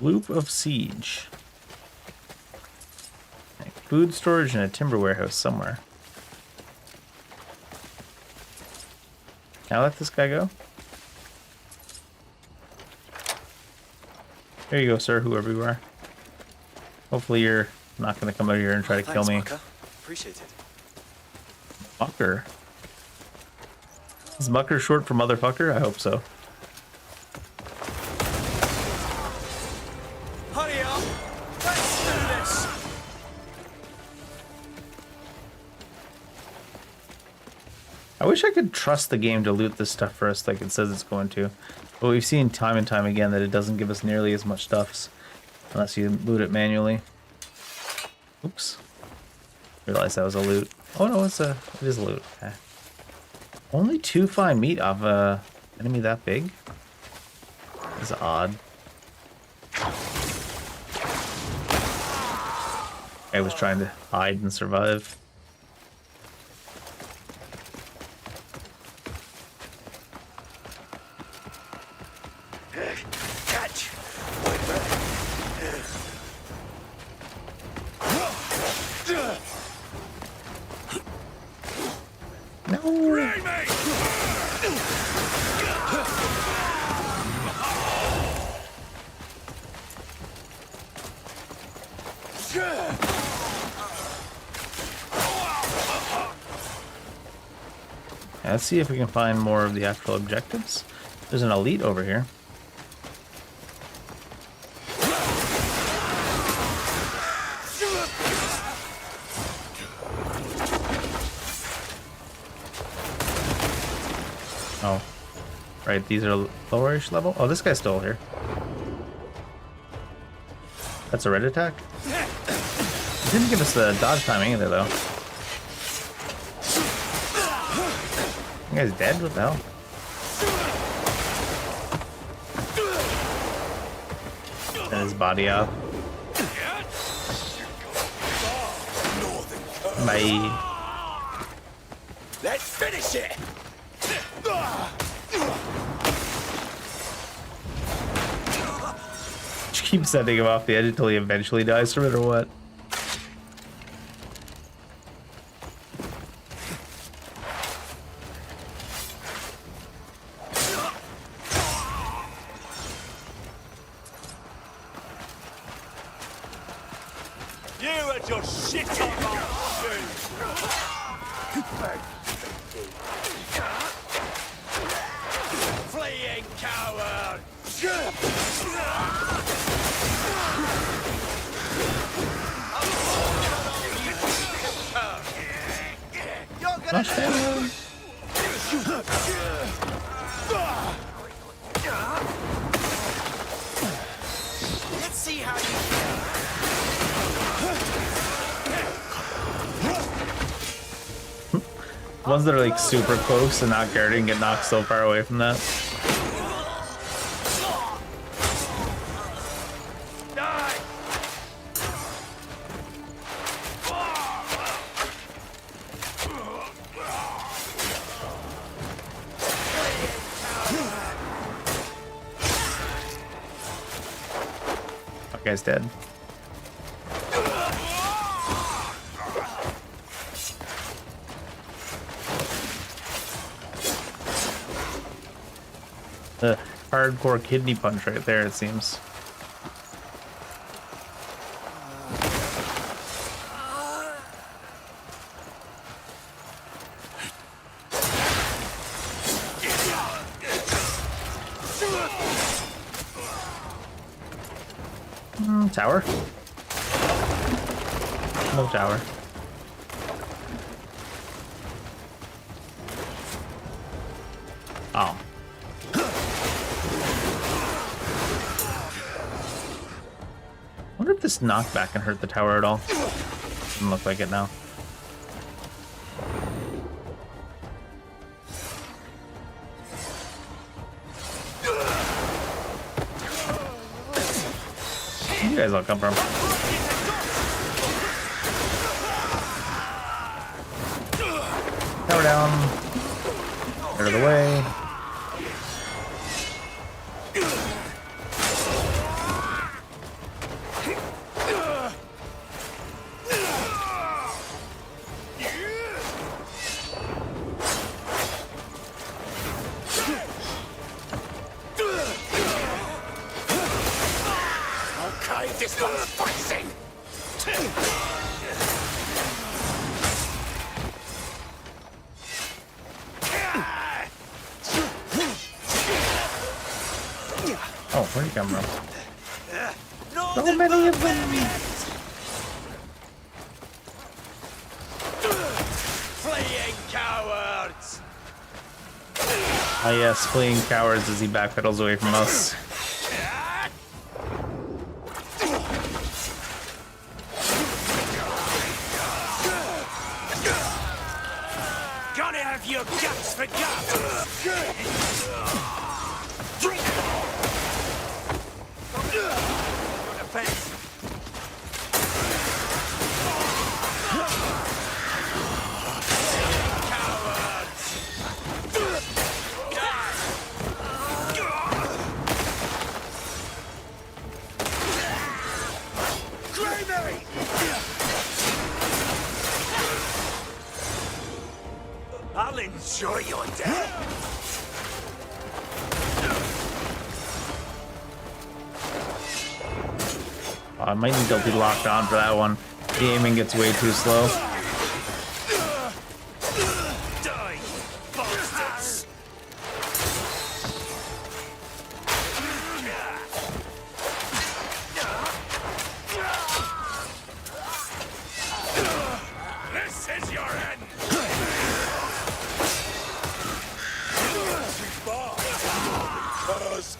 Speaker 1: Loop of Siege. Food storage and a timber warehouse somewhere. Can I let this guy go? There you go, sir, whoever you are. Hopefully you're not going to come out here and try to kill me.
Speaker 7: Mucker. Appreciate it.
Speaker 1: Mucker? Is mucker short for motherfucker? I hope so.
Speaker 7: Hurry up! Let's do this!
Speaker 1: I wish I could trust the game to loot this stuff for us like it says it's going to. But we've seen time and time again that it doesn't give us nearly as much stuff unless you loot it manually. Oops. Realized that was a loot. Oh no, it is a loot. Okay. Only 2 fine meat off a enemy that big? That's odd. I was trying to hide and survive.
Speaker 4: Catch!
Speaker 1: Let's see if we can find more of the actual objectives. There's an elite over here. Oh, right, these are lowerish level. Oh, this guy's still here. That's a red attack. It didn't give us the dodge timing either, though. You guy's dead? What the hell? And his body up. Bye.
Speaker 4: Let's finish it!
Speaker 1: Just keep setting him off the edge until he eventually dies from it, or what?
Speaker 4: You and your shit on my fleeing coward!
Speaker 1: Flash down.
Speaker 14: Let's see how you
Speaker 1: Ones that are like super close and not guarding get knocked so far away from that. That guy's dead. The hardcore kidney punch right there, it seems. Tower? No tower. Oh. I wonder if this knockback can hurt the tower at all. Doesn't look like it now. Where you guys all come from? Tower down. Out of the way.
Speaker 2: Okay, this one's fighting.
Speaker 1: Oh, where'd he come from? So many of them!
Speaker 19: Fleeing cowards!
Speaker 1: Ah yes, fleeing cowards as he backpedals away from us.
Speaker 19: Gonna have your guts for guts! I'll enjoy your death.
Speaker 1: I might need to be locked on for that one. The aiming gets way too slow.
Speaker 19: Die, bastards! This is your end!
Speaker 2: Us.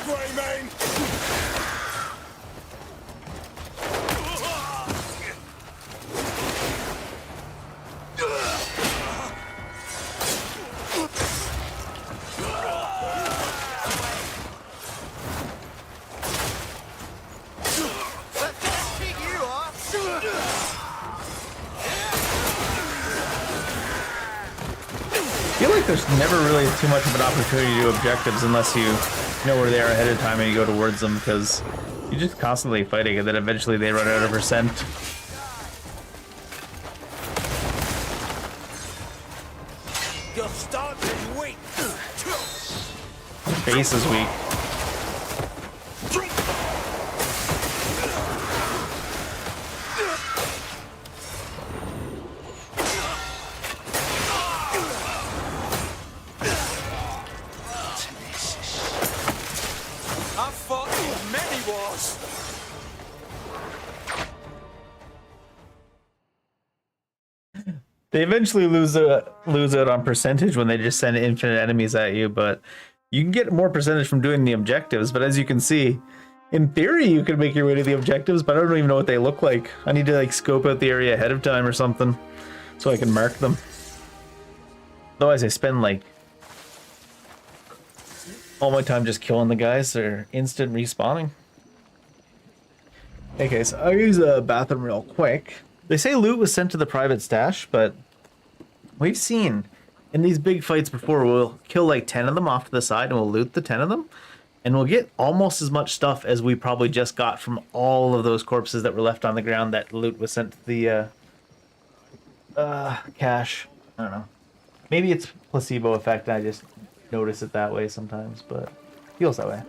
Speaker 2: Greymane!
Speaker 1: I feel like there's never really too much of an opportunity to do objectives unless you know where they are ahead of time and you go towards them, because you're just constantly fighting and then eventually they run out of percent.
Speaker 19: Your start is weak!
Speaker 1: Base is weak.
Speaker 19: I've fought in many wars!
Speaker 1: They eventually lose out on percentage when they just send infinite enemies at you, but you can get more percentage from doing the objectives. But as you can see, in theory, you could make your way to the objectives, but I don't even know what they look like. I need to like scope out the area ahead of time or something so I can mark them. Otherwise, I spend like all my time just killing the guys. They're instant respawning. Okay, so I'll use a bathroom real quick. They say loot was sent to the private stash, but we've seen in these big fights before, we'll kill like 10 of them off to the side and we'll loot the 10 of them. And we'll get almost as much stuff as we probably just got from all of those corpses that were left on the ground that loot was sent to the cache. I don't know. Maybe it's placebo effect. I just notice it that way sometimes, but it feels that way.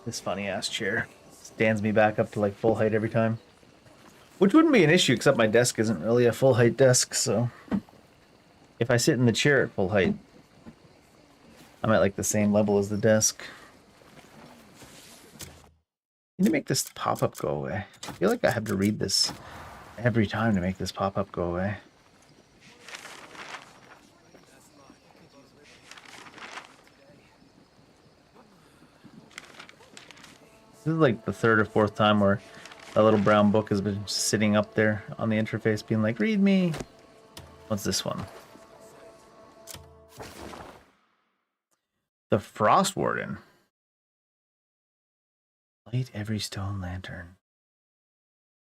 Speaker 1: This funny ass chair stands me back up to like full height every time. Which wouldn't be an issue, except my desk isn't really a full height desk, so if I sit in the chair at full height, I'm at like the same level as the desk. I need to make this pop-up go away. I feel like I have to read this every time to make this pop-up go away. This is like the third or fourth time where that little brown book has been sitting up there on the interface being like, read me. What's this one? The Frost Warden. Light every stone lantern.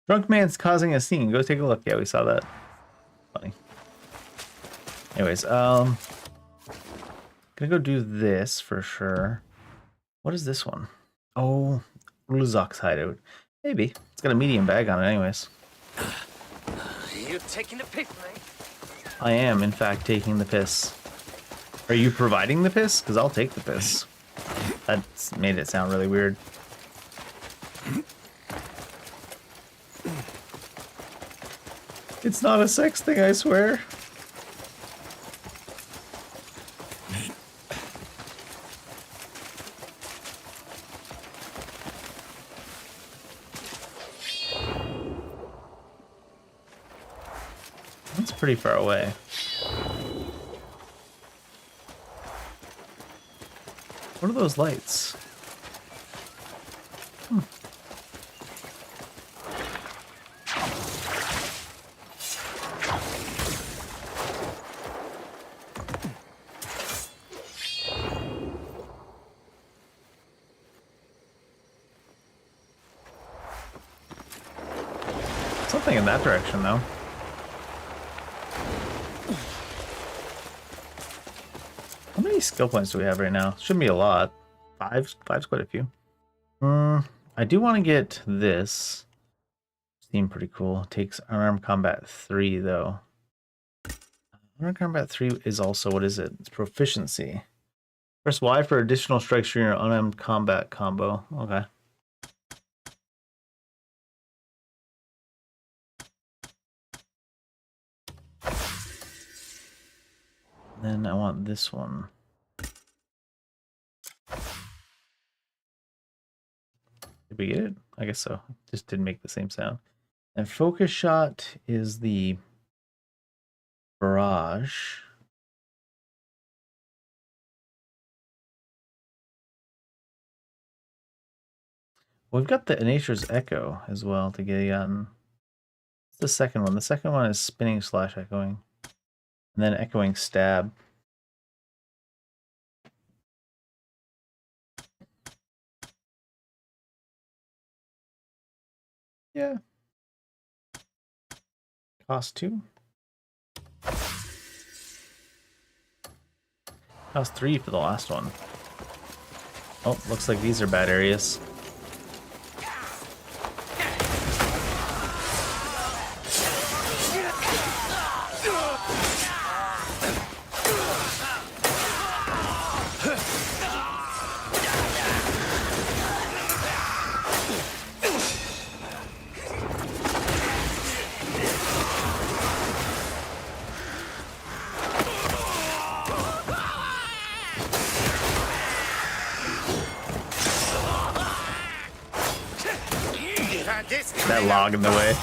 Speaker 1: Drunk man's causing a scene. Go take a look. Yeah, we saw that. Funny. Anyways, gonna go do this for sure. What is this one? Oh, Ruzok's hideout. Maybe. It's got a medium bag on it anyways.
Speaker 9: You're taking the piss, mate.
Speaker 1: I am, in fact, taking the piss. Are you providing the piss? Because I'll take the piss. That's made it sound really weird. It's not a sex thing, I swear. That's pretty far away. What are those lights? Something in that direction, though. How many skill points do we have right now? Shouldn't be a lot. Five's quite a few. I do want to get this. Seems pretty cool. Takes unarmed combat 3 though. Unarmed combat 3 is also, what is it? It's proficiency. Press Y for additional strikes during your unarmed combat combo. Okay. Then I want this one. Did we get it? I guess so. Just didn't make the same sound. And focus shot is the barrage. We've got the Nature's Echo as well to get gotten. What's the second one? The second one is spinning slash echoing. And then echoing stab. Yeah. Cost 2. Cost 3 for the last one. Oh, looks like these are bad areas. That log in the way.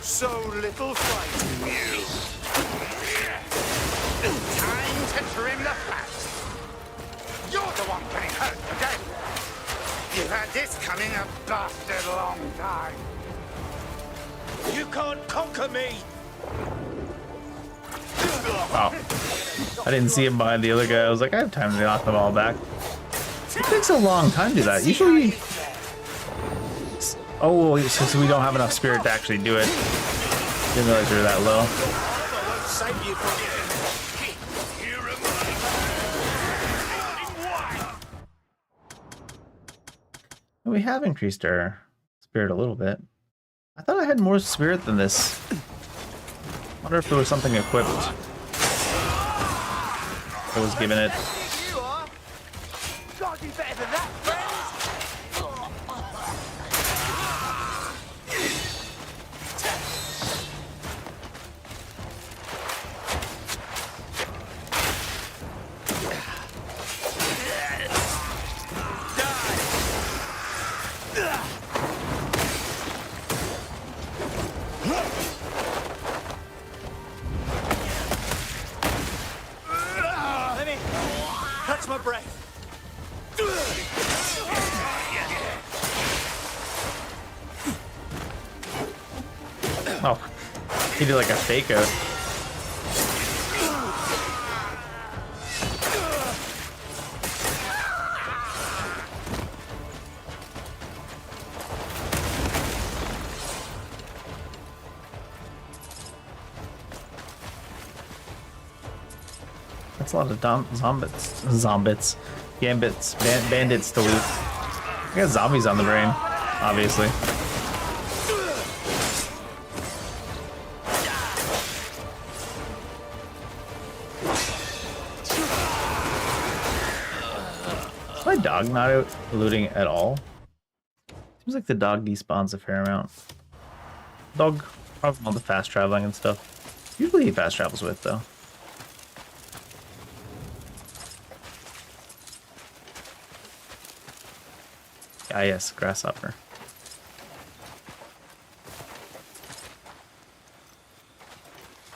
Speaker 4: So little frightened you. Time to trim the fat. You're the one getting hurt today. You've had this coming a bastard long time. You can't conquer me.
Speaker 1: Wow. I didn't see him behind the other guy. I was like, I have time to knock them all back. It takes a long time to do that. Usually... Oh, so we don't have enough spirit to actually do it. Didn't realize they were that low. We have increased our spirit a little bit. I thought I had more spirit than this. Wonder if there was something equipped that was given it.
Speaker 4: Gotta do better than that, friends!
Speaker 7: Let me catch my breath.
Speaker 1: Oh, he did like a fake out. That's a lot of bandits to loot. I got zombies on the brain, obviously. Is my dog not out looting at all? Seems like the dog despawns a fair amount. Dog, probably from all the fast traveling and stuff. Usually he fast travels with, though. Ah, yes, grasshopper.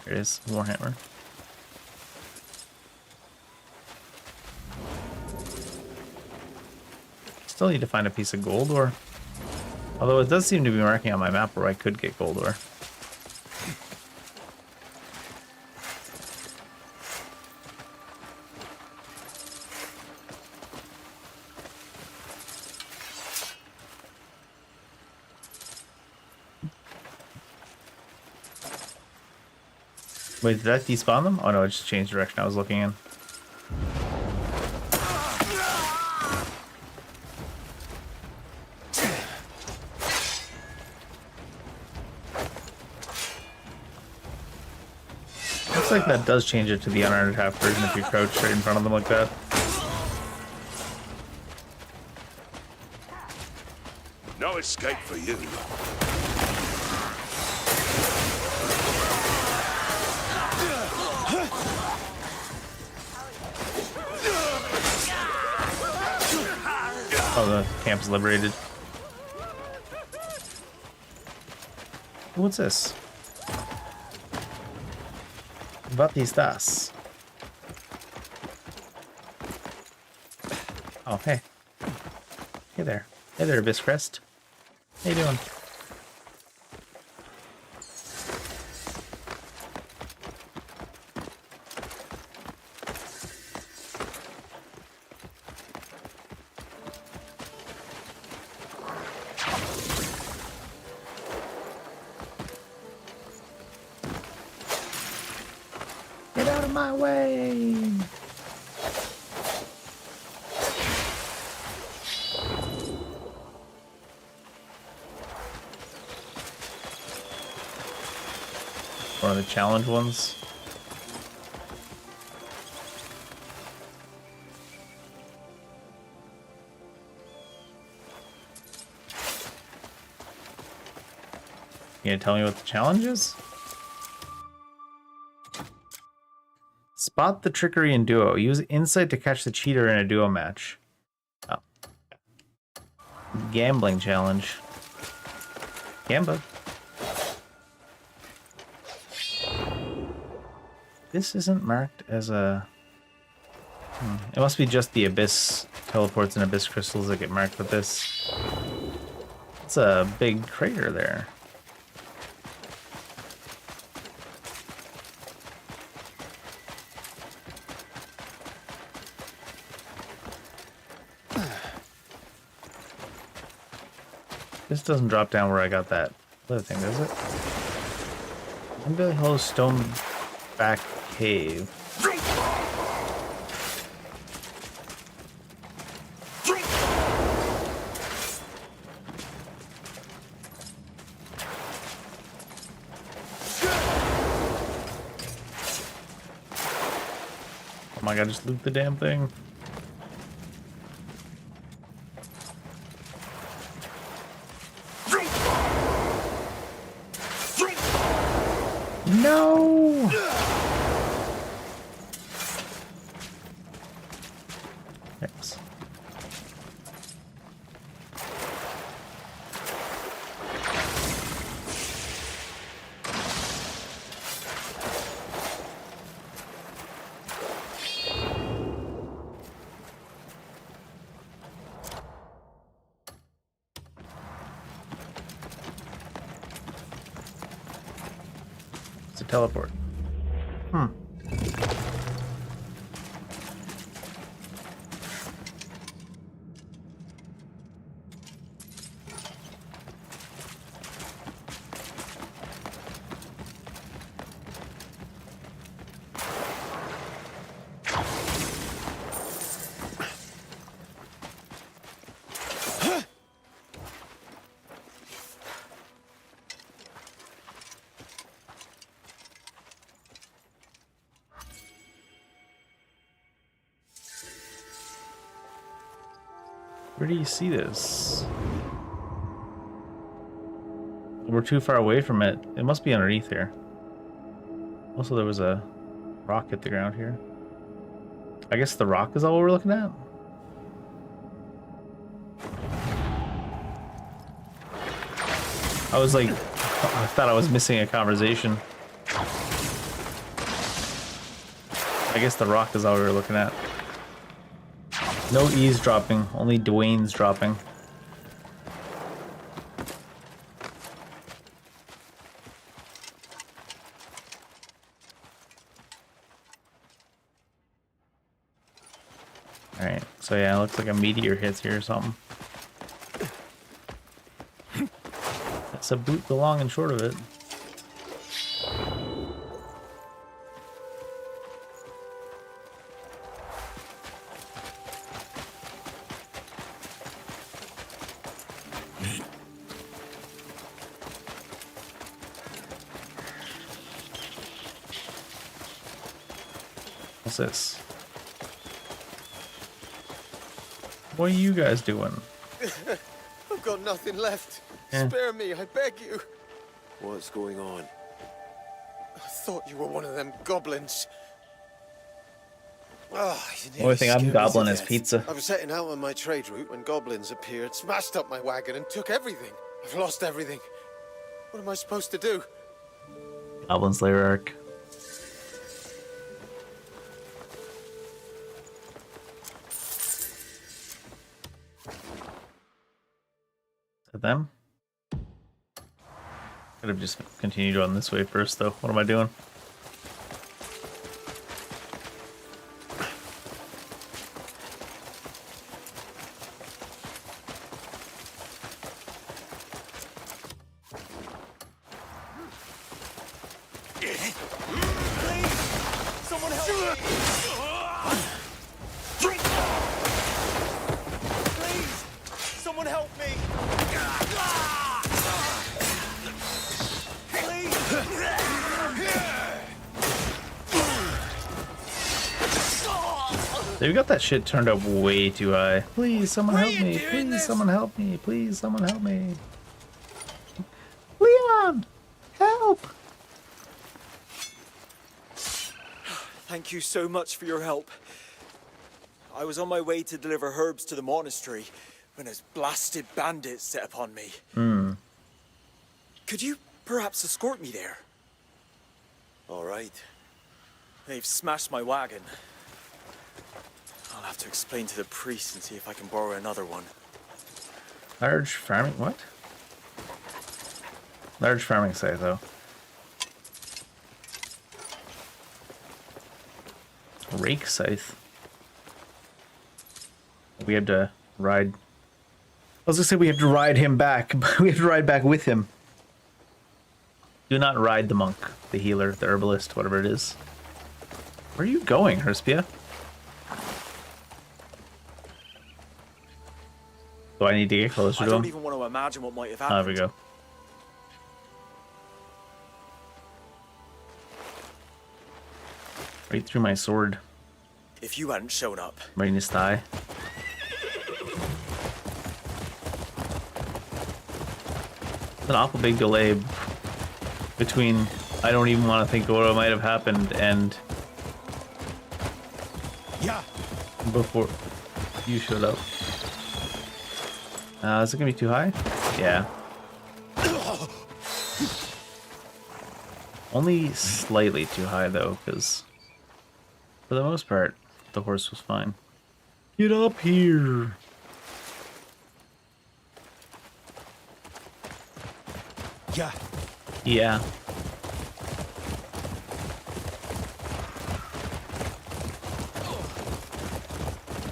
Speaker 1: There it is, Warhammer. Still need to find a piece of gold ore. Although it does seem to be marking on my map where I could get gold ore. Wait, did that despawn them? Oh no, it just changed direction I was looking in. Looks like that does change it to the unarmored half version if you crouch straight in front of them like that.
Speaker 8: No escape for you.
Speaker 1: Oh, the camp's liberated. What's this? What is this? Oh, hey. Hey there. Hey there, Biscrest. How you doing? Get out of my way! One of the challenge ones. You gonna tell me what the challenge is? Spot the trickery in duo. Use insight to catch the cheater in a duo match. Oh. Gambling challenge. Gamba. This isn't marked as a... It must be just the Abyss teleports and Abyss crystals that get marked with this. It's a big crater there. This doesn't drop down where I got that other thing, does it? Unveiling Hollow Stone Back Cave. Oh my god, just loot the damn thing. No! Thanks. It's a teleport. Hmm. Where do you see this? We're too far away from it. It must be underneath here. Also, there was a rock hit the ground here. I guess the rock is all we're looking at? I was like, I thought I was missing a conversation. I guess the rock is all we were looking at. No eavesdropping, only Dwayne's dropping. Alright, so yeah, it looks like a meteor hits here or something. That's a boot, the long and short of it. What's this? What are you guys doing?
Speaker 3: I've got nothing left.
Speaker 1: Yeah.
Speaker 3: Spare me, I beg you. What's going on? I thought you were one of them goblins. Oh,
Speaker 1: The only thing I'm gobbling is pizza.
Speaker 3: I was setting out on my trade route when goblins appeared, smashed up my wagon, and took everything. I've lost everything. What am I supposed to do?
Speaker 1: Goblin Slayer arc. Is that them? Could have just continued on this way first, though. What am I doing?
Speaker 4: Someone help me! Please! Someone help me!
Speaker 1: They've got that shit turned up way too high. Please, someone help me. Please, someone help me. Please, someone help me. Leon! Help!
Speaker 7: Thank you so much for your help. I was on my way to deliver herbs to the monastery when those blasted bandits set upon me. Could you perhaps escort me there?
Speaker 3: All right.
Speaker 7: They've smashed my wagon. I'll have to explain to the priest and see if I can borrow another one.
Speaker 1: Large farming, what? Large farming site, though. Rake scythe. We have to ride. I was gonna say we have to ride him back, but we have to ride back with him. Do not ride the monk, the healer, the herbalist, whatever it is. Where are you going, Herspia? Do I need to get closer to him?
Speaker 7: I don't even want to imagine what might have
Speaker 1: Oh,
Speaker 7: happened.
Speaker 1: there we go. Right through my sword.
Speaker 7: If you hadn't shown up.
Speaker 1: Right in his thigh. It's an awful big delay between I don't even want to think of what might have happened and before you showed up. Is it gonna be too high? Yeah. Only slightly too high though, because for the most part, the horse was fine. Get up here!
Speaker 7: Yeah.
Speaker 1: Yeah.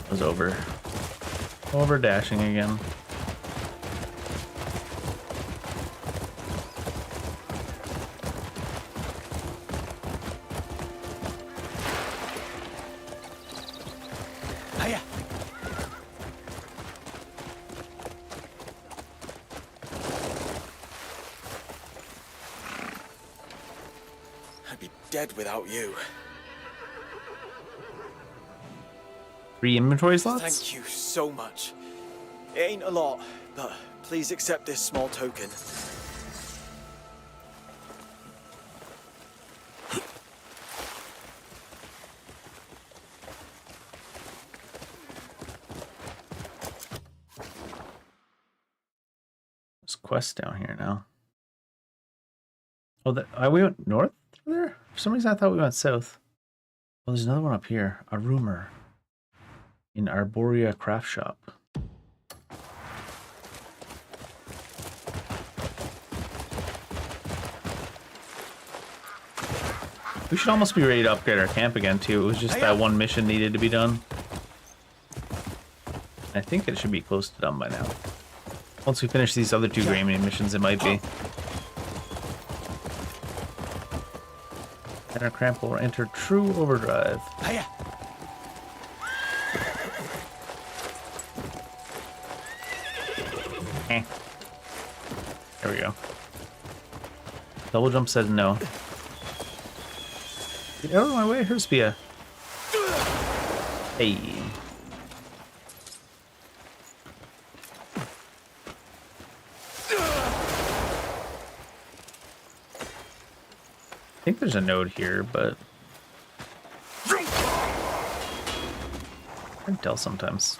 Speaker 1: It was over. Over dashing again.
Speaker 7: Hiya. I'd be dead without you.
Speaker 1: 3 inventory slots?
Speaker 7: Thank you so much. It ain't a lot, but please accept this small token.
Speaker 1: There's quests down here now. Oh, we went north through there? For some reason I thought we went south. Oh, there's another one up here. A rumor. In Arborea Craft Shop. We should almost be ready to upgrade our camp again too. It was just that one mission needed to be done. I think it should be close to done by now. Once we finish these other 2 Greymane missions, it might be. And our cramp will enter true overdrive. There we go. Double jump said no. Get out of my way, Herspia. Hey. I think there's a node here, but I can tell sometimes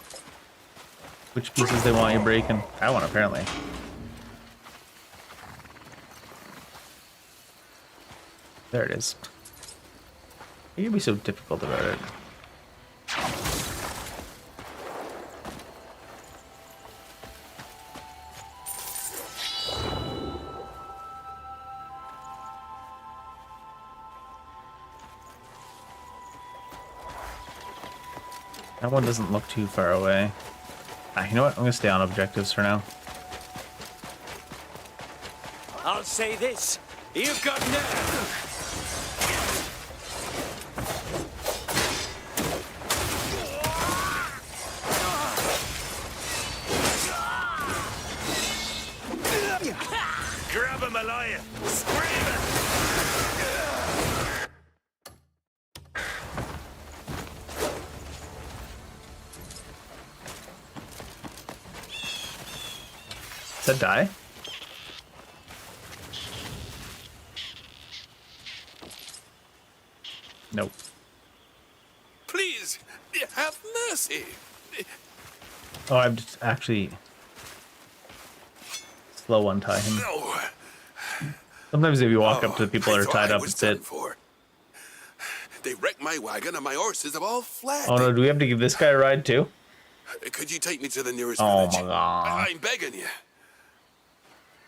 Speaker 1: which pieces they want you breaking. That one, apparently. There it is. You can be so difficult about it. That one doesn't look too far away. You know what? I'm gonna stay on objectives for now.
Speaker 19: I'll say this. You've got nerve.
Speaker 12: Grab him alive! Scream it!
Speaker 1: Does that die? Nope.
Speaker 8: Please, have mercy.
Speaker 1: Oh, I'm just actually slow untie him.
Speaker 8: No.
Speaker 1: Sometimes if you walk up to the people that are tied up, it's it.
Speaker 8: They wrecked my wagon and my horses have all fled.
Speaker 1: Oh no, do we have to give this guy a ride too?
Speaker 8: Could you take me to the nearest
Speaker 1: Oh
Speaker 8: village?
Speaker 1: my god.
Speaker 8: I'm begging you.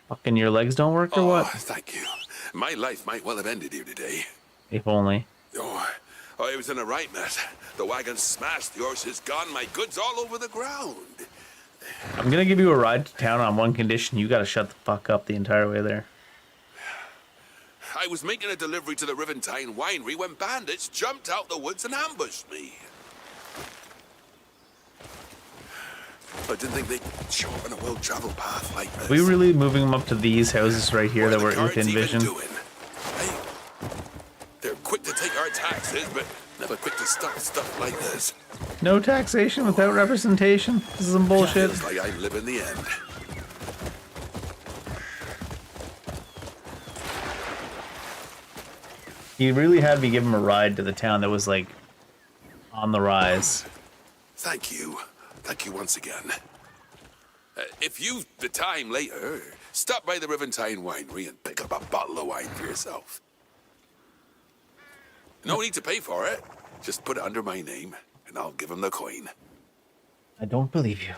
Speaker 1: Fucking your legs don't work or what?
Speaker 8: Thank you. My life might well have ended here today.
Speaker 1: If only.
Speaker 8: Oh, I was in a right mess. The wagon smashed, the horses gone, my goods all over the ground.
Speaker 1: I'm gonna give you a ride to town on one condition. You gotta shut the fuck up the entire way there.
Speaker 8: I was making a delivery to the Riventine winery when bandits jumped out the woods and ambushed me. I didn't think they'd show up on a well-traveled path like this.
Speaker 1: Are we really moving them up to these houses right here that were within vision?
Speaker 8: They're quick to take our taxes, but never quick to stop stuff like this.
Speaker 1: No taxation without representation? This is some bullshit.
Speaker 8: Feels like I'm living the end.
Speaker 1: He really had me give him a ride to the town that was like on the rise.
Speaker 8: Thank you. Thank you once again. If you've the time later, stop by the Riventine winery and pick up a bottle of wine for yourself. No need to pay for it. Just put it under my name, and I'll give him the coin.
Speaker 1: I don't believe you.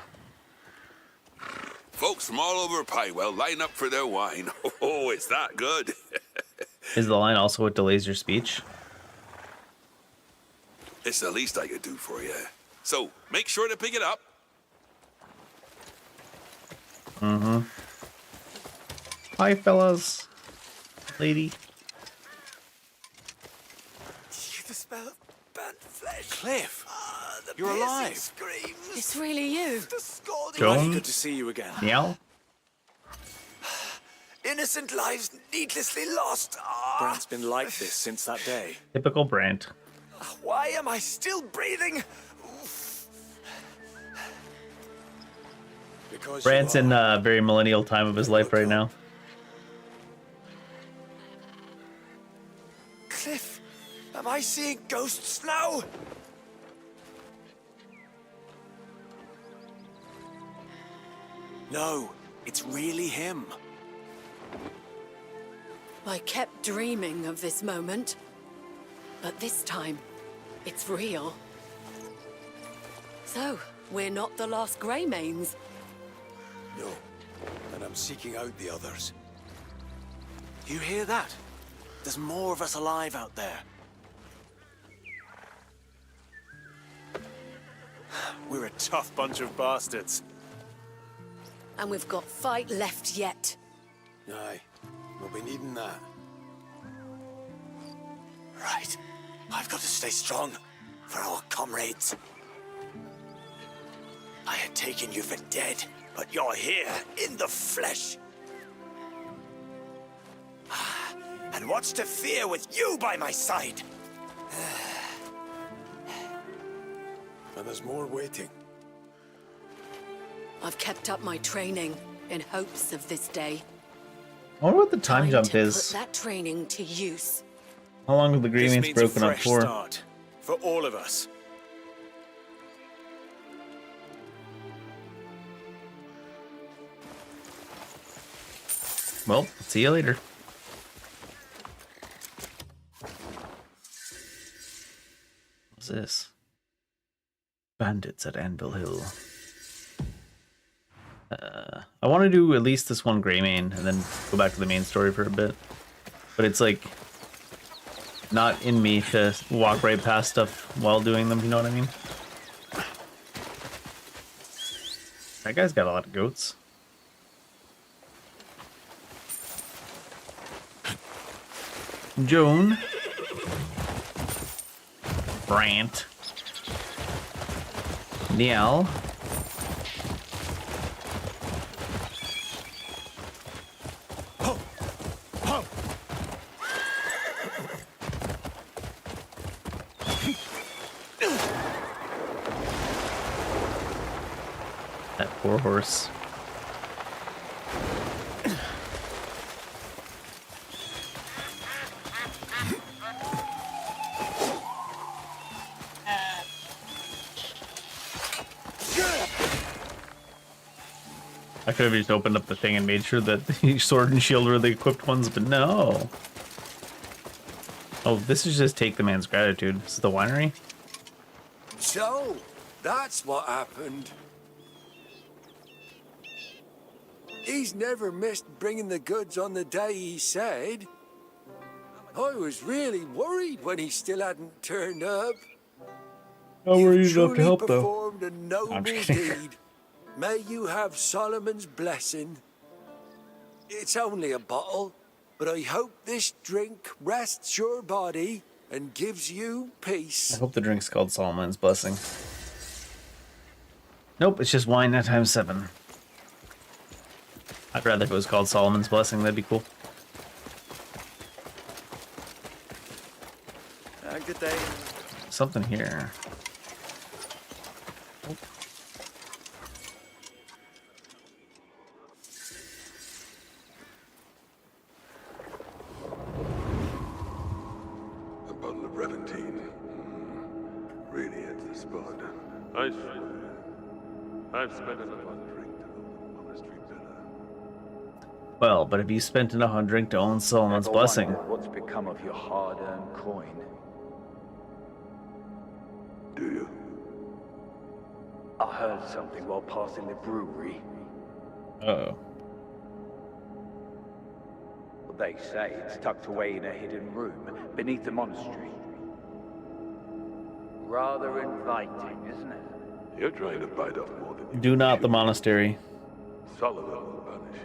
Speaker 8: Folks from all over Pywell line up for their wine. Oh, it's that good.
Speaker 1: Is the line also what delays your speech?
Speaker 8: It's the least I could do for you. So, make sure to pick it up.
Speaker 1: Mm-hmm. Hi, fellas. Lady.
Speaker 13: The smell of burnt flesh.
Speaker 7: Cliff,
Speaker 13: the
Speaker 7: you're
Speaker 13: piercing
Speaker 7: alive.
Speaker 13: Screams.
Speaker 10: It's really you.
Speaker 13: The scalding.
Speaker 1: Joan?
Speaker 7: Good to see you again.
Speaker 1: Meow?
Speaker 13: Innocent lives needlessly lost.
Speaker 7: Brant's been like this since that day.
Speaker 1: Typical Brant.
Speaker 13: Why am I still breathing? Because
Speaker 1: Brant's in a very millennial time of his life right now.
Speaker 13: Cliff, am I seeing ghosts now?
Speaker 7: No, it's really him.
Speaker 20: I kept dreaming of this moment, but this time, it's real. So, we're not the last Greymanes.
Speaker 3: No, and I'm seeking out the others.
Speaker 7: You hear that? There's more of us alive out there. We're a tough bunch of bastards.
Speaker 20: And we've got fight left yet.
Speaker 3: Aye, we'll be needing that.
Speaker 13: Right. I've got to stay strong for our comrades. I had taken you for dead, but you're here in the flesh. And what's to fear with you by my side?
Speaker 3: And there's more waiting.
Speaker 20: I've kept up my training in hopes of this day.
Speaker 1: I wonder what the time jump
Speaker 20: to
Speaker 1: is.
Speaker 20: put that training to use.
Speaker 1: How long have the Greymanes broken up for?
Speaker 7: Start for all of us.
Speaker 1: Well, see you later. What's this? Bandits at Anvil Hill. I want to do at least this one Greymane and then go back to the main story for a bit. But it's like not in me to walk right past stuff while doing them, you know what I mean? That guy's got a lot of goats. Joan. Brant. Neil. That poor horse. I could have just opened up the thing and made sure that the sword and shield were the equipped ones, but no. Oh, this is just take the man's gratitude. This is the winery?
Speaker 12: So, that's what happened. He's never missed bringing the goods on the day he said. I was really worried when he still hadn't turned up.
Speaker 1: How were you enough to
Speaker 12: Truly
Speaker 1: help, though?
Speaker 12: performed a noble
Speaker 1: I'm just kidding.
Speaker 12: deed. May you have Solomon's blessing. It's only a bottle. but I hope this drink rests your body and gives you peace.
Speaker 1: I hope the drink's called Solomon's Blessing. Nope, it's just wine at times 7. I'd rather if it was called Solomon's Blessing, that'd be cool.
Speaker 7: Good day.
Speaker 1: Something here. Oh.
Speaker 8: A bottle of Reventine. Really hits the spot.
Speaker 21: I swear, I've spent enough on drink to own a monastery villa.
Speaker 1: Well, but if you spent enough on drink to own Solomon's
Speaker 22: Ever
Speaker 1: Blessing.
Speaker 22: wondered what's become of your hard-earned coin?
Speaker 8: Do you?
Speaker 22: I heard something while passing the brewery.
Speaker 1: Uh-oh.
Speaker 22: Well, they say it's tucked away in a hidden room beneath the monastery. Rather inviting, isn't it?
Speaker 8: You're trying to bite off more than you
Speaker 1: Do not the monastery.
Speaker 8: Sullivan will punish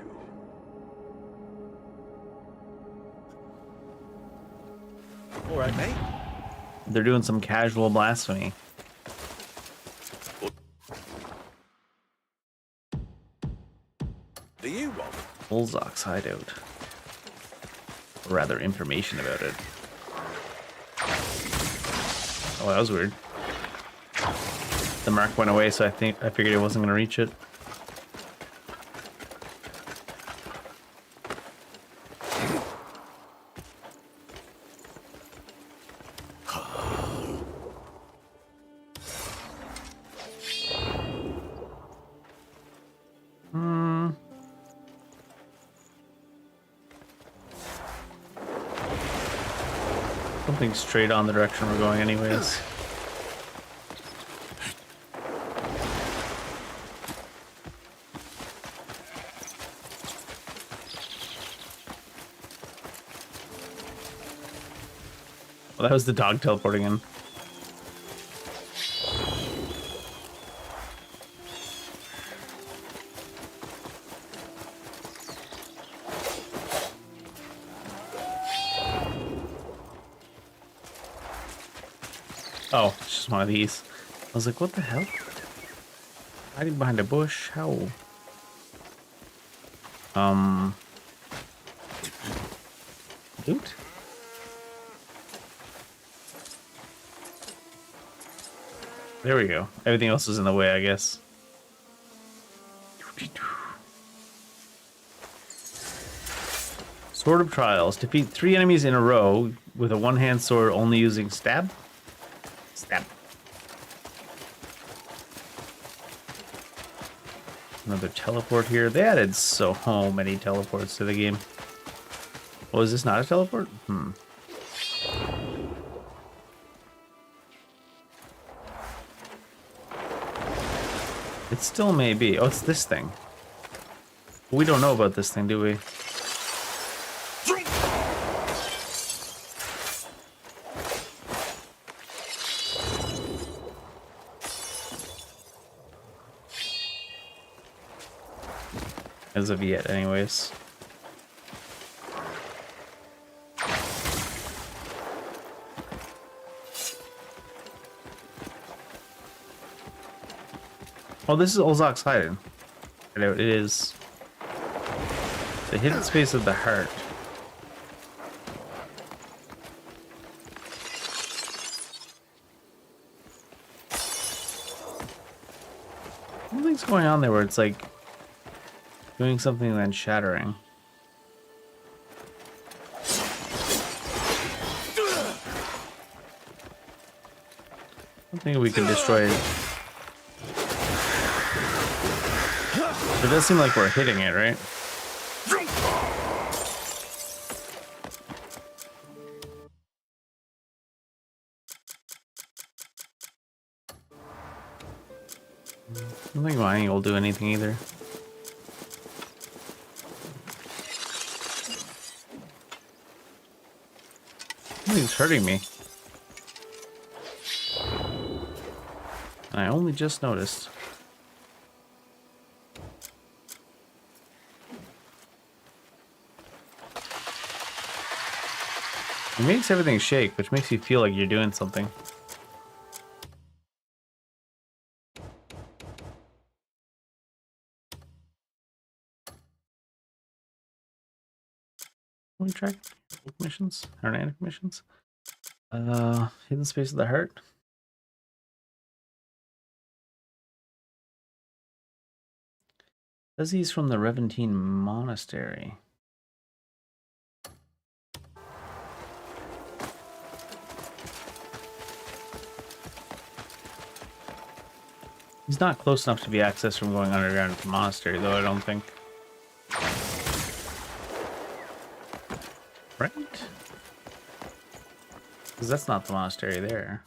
Speaker 8: you.
Speaker 7: All right, mate.
Speaker 1: They're doing some casual blasphemy.
Speaker 7: Do you want?
Speaker 1: Olzok's hideout. Or rather, information about it. Oh, that was weird. The mark went away, so I figured it wasn't gonna reach it. Something straight on the direction we're going anyways. Well, that was the dog teleporting in. Oh, it's just one of these. I was like, what the hell? Hiding behind a bush? How? Loot? There we go. Everything else is in the way, I guess. Sword of Trials. Defeat 3 enemies in a row with a one-hand sword only using stab. Stab. Another teleport here. They added so many teleports to the game. Oh, is this not a teleport? It still may be. Oh, it's this thing. We don't know about this thing, do we? As of yet, anyways. Oh, this is Olzok's hiding. It is the hidden space of the heart. Something's going on there where it's like doing something and then shattering. I think we can destroy it. It does seem like we're hitting it, right? I don't think mining will do anything either. Something's hurting me. And I only just noticed. It makes everything shake, which makes you feel like you're doing something. Can we track missions? Hernanic missions? Hidden Space of the Heart? Says he's from the Reventine Monastery. He's not close enough to be accessed from going underground to the monastery, though, I don't think. Right? Because that's not the monastery there.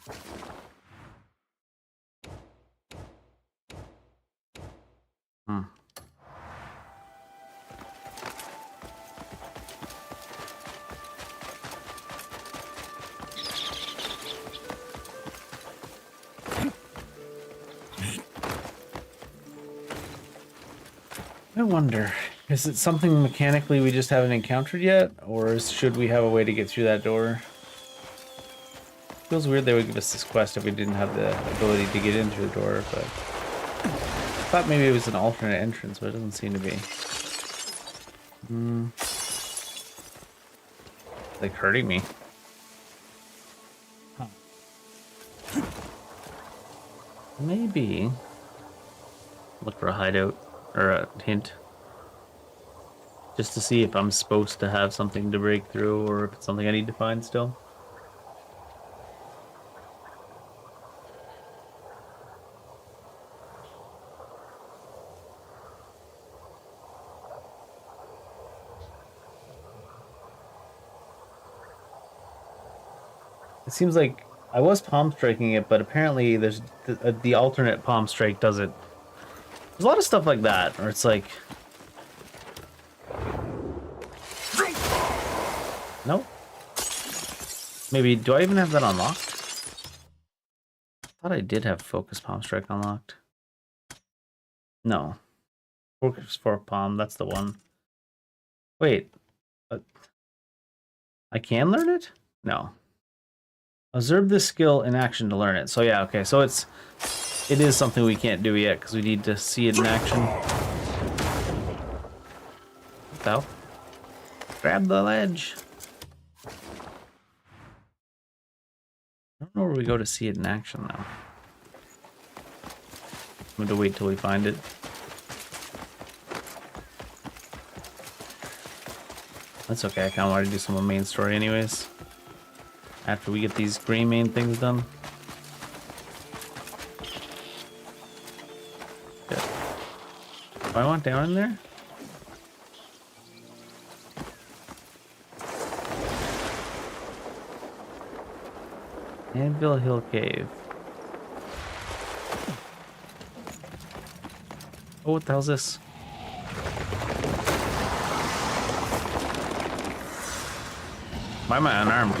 Speaker 1: Hmm. I wonder, is it something mechanically we just haven't encountered yet? Or should we have a way to get through that door? Feels weird they would give us this quest if we didn't have the ability to get into the door, but I thought maybe it was an alternate entrance, but it doesn't seem to be. Like hurting me. Huh. Maybe look for a hideout or a hint. Just to see if I'm supposed to have something to break through or if it's something I need to find still. It seems like I was palm striking it, but apparently there's the alternate palm strike does it. There's a lot of stuff like that, where it's like... Nope. Maybe, do I even have that unlocked? I thought I did have focus palm strike unlocked. No. Focus for palm, that's the one. Wait. I can learn it? No. Observe this skill in action to learn it. So yeah, okay, so it is something we can't do yet because we need to see it in action. What the hell? Grab the ledge. I don't know where we go to see it in action though. I'm going to wait till we find it. That's okay, I kind of want to do some of the main story anyways. After we get these grey main things done. Good. Do I want down in there? Anvil Hill Cave. Oh, what the hell is this? Why am I unarmed?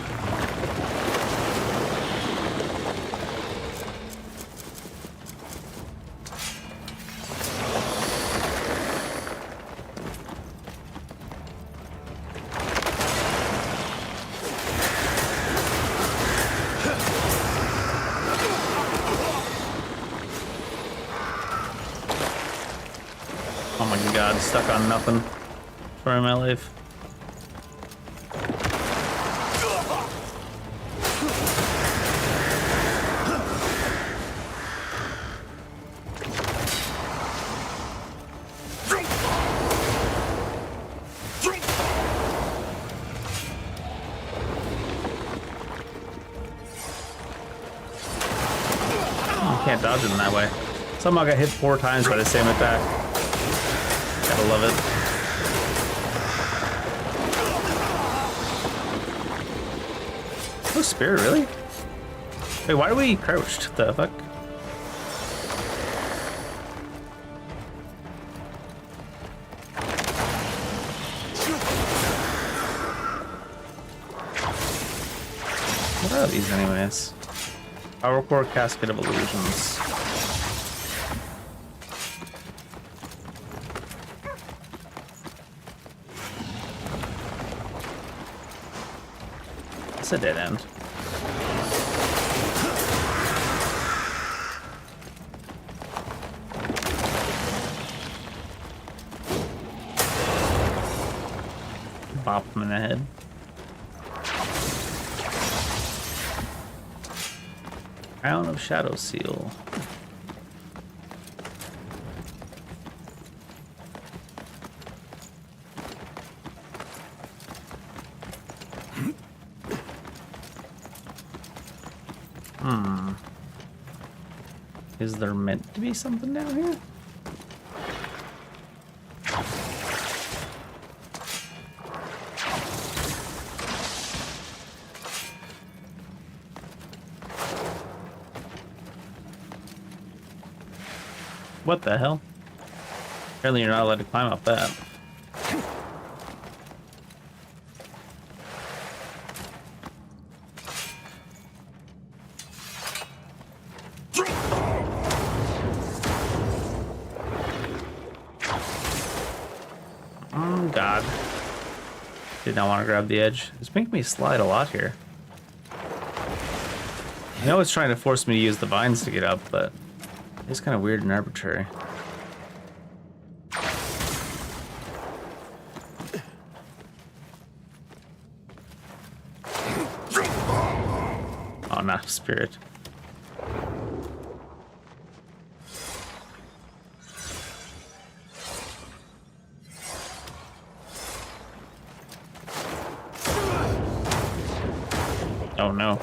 Speaker 1: Oh my god, stuck on nothing. Sorry, my life. Can't dodge it in that way. Somehow got hit 4 times by the same attack. Gotta love it. Oh, spirit, really? Wait, why are we crouched? The fuck? What are these anyways? Power Core Casket of Illusions. That's a dead end. Bop him in the head. Crown of Shadow Seal. Is there meant to be something down here? What the hell? Apparently you're not allowed to climb up that. Oh god. Did not want to grab the edge. It's making me slide a lot here. I know it's trying to force me to use the vines to get up, but it's kind of weird and arbitrary. Oh, not spirit. Oh no.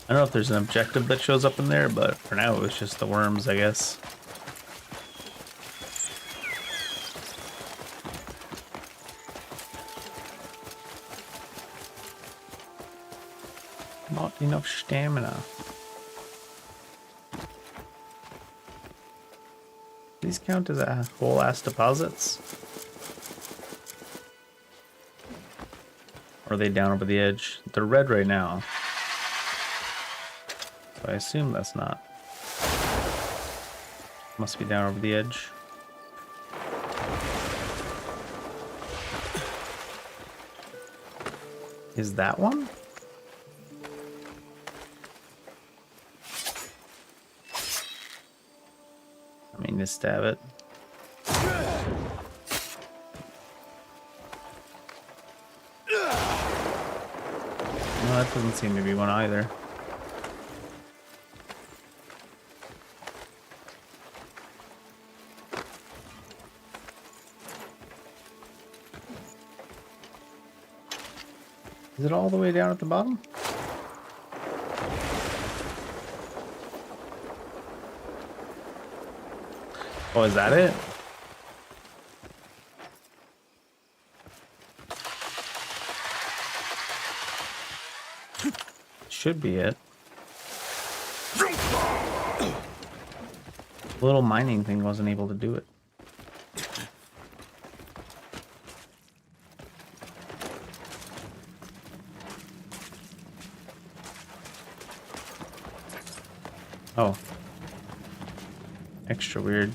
Speaker 1: I don't know if there's an objective that shows up in there, but for now it was just the worms, I guess. Not enough stamina. These count as whole ass deposits? Or are they down over the edge? They're red right now. I assume that's not. Must be down over the edge. Is that one? I mean, just stab it. No, that doesn't seem to be one either. Is it all the way down at the bottom? Oh, is that it? Should be it. The little mining thing wasn't able to do it. Oh. Extra weird.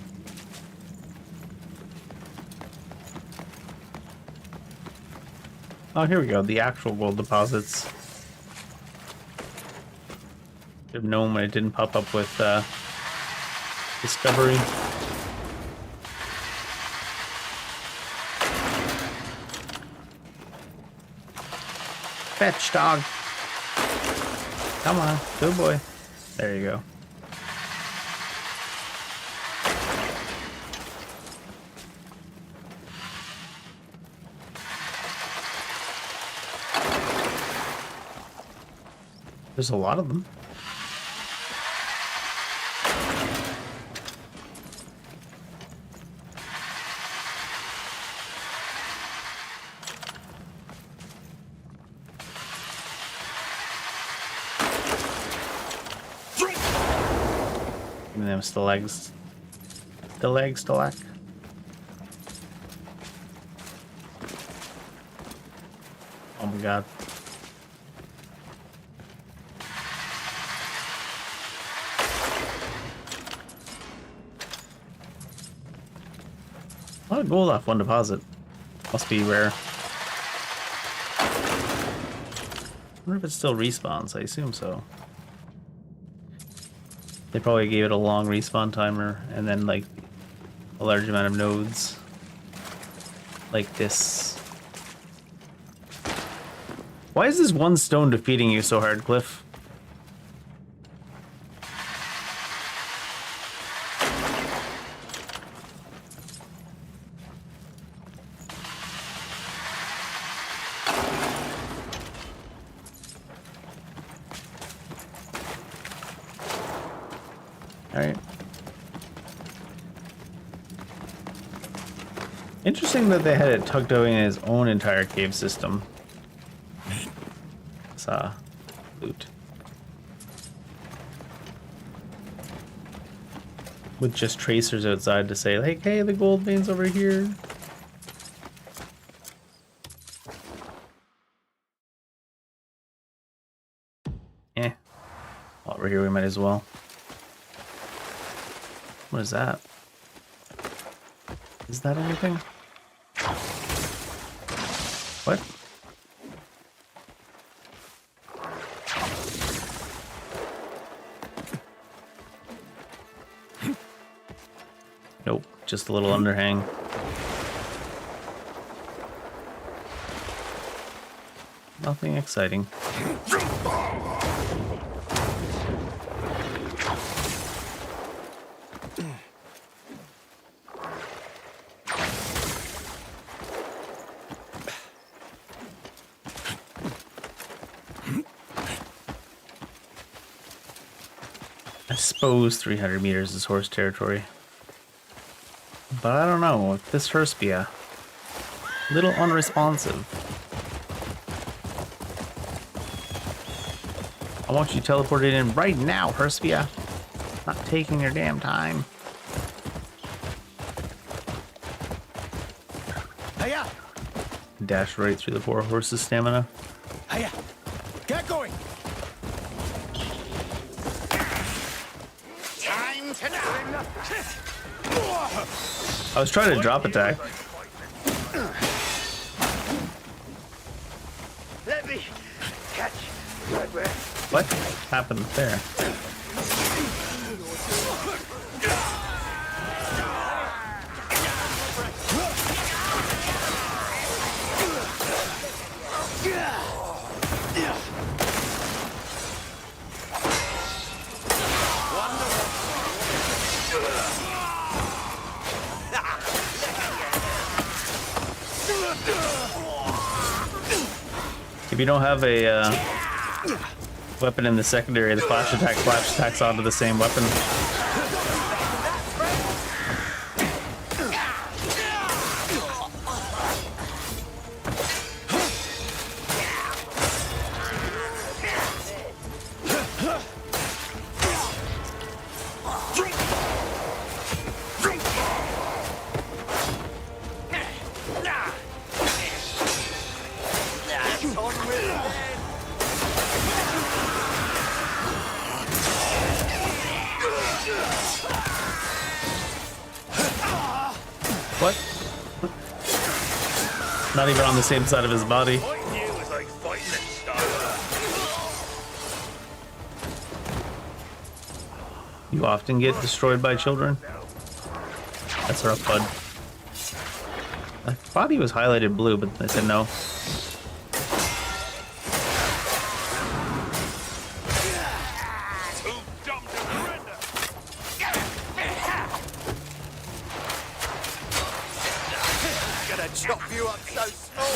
Speaker 1: Oh, here we go. The actual gold deposits. Should have known when it didn't pop up with discovery. Fetch, dog. Come on. Good boy. There you go. There's a lot of them. Give me them stalags. Stalag. Oh my god. lot of gold off one deposit. Must be rare. I wonder if it still respawns. I assume so. They probably gave it a long respawn timer and then like a large amount of nodes like this. Why is this one stone defeating you so hard, Cliff? Alright. Interesting that they had it tucked away in his own entire cave system. Saw loot. With just tracers outside to say, like, hey, the gold vein's over here. Eh. While we're here, we might as well. What is that? Is that anything? What? Nope, just a little underhang. Nothing exciting. I suppose 300 meters is horse territory. But I don't know, if this Herspia, little unresponsive. I want you teleported in right now, Herspia. Not taking your damn time.
Speaker 4: Hiya!
Speaker 1: Dash right through the poor horse's stamina.
Speaker 4: Hiya! Get going! Time to die!
Speaker 1: I was trying to drop attack.
Speaker 4: Let me catch right where.
Speaker 1: What happened there? If you don't have a weapon in the secondary, the flash attacks onto the same weapon. What? Not even on the same side of his body. You often get destroyed by children? That's rough, bud. I thought he was highlighted blue, but they said no.
Speaker 4: Chop you up so small.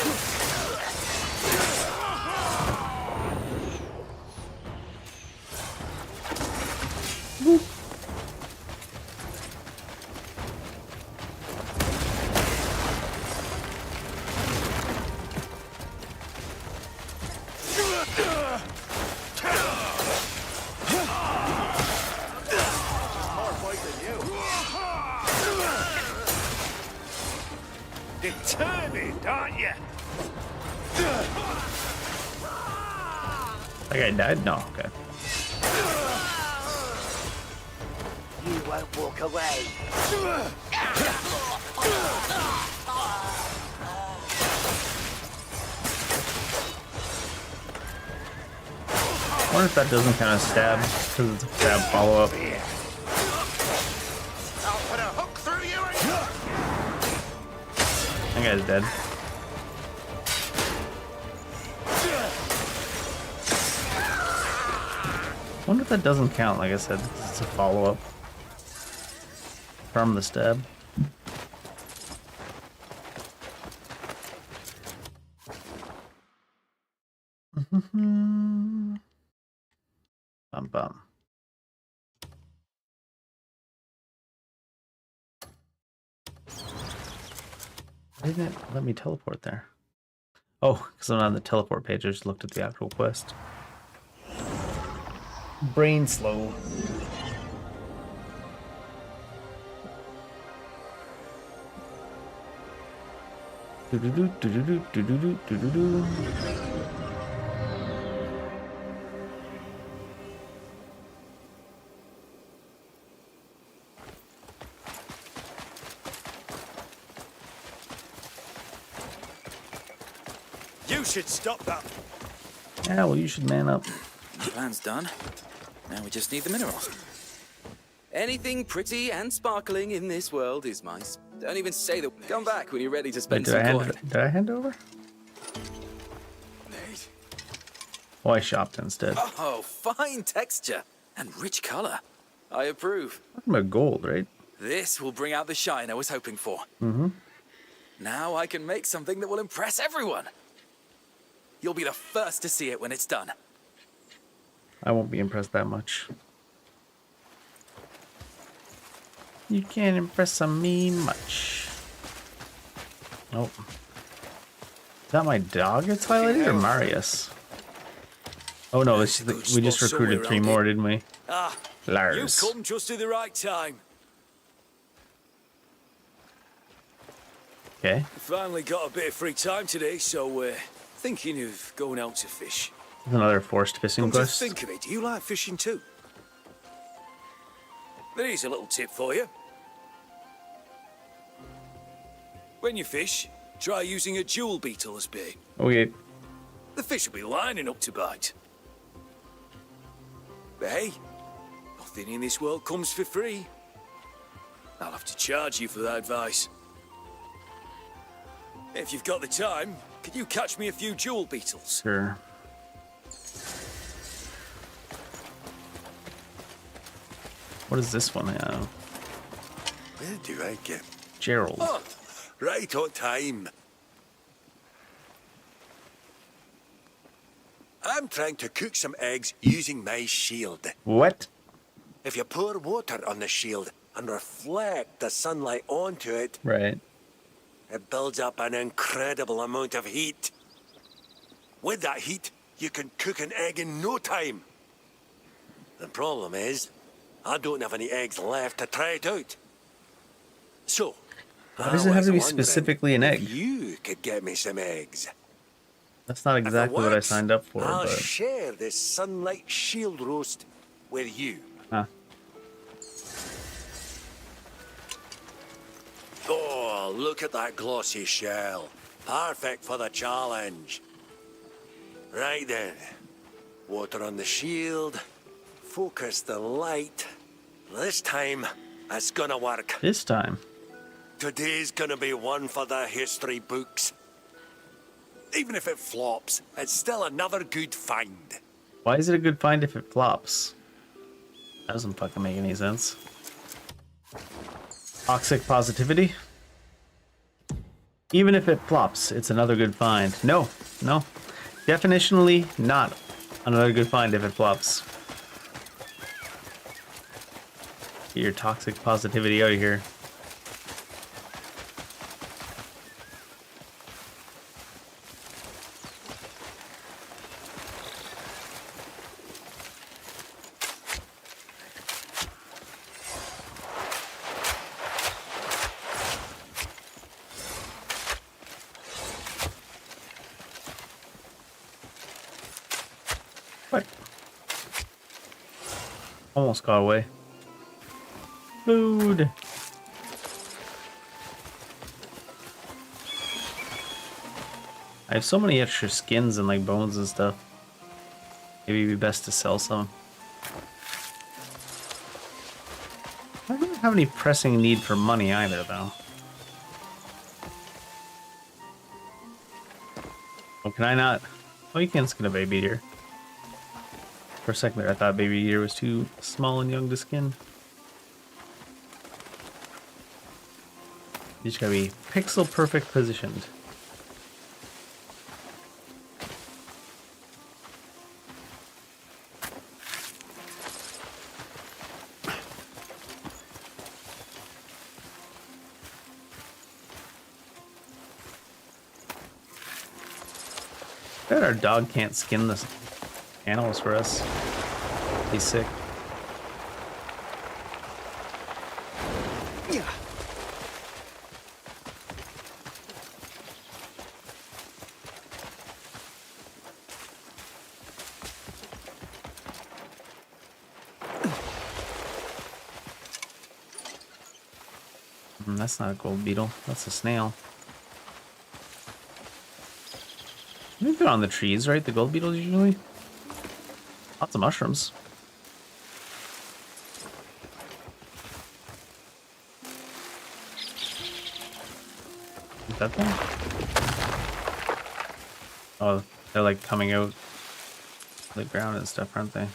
Speaker 19: Determined, aren't you?
Speaker 1: That guy died? No, okay.
Speaker 4: You won't walk away.
Speaker 1: I wonder if that doesn't kind of stab, because it's a stab follow-up.
Speaker 4: I'll put a hook through you and...
Speaker 1: That guy's dead. I wonder if that doesn't count. Like I said, it's a follow-up from the stab. Bum bum. Why didn't it let me teleport there? Oh, because I'm on the teleport page. I just looked at the actual quest. Brain slow. Do-do-do, do-do-do, do-do-do, do-do-do.
Speaker 19: You should stop that.
Speaker 1: Yeah, well, you should man up.
Speaker 6: The plan's done. Now we just need the minerals. Anything pretty and sparkling in this world is nice. Don't even say that. Come back when you're ready to spend
Speaker 1: Wait,
Speaker 6: some coin.
Speaker 1: did I hand over? Oh, I shopped instead.
Speaker 6: Oh, fine texture and rich color. I approve.
Speaker 1: Talking about gold, right?
Speaker 6: This will bring out the shine I was hoping for.
Speaker 1: Mm-hmm.
Speaker 6: Now I can make something that will impress everyone. You'll be the first to see it when it's done.
Speaker 1: I won't be impressed that much. You can't impress me much. Nope. Is that my dog it's highlighted or Marius? Oh no, we just recruited 3 more, didn't we?
Speaker 19: Ah,
Speaker 1: Lars.
Speaker 19: you've come just at the right time.
Speaker 1: Okay.
Speaker 19: Finally got a bit of free time today, so thinking of going out to fish.
Speaker 1: Another forced fishing
Speaker 19: Come to
Speaker 1: quest.
Speaker 19: think of it, do you like fishing too? There is a little tip for you. When you fish, try using a jewel beetle as bait.
Speaker 1: Okay.
Speaker 19: The fish will be lining up to bite. But hey, nothing in this world comes for free. I'll have to charge you for that advice. If you've got the time, could you catch me a few jewel beetles?
Speaker 1: Sure. What is this one?
Speaker 12: Where do I get?
Speaker 1: Gerald.
Speaker 12: Oh, right on time. I'm trying to cook some eggs using my shield.
Speaker 1: What?
Speaker 12: If you pour water on the shield and reflect the sunlight onto it,
Speaker 1: Right.
Speaker 12: it builds up an incredible amount of heat. With that heat, you can cook an egg in no time. The problem is, I don't have any eggs left to try it out. So,
Speaker 1: Why does it have to be
Speaker 12: wondering
Speaker 1: specifically an egg?
Speaker 12: if you could get me some eggs.
Speaker 1: That's not exactly what I
Speaker 12: works,
Speaker 1: signed up for,
Speaker 12: I'll
Speaker 1: but...
Speaker 12: share this sunlight shield roast with you.
Speaker 1: Huh.
Speaker 12: Oh, look at that glossy shell. Perfect for the challenge. Right then. Water on the shield. Focus the light. This time, it's gonna work.
Speaker 1: This time?
Speaker 12: Today's gonna be one for the history books. Even if it flops, it's still another good find.
Speaker 1: Why is it a good find if it flops? That doesn't fucking make any sense. Toxic positivity? Even if it flops, it's another good find. No, no. Definitionally not another good find if it flops. Get your toxic positivity out of here. What? Almost got away. Food. I have so many extra skins and like bones and stuff. Maybe it'd be best to sell some. I don't have any pressing need for money either, though. Oh, can I not? Oh, you can skin a baby deer. For a second there, I thought baby deer was too small and young to skin. You just gotta be pixel perfect positioned. I bet our dog can't skin the animals for us. He's sick.
Speaker 13: Yeah.
Speaker 1: That's not a gold beetle. That's a snail. They've been on the trees, right? The gold beetles usually. Lots of mushrooms. Is that them? Oh, they're like coming out of the ground and stuff, aren't they?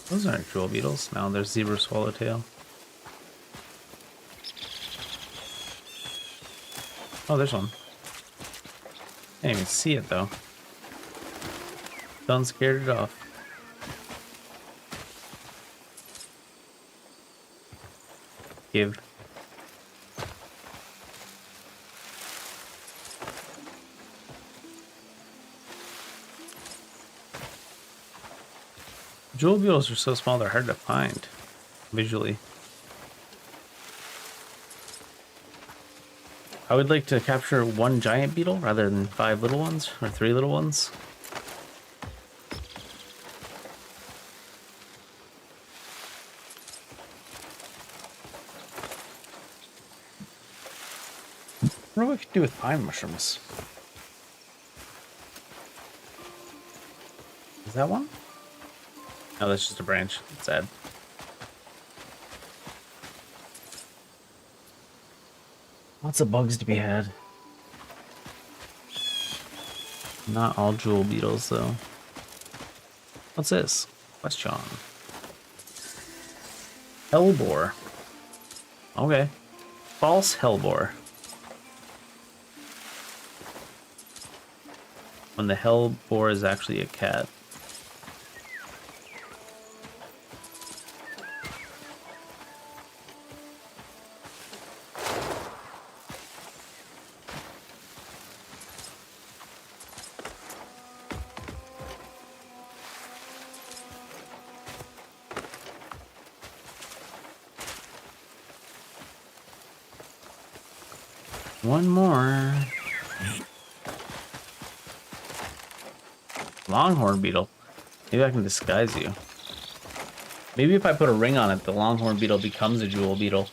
Speaker 1: Those aren't jewel beetles. No, they're zebra swallowtail. Oh, there's one. Can't even see it though. Done scared it off. Give. Jewel beetles are so small they're hard to find visually. I would like to capture one giant beetle rather than 5 little ones or 3 little ones. What do we could do with pine mushrooms? Is that one? No, that's just a branch. It's sad. Lots of bugs to be had. Not all jewel beetles, though. What's this? Question. Hellboar. Okay. False hellboar. When the hellboar is actually a cat. One more. Longhorn beetle. Maybe I can disguise you. Maybe if I put a ring on it, the longhorn beetle becomes a jewel beetle.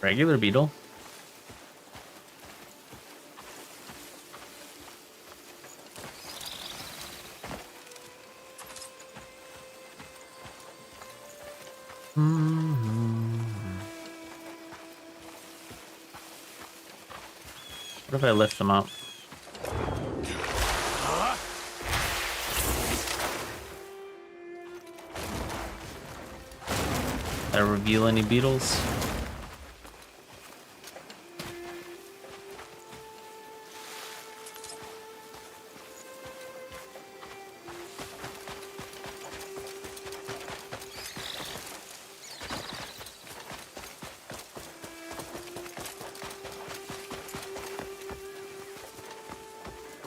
Speaker 1: Regular beetle. What if I lift them up? Did I reveal any beetles?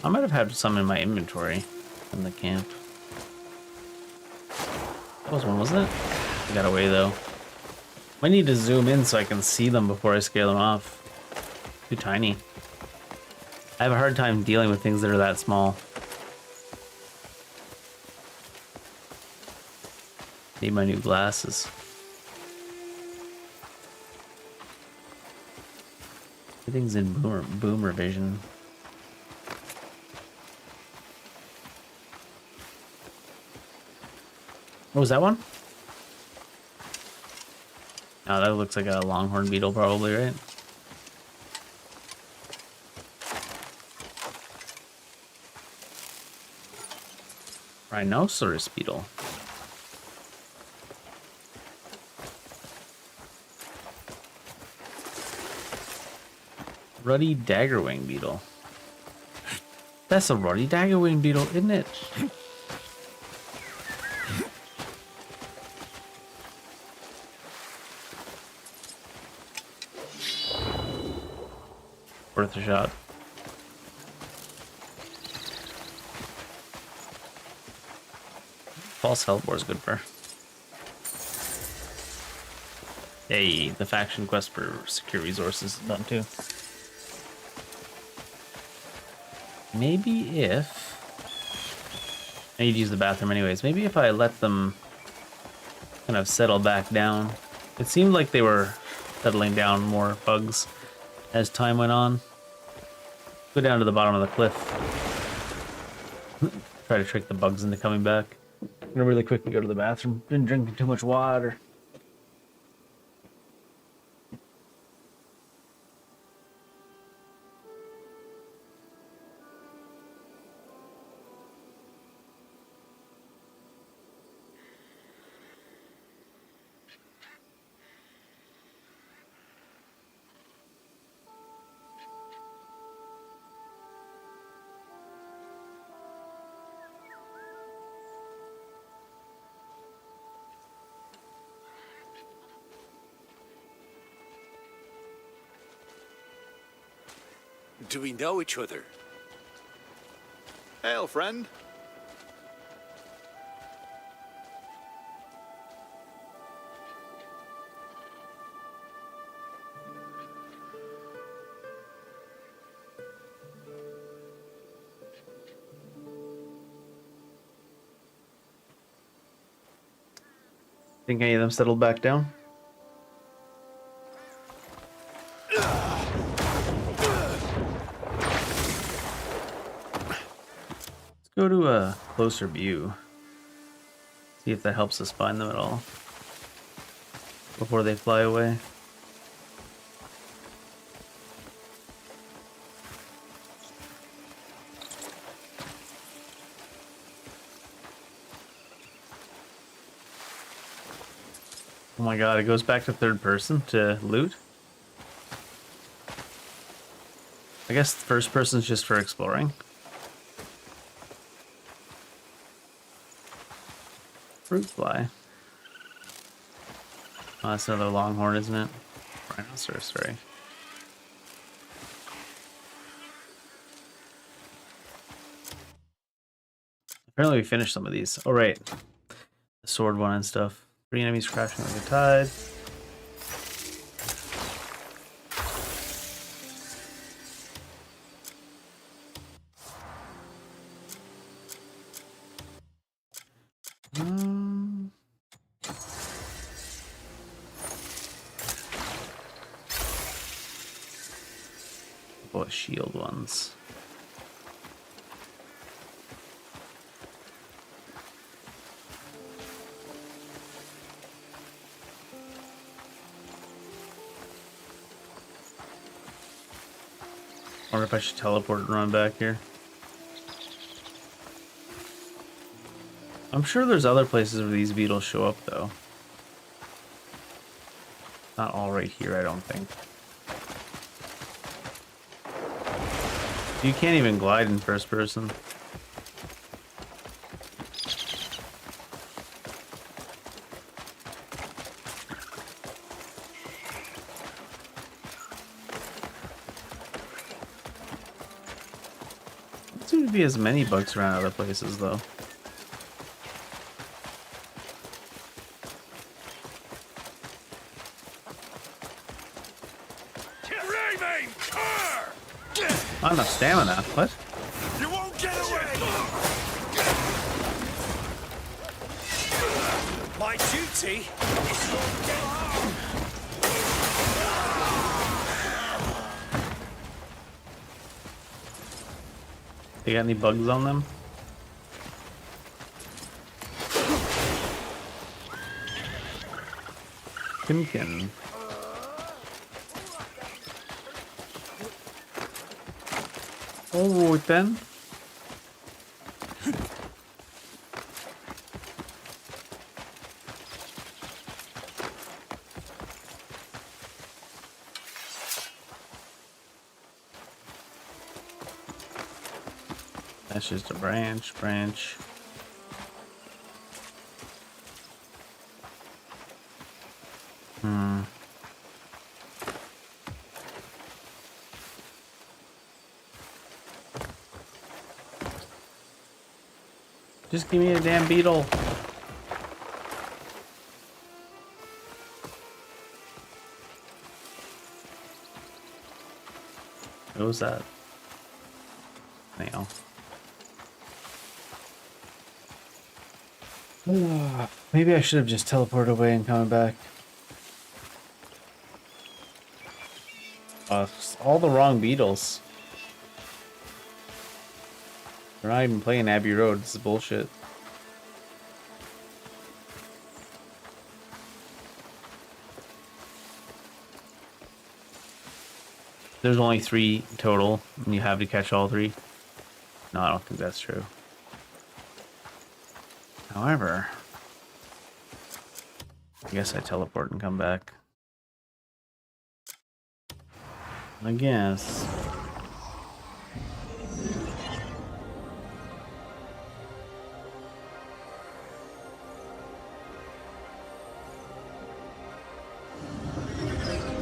Speaker 1: I might have had some in my inventory in the camp. That was one, wasn't it? I got away though. Might need to zoom in so I can see them before I scale them off. Too tiny. I have a hard time dealing with things that are that small. Need my new glasses. Everything's in boomer vision. What was that one? Oh, that looks like a longhorn beetle probably, right? Rhinoceros beetle. Ruddy daggerwing beetle. That's a ruddy daggerwing beetle, isn't it? Worth a shot. False hellbore is good for. Hey, the faction quest for secure resources is done too. Maybe if... I need to use the bathroom anyways. Maybe if I let them kind of settle back down. It seemed like they were settling down more bugs as time went on. Go down to the bottom of the cliff. Try to trick the bugs into coming back. I'm gonna really quickly go to the bathroom. Been drinking too much water.
Speaker 13: Do we know each other?
Speaker 5: Hail, friend.
Speaker 1: Think any of them settled back down? Let's go to a closer view. See if that helps us find them at all before they fly away. Oh my god, it goes back to third person to loot? I guess first person's just for exploring. Fruit fly. Oh, that's another longhorn, isn't it? Rhinoceros, right? Apparently we finished some of these. Oh, right. The sword one and stuff. 3 enemies crashing like a tide. Oh, shield ones. I wonder if I should teleport and run back here. I'm sure there's other places where these beetles show up, though. Not all right here, I don't think. You can't even glide in first person. seem to be as many bugs around other places, though. Not enough stamina. What?
Speaker 4: You won't get away!
Speaker 19: My duty is your get home.
Speaker 1: They got any bugs on them? Timkin. Oh, then. That's just a branch. Just give me a damn beetle. What was that? Nail. Maybe I should have just teleported away and coming back. All the wrong beetles. They're not even playing Abbey Road. This is bullshit. There's only 3 total, and you have to catch all 3. No, I don't think that's true. However, I guess I teleport and come back. I guess.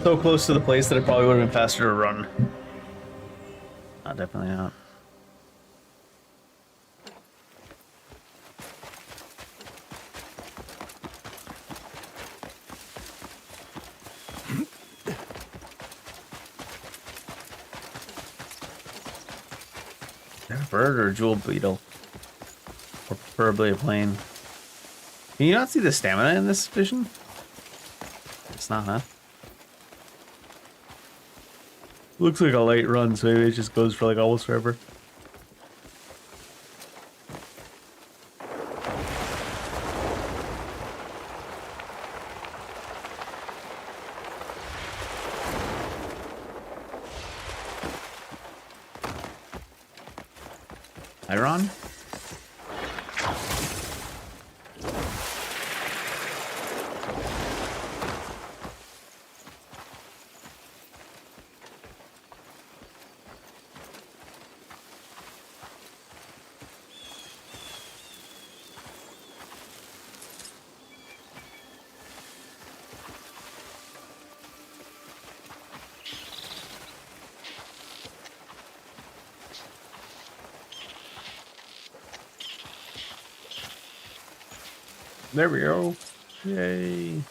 Speaker 1: So close to the place that it probably would have been faster to run. No, definitely not. A bird or a jewel beetle? Or preferably a plane. Can you not see the stamina in this vision? It's not, huh? Looks like a light run, so maybe it just goes for like almost forever. Iron? There we go. Yay.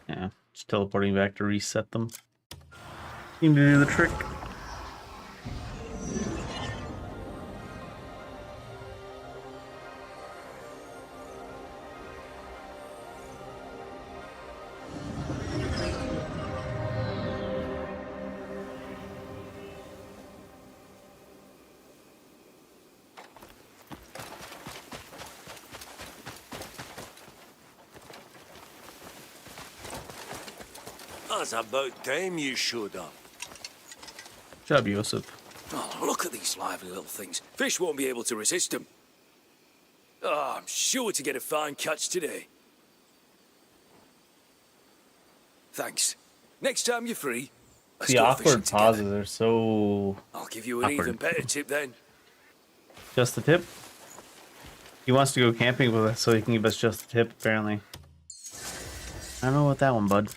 Speaker 1: Yeah, just teleporting back to reset them. Seem to do the trick.
Speaker 12: That's about time you showed up.
Speaker 1: Good job, Yosef.
Speaker 19: Oh, look at these lively little things. Fish won't be able to resist them. Oh, I'm sure to get a fine catch today. Thanks. Next time you're free, let's
Speaker 1: The
Speaker 19: go
Speaker 1: awkward
Speaker 19: fishing
Speaker 1: pauses
Speaker 19: together.
Speaker 1: are so
Speaker 19: I'll give you an
Speaker 1: awkward.
Speaker 19: even better tip then.
Speaker 1: Just the tip? He wants to go camping with us so he can give us just the tip, apparently. I don't know about that one, bud.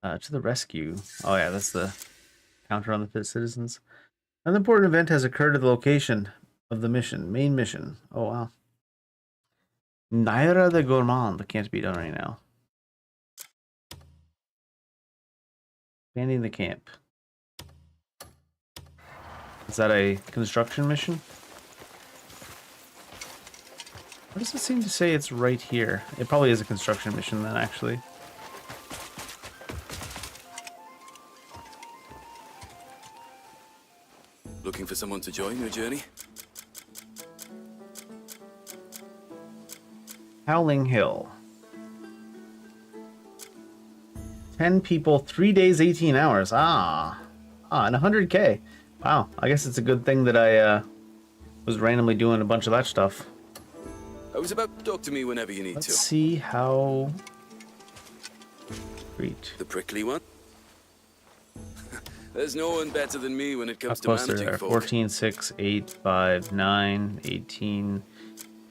Speaker 1: To the rescue. Oh yeah, that's the Counter on the citizens. An important event has occurred at the location of the main mission. Oh wow. Naira de Gourmand can't be done right now. Expanding the camp. Is that a construction mission? What does it seem to say it's right here? It probably is a construction mission then, actually.
Speaker 6: Looking for someone to join your journey?
Speaker 1: Howling Hill. 10 people, 3 days, 18 hours. And 100k. Wow, I guess it's a good thing that I was randomly doing a bunch of that stuff.
Speaker 6: I was about to talk to me whenever you need
Speaker 1: Let's
Speaker 6: to.
Speaker 1: see how... Great.
Speaker 6: The prickly one? There's no one better than me when it comes to
Speaker 1: Close
Speaker 6: managing
Speaker 1: there.
Speaker 6: folk.
Speaker 1: 14, 6, 8, 5, 9, 18,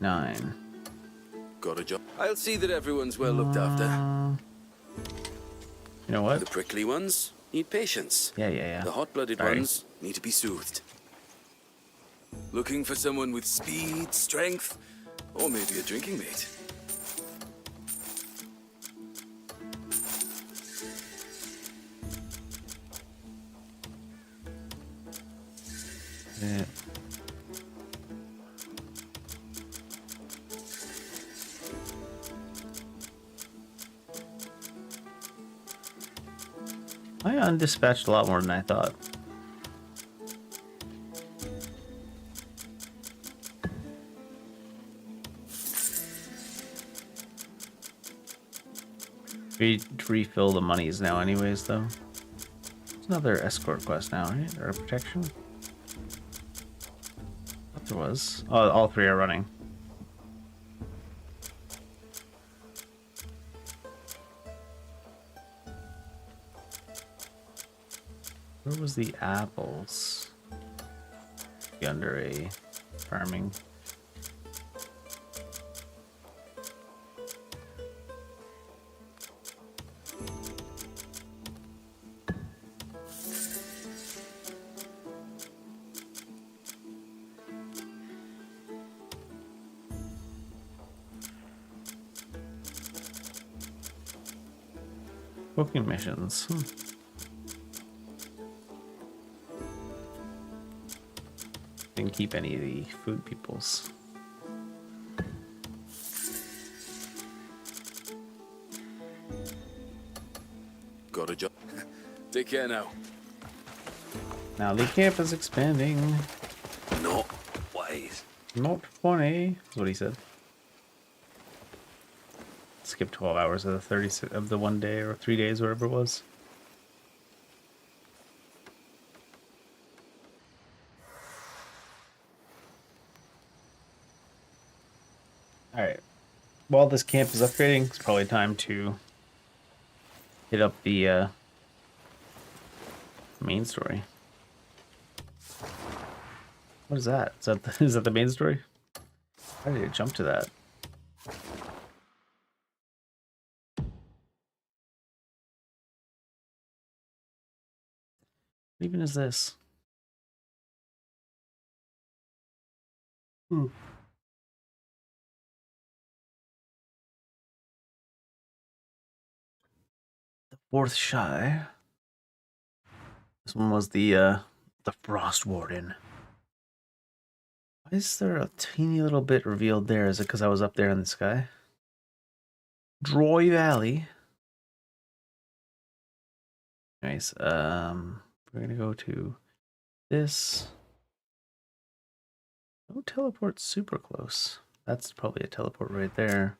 Speaker 1: 9.
Speaker 6: Got a job. I'll see that everyone's well looked after.
Speaker 1: You know what?
Speaker 6: The prickly ones need patience.
Speaker 1: Yeah.
Speaker 6: The hot-blooded
Speaker 1: Sorry.
Speaker 6: ones need to be soothed. Looking for someone with speed, strength, or maybe a drinking mate.
Speaker 1: Yeah. I undispatched a lot more than I thought. We refill the monies now anyways, though. There's another escort quest now, right? Or a protection? What there was. Oh, all three are running. Where was the apples? Under a farming. Cooking missions. Didn't keep any of the food peoples.
Speaker 6: Got a job. Take care now.
Speaker 1: Now the camp is expanding.
Speaker 6: Not wise.
Speaker 1: Not funny, is what he said. Skip 12 hours of the 36 of the 1 day or 3 days, whatever it was. Alright. While this camp is upgrading, it's probably time to hit up the main story. What is that? Is that the main story? How did it jump to that? What even is this? The fourth shy. This one was the Frost Warden. Why is there a teeny little bit revealed there? Is it because I was up there in the sky? Droy Valley. Nice. We're gonna go to this. No teleport super close. That's probably a teleport right there.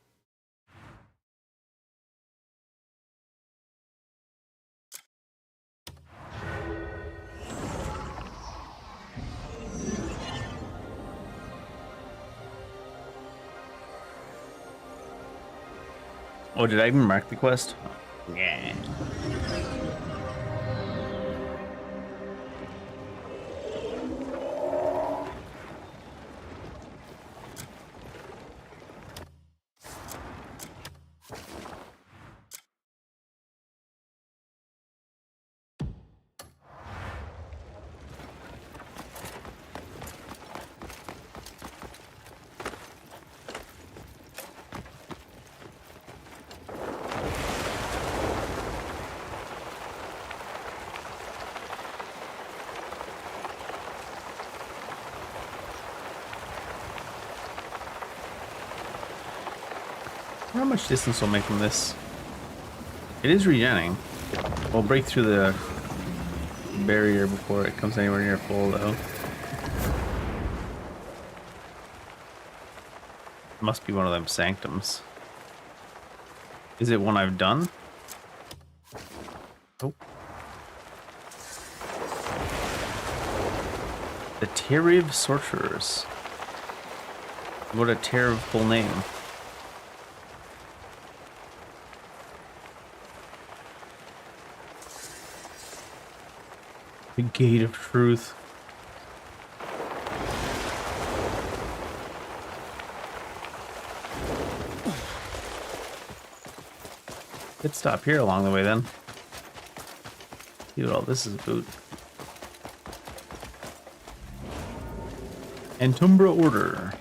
Speaker 1: Oh, did I even mark the quest? Yeah. How much distance will make from this? It is regenning. We'll break through the barrier before it comes anywhere near full, though. Must be one of them sanctums. Is it one I've done? Oh. The Terrive Sorcerers. What a terrible name. The Gate of Truth. Let's stop here along the way then. See what all this is about. Entumbra Order.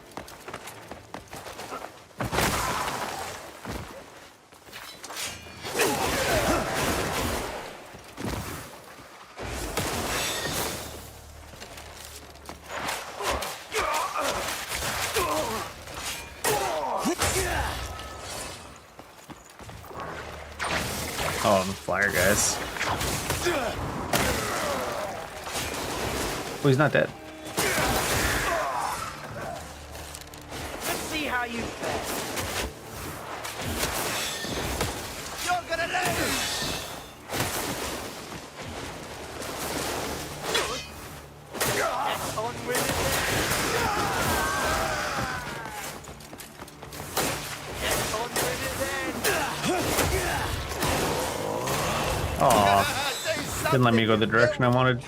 Speaker 1: Oh, the flyer guys. Oh, he's not dead.
Speaker 14: Let's see how you fare. You're gonna lose! Get on with it then! Get on with it then!
Speaker 1: Aw, didn't let me go the direction I wanted.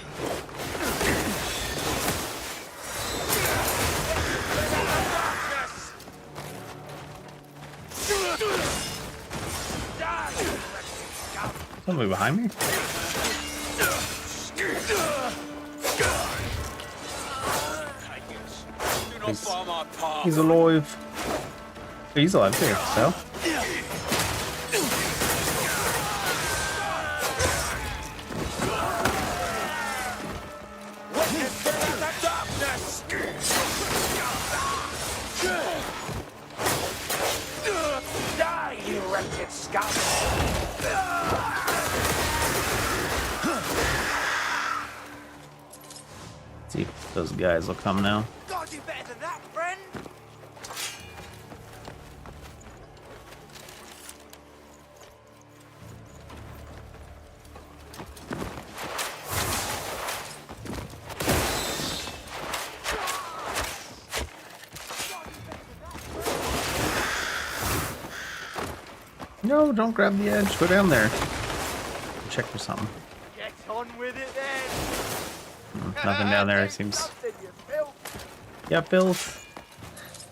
Speaker 1: Somebody behind me? He's alive. He's alive too, so.
Speaker 14: Die, you wretched scum!
Speaker 1: See if those guys will come now.
Speaker 14: Gotta do better than that, friend!
Speaker 1: No, don't grab the edge. Go down there. Check for something.
Speaker 14: Get on with it then!
Speaker 1: Nothing down there, it seems. Yeah, filth.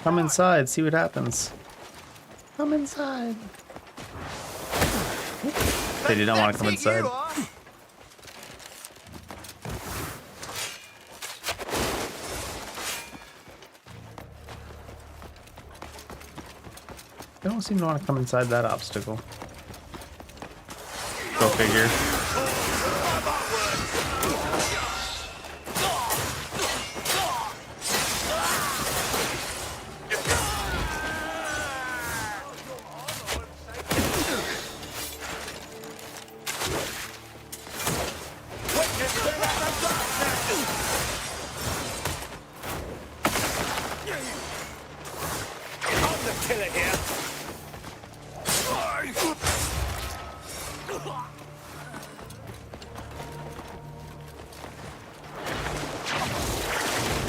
Speaker 1: Come inside, see what happens. Come inside. They did not want to come inside. They don't seem to want to come inside that obstacle. Go figure.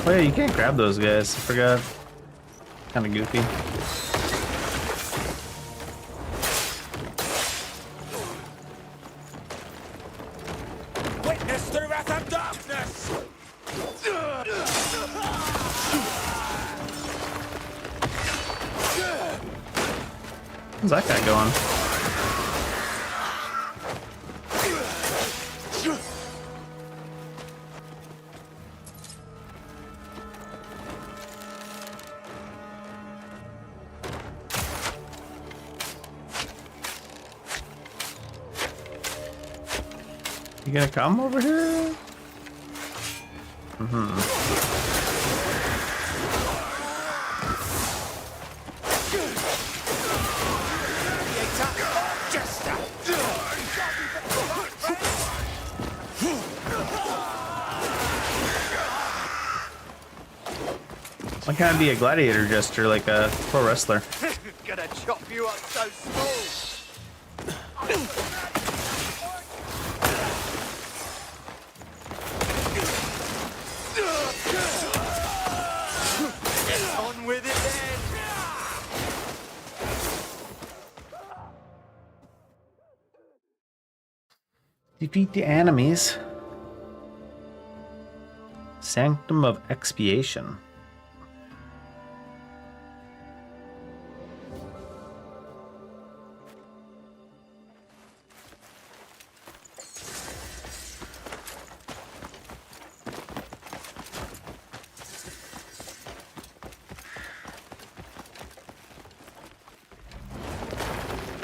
Speaker 1: Oh yeah, you can't grab those guys. I forgot. Kind of goofy.
Speaker 14: Witness the wrath of darkness!
Speaker 1: How's that guy going? You gonna come over here? Why can't I be a gladiator jester like a pro wrestler?
Speaker 14: Gonna chop you up so small. Get on with it then.
Speaker 1: Defeat the enemies. Sanctum of Expiation.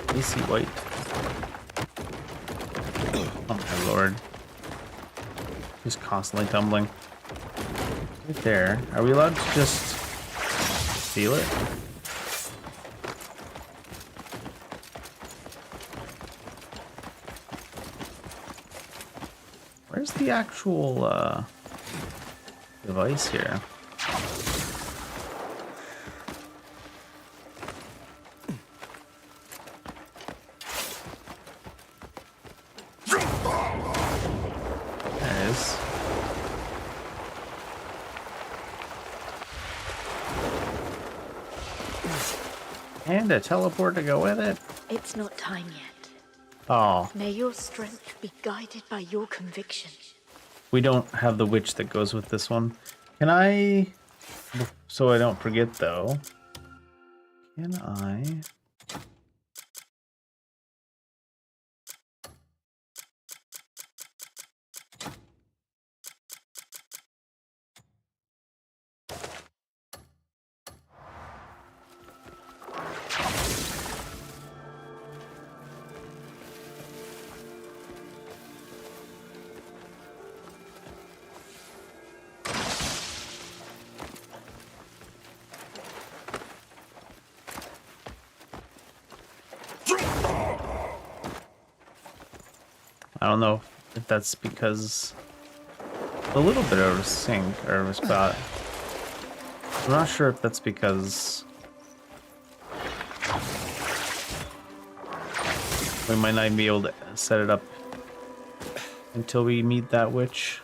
Speaker 1: AC White. Oh my lord. Just constantly tumbling. Right there. Are we allowed to just steal it? Where's the actual device here? And a teleport to go with it.
Speaker 5: It's not time yet.
Speaker 1: Oh.
Speaker 5: May your strength be guided by your conviction.
Speaker 1: We don't have the witch that goes with this one. Can I... So I don't forget though. Can I... I don't know if that's because a little bit of sync or spot. I'm not sure if that's because we might not even be able to set it up until we meet that witch.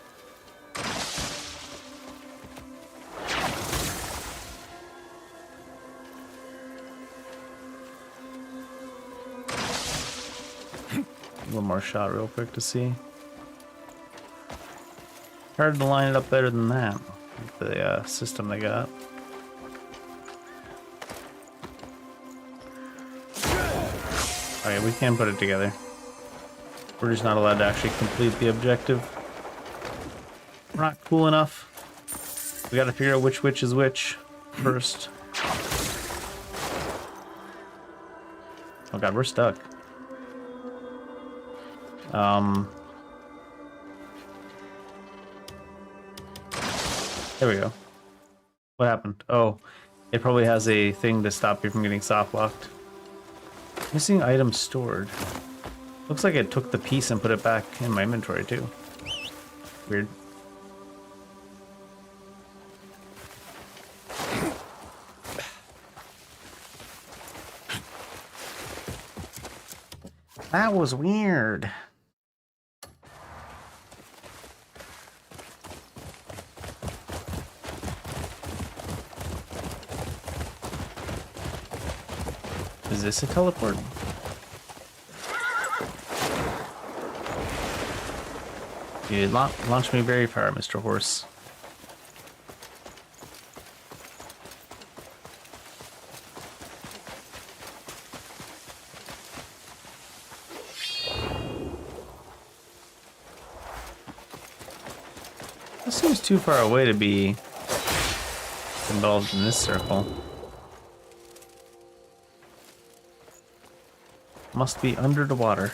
Speaker 1: One more shot real quick to see. Hard to line it up better than that with the system they got. Okay, we can put it together. We're just not allowed to actually complete the objective. We're not cool enough. We gotta figure out which witch is which first. Oh god, we're stuck. There we go. What happened? Oh, it probably has a thing to stop you from getting soft locked. Missing items stored. Looks like it took the piece and put it back in my inventory too. Weird. That was weird. Is this a teleport? You launched me very far, Mr. Horse. This seems too far away to be involved in this circle. Must be under the water.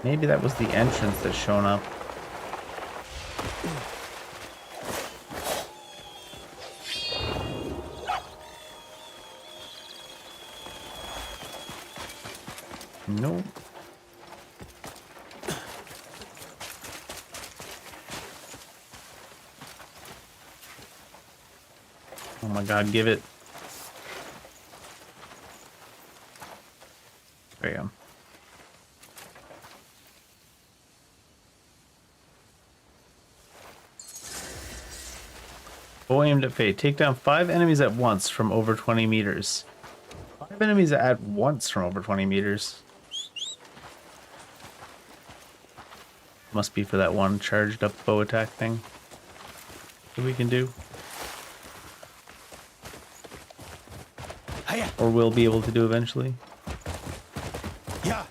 Speaker 1: Maybe that was the entrance that's shown up. No. Oh my god, give it. There you go. Bow aimed at Fate. Take down 5 enemies at once from over 20 meters. 5 enemies at once from over 20 meters. Must be for that one charged up bow attack thing that we can do. Or will be able to do eventually.
Speaker 4: Yeah.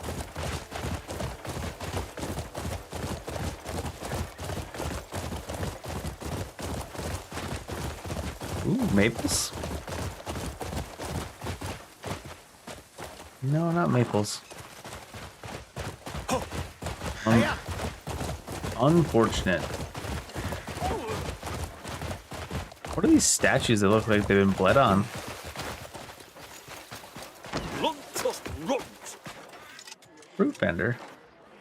Speaker 1: Ooh, maples? No, not maples. Unfortunate. What are these statues that look like they've been bled on? Fruit vendor.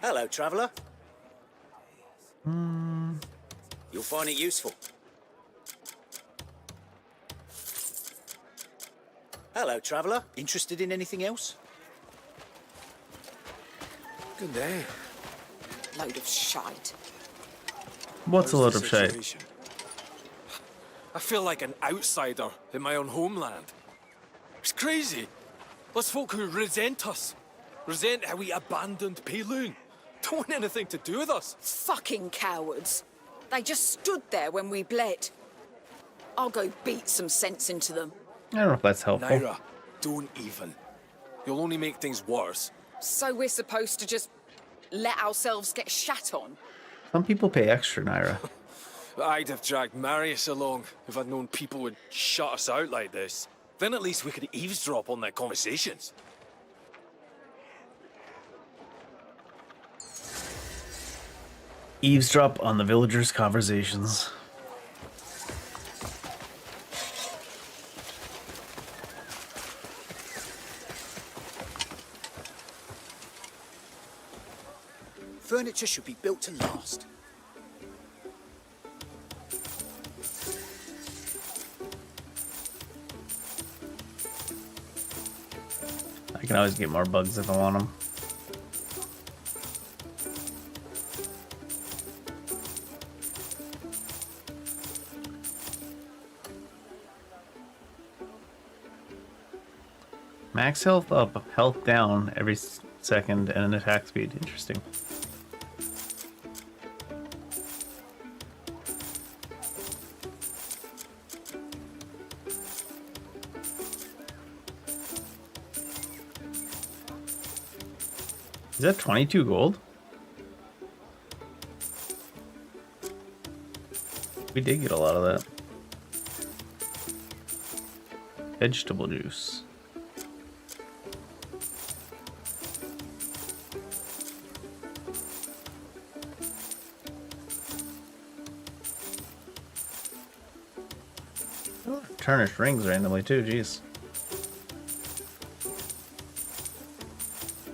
Speaker 11: Hello, traveller. You'll find it useful. Hello, traveller. Interested in anything else?
Speaker 9: Good day.
Speaker 10: Load of shite.
Speaker 1: What's a load of shit?
Speaker 9: I feel like an outsider in my own homeland. It's crazy. There's folk who resent us. Resent how we abandoned Payloon. Don't want anything to do with us.
Speaker 10: Fucking cowards. They just stood there when we bled. I'll go beat some sense into them.
Speaker 1: I don't know if that's helpful.
Speaker 9: Naira, don't even. You'll only make things worse.
Speaker 10: So we're supposed to just let ourselves get shat on?
Speaker 1: Some people pay extra, Naira.
Speaker 9: I'd have dragged Marius along if I'd known people would shut us out like this. Then at least we could eavesdrop on their conversations.
Speaker 1: Eavesdrop on the villagers' conversations.
Speaker 11: Furniture should be built to last.
Speaker 1: I can always get more bugs if I want them. Max health up, health down every second, and an attack speed. Interesting. Is that 22 gold? We did get a lot of that. Vegetable juice. Oh, tarnished rings randomly too, jeez.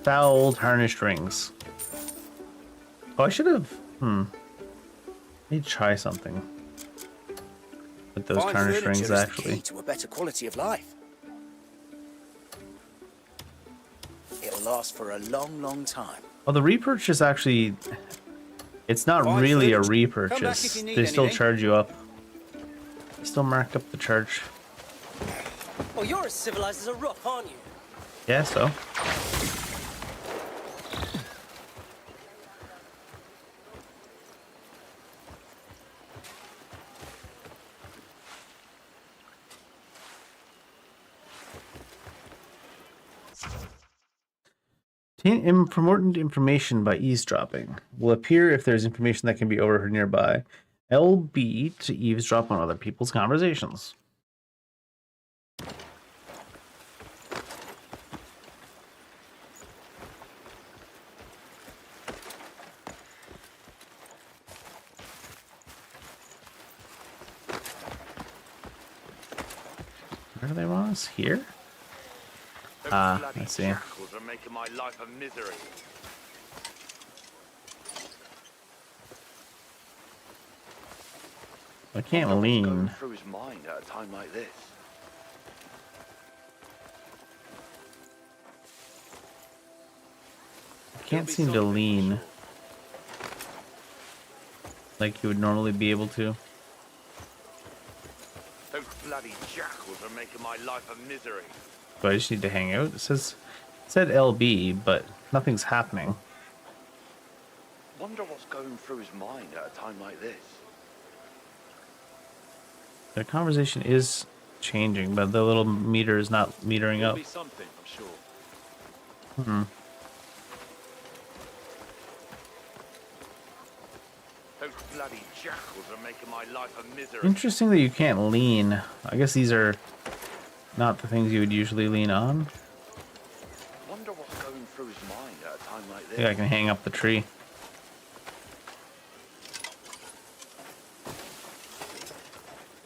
Speaker 1: Foul tarnished rings. Oh, I should have. Let me try something with those
Speaker 11: Fine
Speaker 1: tarnished
Speaker 11: furniture
Speaker 1: rings.
Speaker 11: is the
Speaker 1: Actually,
Speaker 11: key to a better quality of life. It'll last for a long, long time.
Speaker 1: well, the repurchase actually. It's not
Speaker 11: Fine
Speaker 1: really a
Speaker 11: furniture. Come back
Speaker 1: repurchase.
Speaker 11: if you need
Speaker 1: They still
Speaker 11: anything.
Speaker 1: charge you up. They still mark up the charge.
Speaker 11: Oh, you're as civilized as a rock, aren't you?
Speaker 1: Yeah, so. Important information by eavesdropping will appear if there's information that can be overheard nearby. LB to eavesdrop on other people's conversations. Where do they want us? Here? Ah, I see.
Speaker 22: Jackals are making my life a misery.
Speaker 1: I can't
Speaker 22: Wonder what's
Speaker 1: lean.
Speaker 22: going through his mind at a time like this.
Speaker 1: I can't seem to lean like you would normally be able to.
Speaker 22: Those bloody jackals are making my life a misery.
Speaker 1: So I just need to hang out. It said LB, but nothing's happening.
Speaker 22: Wonder what's going through his mind at a time like this.
Speaker 1: The conversation is changing, but the little meter is not metering
Speaker 7: It'll
Speaker 1: up.
Speaker 7: be something, I'm sure.
Speaker 1: Hmm.
Speaker 22: Those bloody jackals are making my life a misery.
Speaker 1: Interesting that you can't lean. I guess these are not the things you would usually lean on.
Speaker 22: Wonder what's going through his mind at a time like this.
Speaker 1: Yeah, I can hang up the tree.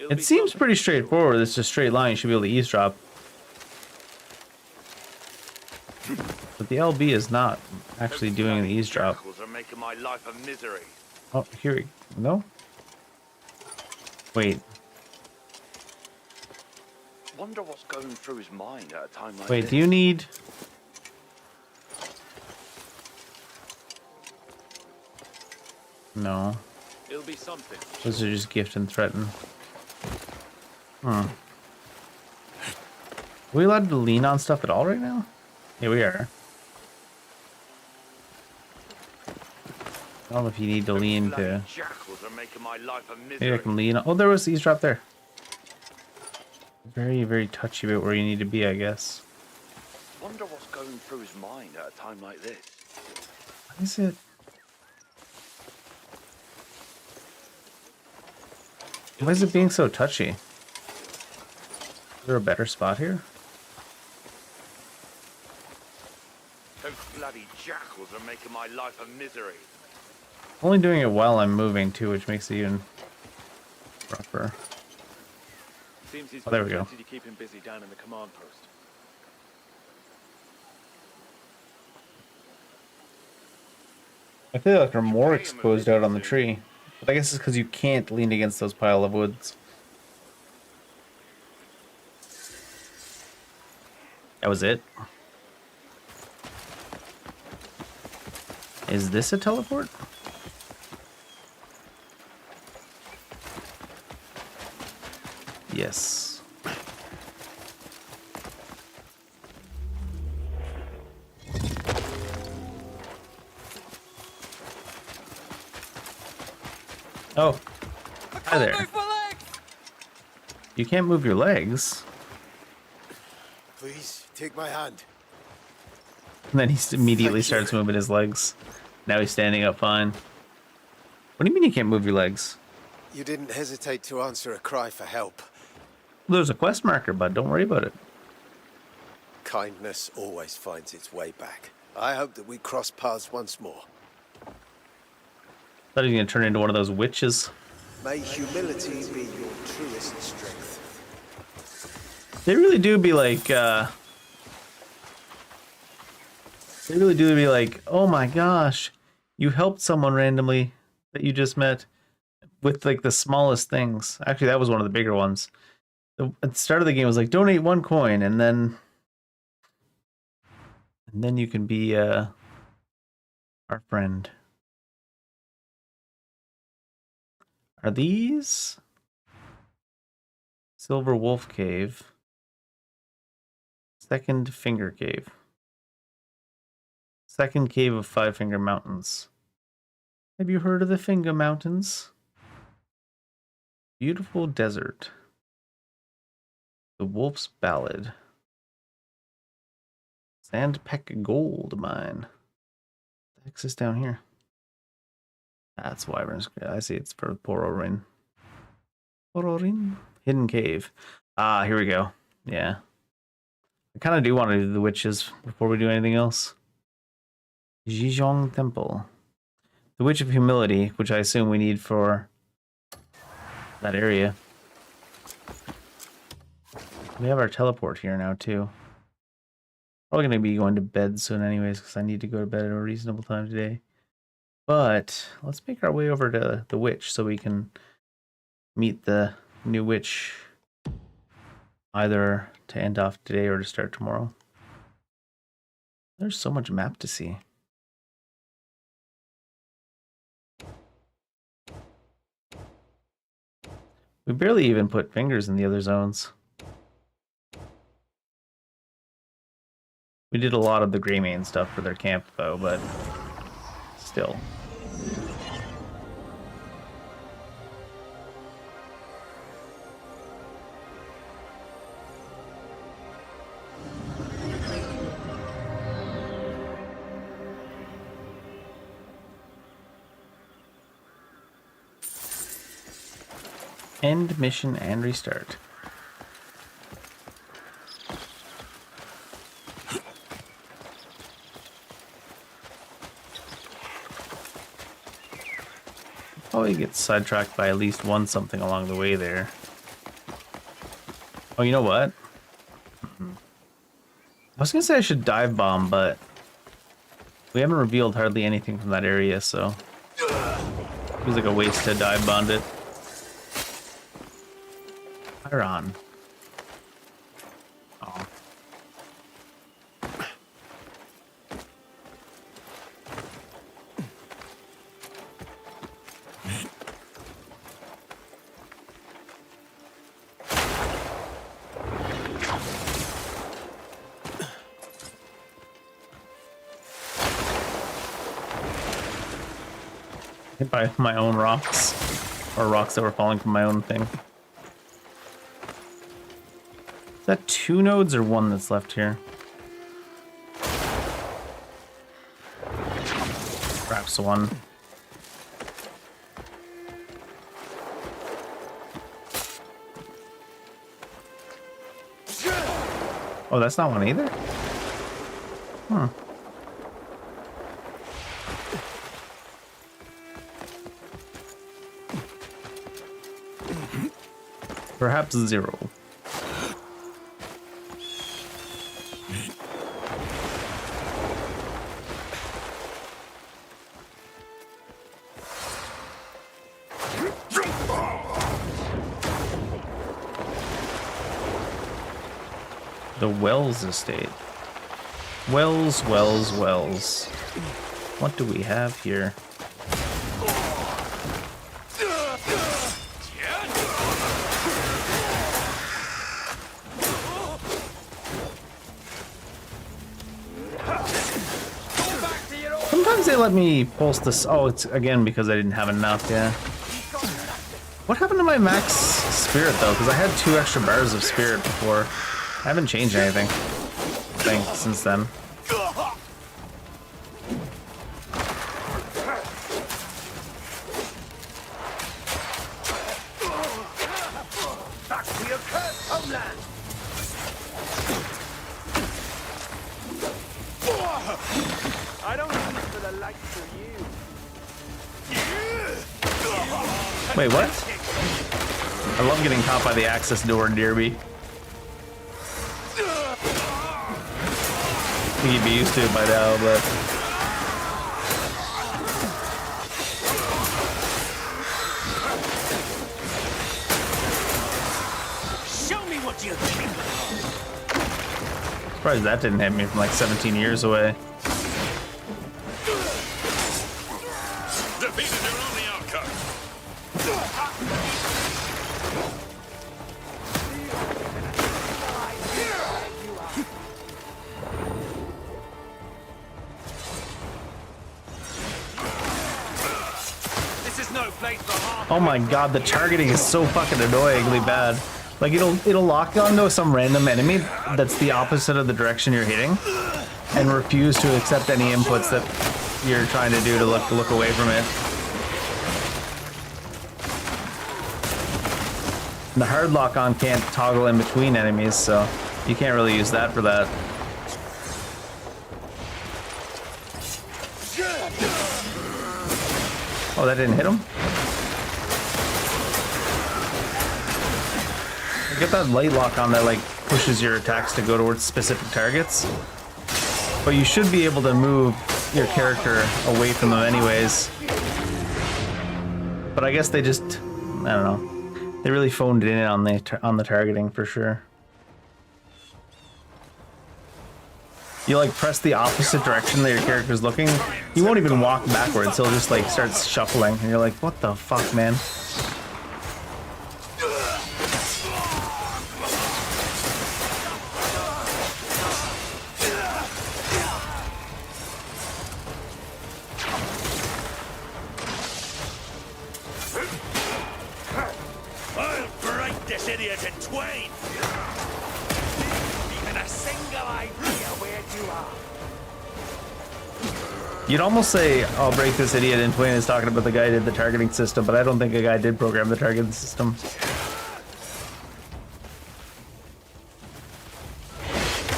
Speaker 1: It seems pretty straightforward. It's a straight line. You should be able to eavesdrop. But the LB is not actually doing the eavesdrop.
Speaker 22: Jackals are making my life a misery.
Speaker 1: Oh, here we no. Wait.
Speaker 22: Wonder what's going through his mind at a time like
Speaker 1: Wait,
Speaker 22: this.
Speaker 1: do you need... No.
Speaker 7: It'll be something.
Speaker 1: Those are just gift and threaten. Are we allowed to lean on stuff at all right now? Yeah, we are. I don't know if you need to lean to...
Speaker 22: Jackals are making my life a
Speaker 1: Maybe I
Speaker 22: misery.
Speaker 1: can lean on... Oh, there was eavesdrop there. Very, very touchy about where you need to be, I guess.
Speaker 22: Wonder what's going through his mind at a time like this.
Speaker 1: What is it? Why is it being so touchy? Is there a better spot here?
Speaker 22: Those bloody jackals are making my life a misery.
Speaker 1: Only doing it while I'm moving too, which makes it even rougher.
Speaker 7: Seems he's
Speaker 1: Oh, there we go.
Speaker 7: plenty to keep him busy down in the command post.
Speaker 1: I feel like they're more exposed out on the tree. But I guess it's because you can't lean against those pile of woods. That was it. Is this a teleport? Yes. Oh. Hi there. You can't move your legs.
Speaker 3: Please, take my hand.
Speaker 1: And then he immediately
Speaker 3: Thank you.
Speaker 1: starts moving his legs. Now he's standing up fine. What do you mean you can't move your legs?
Speaker 3: You didn't hesitate to answer a cry for help.
Speaker 1: There's a quest marker, bud. Don't worry about it.
Speaker 3: Kindness always finds its way back. I hope that we cross paths once more.
Speaker 1: Thought he was gonna turn into one of those witches.
Speaker 3: May humility be your truest strength.
Speaker 1: They really do be like, oh my gosh, you helped someone randomly that you just met with like the smallest things. Actually, that was one of the bigger ones. At the start of the game, it was like, donate 1 coin, and then you can be our friend. Are these Silver Wolf Cave? Second Finger Cave. Second Cave of Five Finger Mountains. Have you heard of the Finger Mountains? Beautiful desert. The Wolf's Ballad. Sandpeck Gold Mine. What the heck's this down here? That's Wyvern's. I see it's for Pororin. Pororin? Hidden Cave. Ah, here we go. Yeah. I kind of do want to do the witches before we do anything else. Jijong Temple. The Witch of Humility, which I assume we need for that area. We have our teleport here now, too. Probably gonna be going to bed soon anyways, because I need to go to bed at a reasonable time today. But let's make our way over to the witch so we can meet the new witch either to end off today or to start tomorrow. There's so much map to see. We barely even put fingers in the other zones. We did a lot of the Greymane stuff for their camp though, but still. End mission and restart. Probably get sidetracked by at least one something along the way there. Oh, you know what? I was gonna say I should dive bomb, but we haven't revealed hardly anything from that area, so it feels like a waste to dive bomb it. Fire on. Oh. Hit by my own rocks, or rocks that were falling from my own thing. Is that 2 nodes or 1 that's left here? Perhaps 1. Oh, that's not 1 either? Hmm. Perhaps 0. The Wells estate. Wells. What do we have here? Sometimes they let me pulse this. Oh, it's again because I didn't have enough, yeah. What happened to my max spirit though? Because I had 2 extra bars of spirit before. I haven't changed anything, I think, since then.
Speaker 4: Back to your cursed homeland! I don't need for the likes of you.
Speaker 1: Wait, what? I love getting caught by the access door in Derby. I think you'd be used to it by now, but...
Speaker 4: Show me what you're capable of.
Speaker 1: Surprised that didn't hit me from like 17 years away.
Speaker 8: Defeated your only outcome.
Speaker 1: Oh my god, the targeting is so fucking annoyingly bad. Like it'll lock onto some random enemy that's the opposite of the direction you're hitting, and refuse to accept any inputs that you're trying to do to look away from it. And the hard lock on can't toggle in between enemies, so you can't really use that for that. Oh, that didn't hit him? Get that light lock on that like pushes your attacks to go towards specific targets. But you should be able to move your character away from them anyways. But I guess they just, I don't know. They really phoned it in on the targeting for sure. You like press the opposite direction that your character's looking, he won't even walk backwards, he'll just like start shuffling and you're like, what the fuck, man?
Speaker 2: I'll break this idiot in twain! Even a single idea where you are.
Speaker 1: You'd almost say, I'll break this idiot in twain is talking about the guy who did the targeting system, but I don't think a guy did program the targeting system.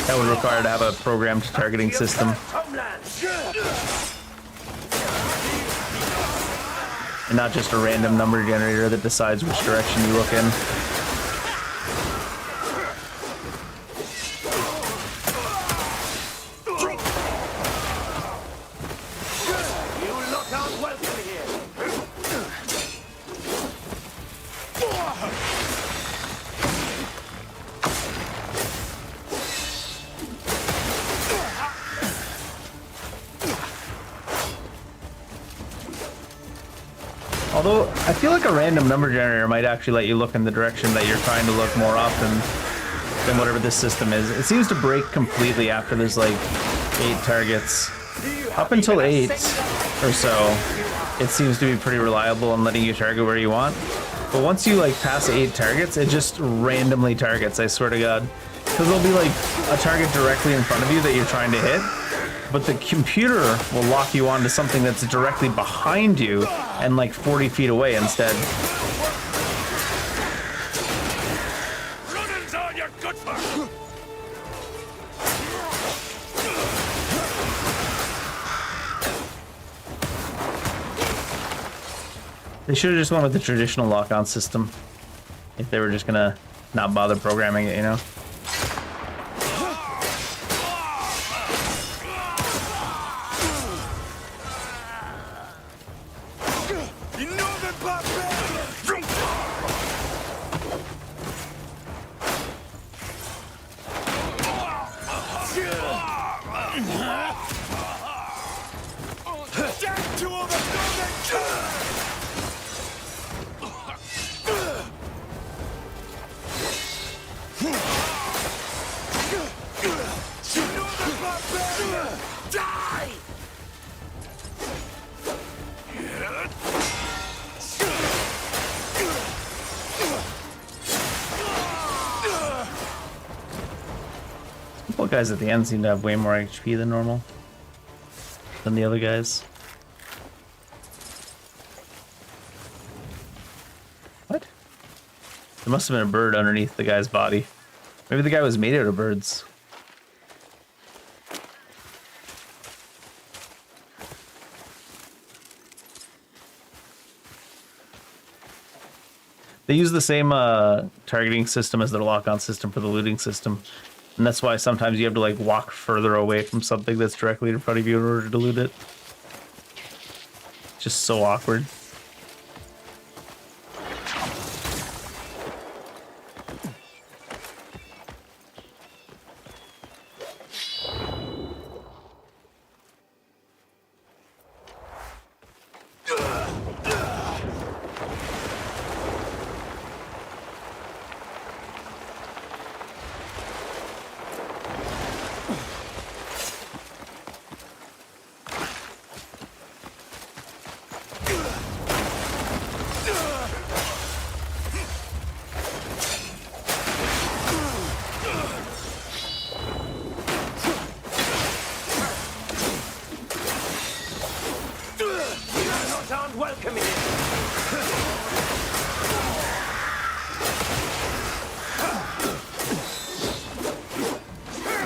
Speaker 1: That would require to have a programmed targeting system. And not just a random number generator that decides which direction you look in. Although, I feel like a random number generator might actually let you look in the direction that you're trying to look more often than whatever this system is. It seems to break completely after there's like 8 targets. Up until 8 or so, it seems to be pretty reliable in letting you target where you want. But once you like pass 8 targets, it just randomly targets, I swear to God. Because there'll be like a target directly in front of you that you're trying to hit, but the computer will lock you onto something that's directly behind you and like 40 feet away instead.
Speaker 2: Running's all you're good for!
Speaker 1: They should have just went with the traditional lock-on system if they were just gonna not bother programming it, you know? Guys at the end seem to have way more HP than normal than the other guys. What? There must have been a bird underneath the guy's body. Maybe the guy was made out of birds. They use the same targeting system as their lock-on system for the looting system. And that's why sometimes you have to like walk further away from something that's directly in front of you in order to loot it. Just so awkward.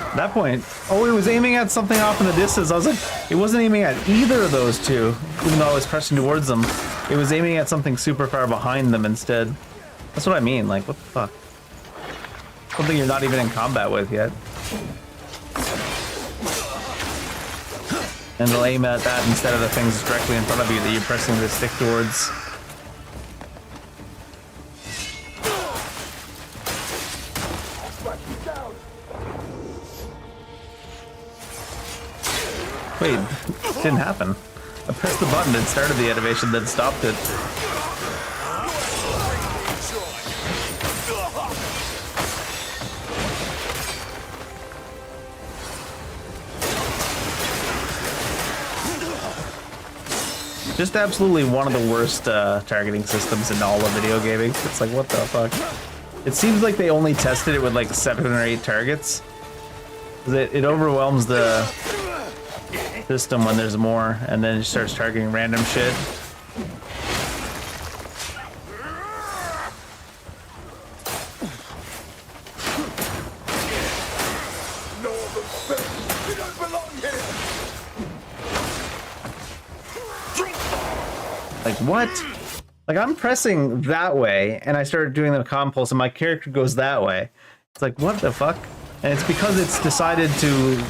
Speaker 1: At that point, oh, it was aiming at something off in the distance. I was like, it wasn't aiming at either of those two, even though I was pressing towards them. It was aiming at something super far behind them instead. That's what I mean, like, what the fuck? Something you're not even in combat with yet. And it'll aim at that instead of the things directly in front of you that you're pressing the stick towards. Wait, it didn't happen. I pressed the button and started the animation, then stopped it. Just absolutely one of the worst targeting systems in all of video gaming. It's like, what the fuck? It seems like they only tested it with like 7 or 8 targets. It overwhelms the system when there's more, and then it starts targeting random shit. Like, what? Like, I'm pressing that way, and I started doing the compulse, and my character goes that way. It's like, what the fuck? And it's because it's decided to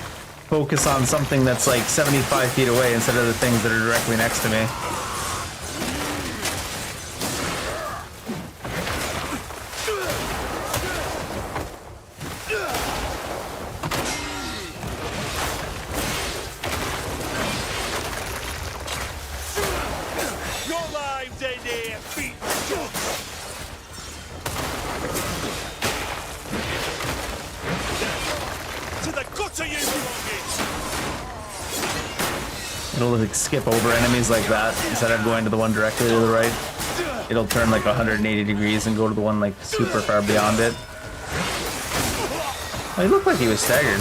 Speaker 1: focus on something that's like 75 feet away instead of the things that are directly next to me.
Speaker 14: Your lives end here, feet. To the gutter, you rockets!
Speaker 1: It'll like skip over enemies like that instead of going to the one directly to the right. It'll turn like 180 degrees and go to the one like super far beyond it. Oh, he looked like he was staggered.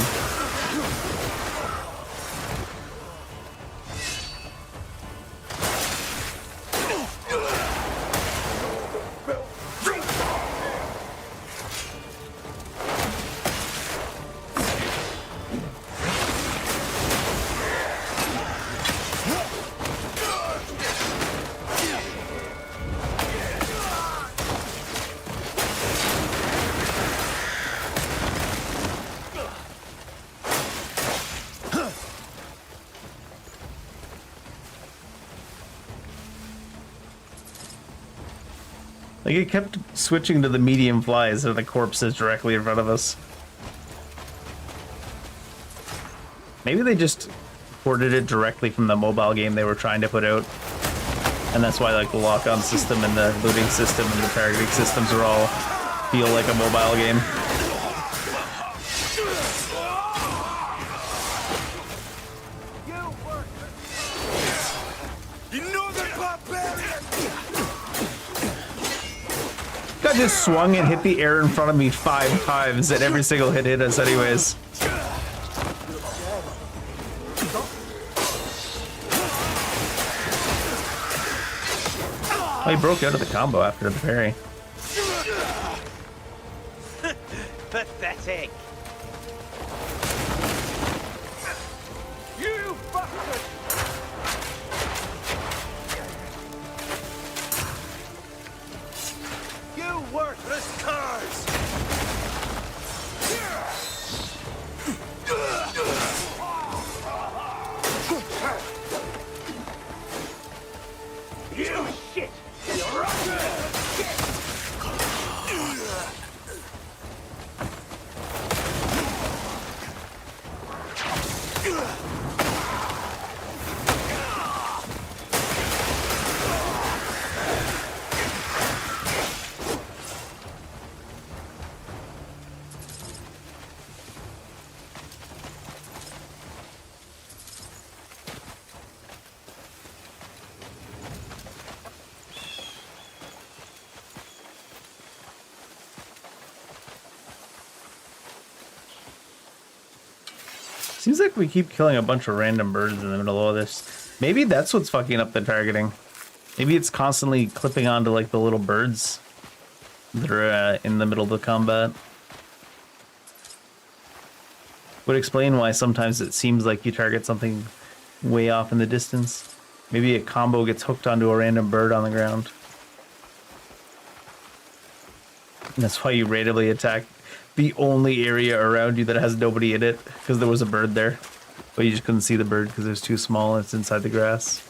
Speaker 1: Like, it kept switching to the medium flies and the corpses directly in front of us. Maybe they just ported it directly from the mobile game they were trying to put out. And that's why like the lock-on system and the looting system and the targeting systems are all feel like a mobile game. Guy just swung and hit the air in front of me 5 times, and every single hit us anyways. Oh, he broke out of the combo after the parry.
Speaker 14: Pathetic. You bastard! You worthless curs! You shit! You're right!
Speaker 1: Seems like we keep killing a bunch of random birds in the middle of this. Maybe that's what's fucking up the targeting. Maybe it's constantly clipping onto like the little birds that are in the middle of the combat. Would explain why sometimes it seems like you target something way off in the distance. Maybe a combo gets hooked onto a random bird on the ground. And that's why you randomly attack the only area around you that has nobody in it, because there was a bird there. But you just couldn't see the bird because it was too small and it's inside the grass.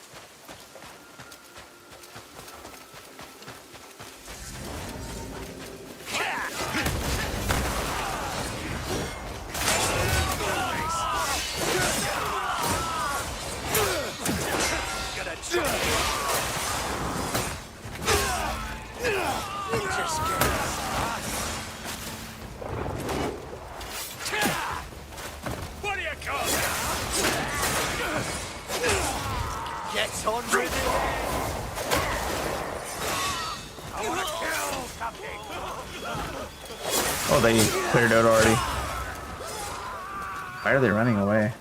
Speaker 14: Get on with it! I want to kill something!
Speaker 1: Oh, they cleared out already. Why are they running away?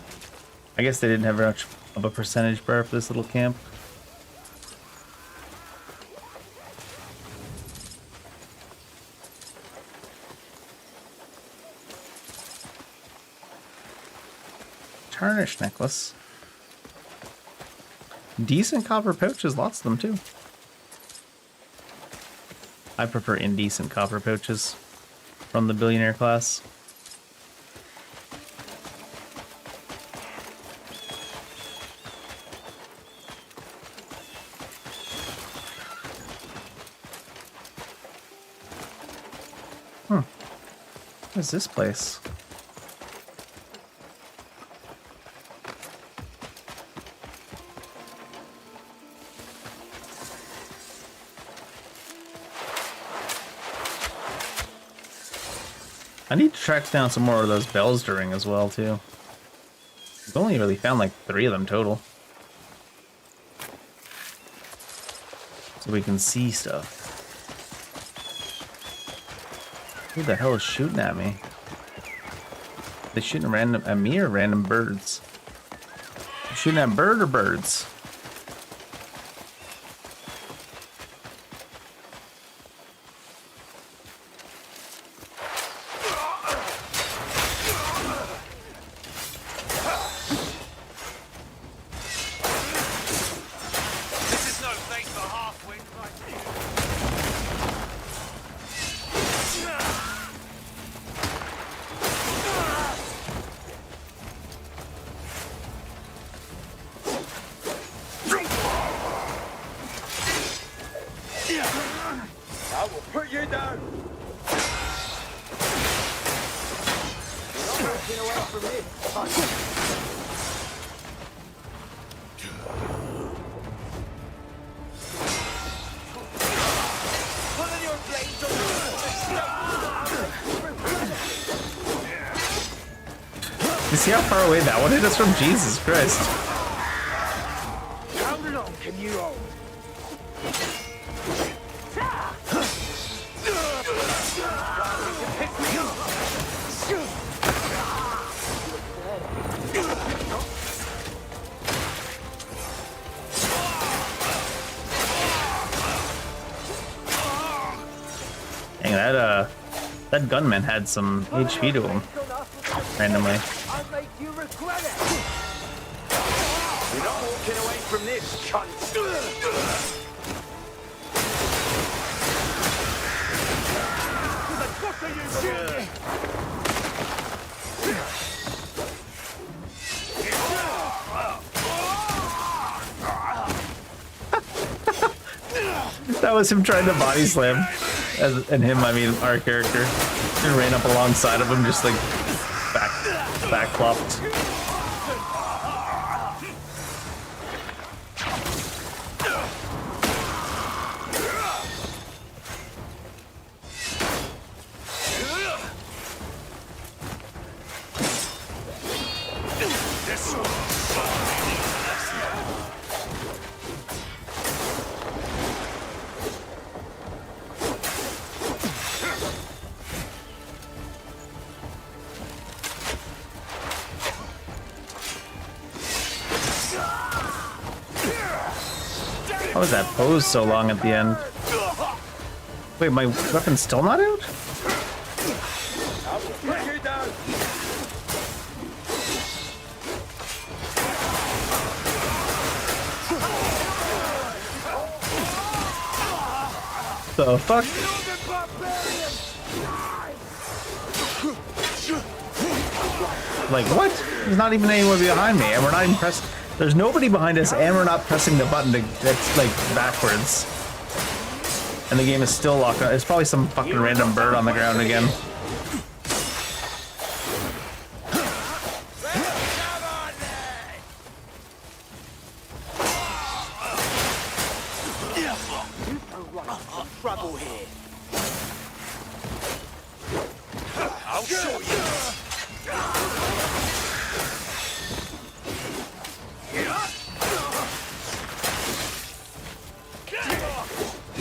Speaker 1: I guess they didn't have much of a percentage bar for this little camp. Tarnished necklace. Decent copper pouches, lots of them too. I prefer indecent copper pouches from the billionaire class. What is this place? I need to track down some more of those bells to ring as well, too. We've only really found like 3 of them total. So we can see stuff. Who the hell is shooting at me? They shooting at me or random birds? Shooting at bird or birds?
Speaker 14: I will put you down. You're not breaking away from me. Pulling your blades on.
Speaker 1: You see how far away that one hit us from? Jesus Christ.
Speaker 14: How long can you hold?
Speaker 1: Dang, that gunman had some HP to him randomly.
Speaker 14: I'll make you regret it. You're not walking away from this, cunt. Who the fuck are you?
Speaker 1: That was him trying to body slam. And him, I mean our character. And ran up alongside of him, just like back flopped. How was that pose so long at the end? Wait, my weapon's still not out? The fuck? Like, what? There's not even anyone behind me, and we're not even pressing. There's nobody behind us, and we're not pressing the button that's like backwards. And the game is still locked on. It's probably some fucking random bird on the ground again.
Speaker 4: Trouble here. I'll show you.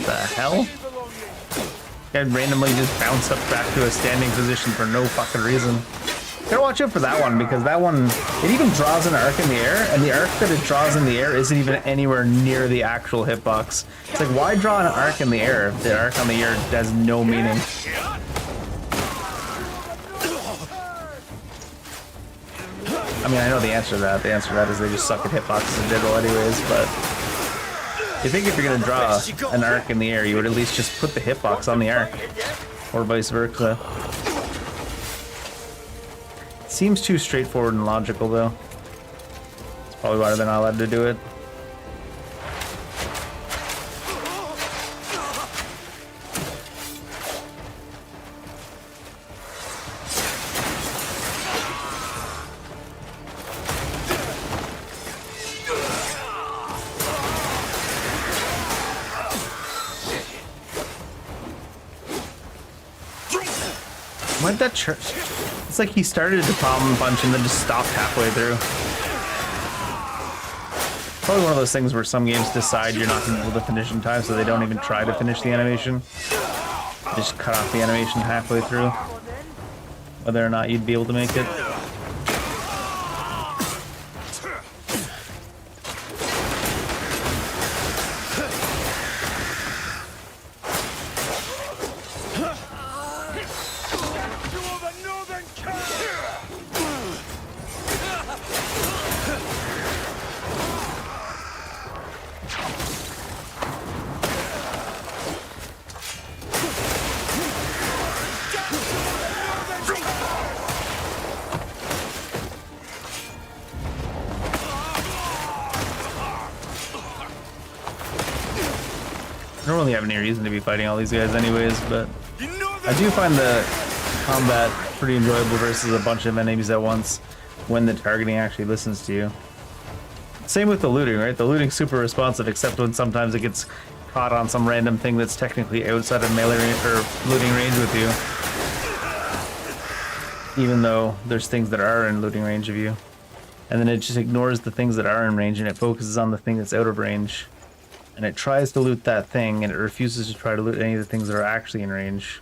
Speaker 1: The hell? Guy randomly just bounced up back to a standing position for no fucking reason. Gotta watch out for that one, because that one, it even draws an arc in the air, and the arc that it draws in the air isn't even anywhere near the actual hitbox. It's like, why draw an arc in the air if the arc on the air has no meaning? I mean, I know the answer to that. The answer to that is they just suck at hitboxes in general anyways, but you think if you're gonna draw an arc in the air, you would at least just put the hitbox on the arc, or vice versa. Seems too straightforward and logical, though. That's probably why they're not allowed to do it. Why'd that church? It's like he started to palm punch and then just stopped halfway through. Probably one of those things where some games decide you're not going to be able to finish in time, so they don't even try to finish the animation. They just cut off the animation halfway through, whether or not you'd be able to make it. I don't really have any reason to be fighting all these guys anyways, but I do find the combat pretty enjoyable versus a bunch of enemies at once when the targeting actually listens to you. Same with the looting, right? The looting's super responsive, except when sometimes it gets caught on some random thing that's technically outside of melee range or looting range with you. Even though there's things that are in looting range of you. And then it just ignores the things that are in range and it focuses on the thing that's out of range. And it tries to loot that thing, and it refuses to try to loot any of the things that are actually in range.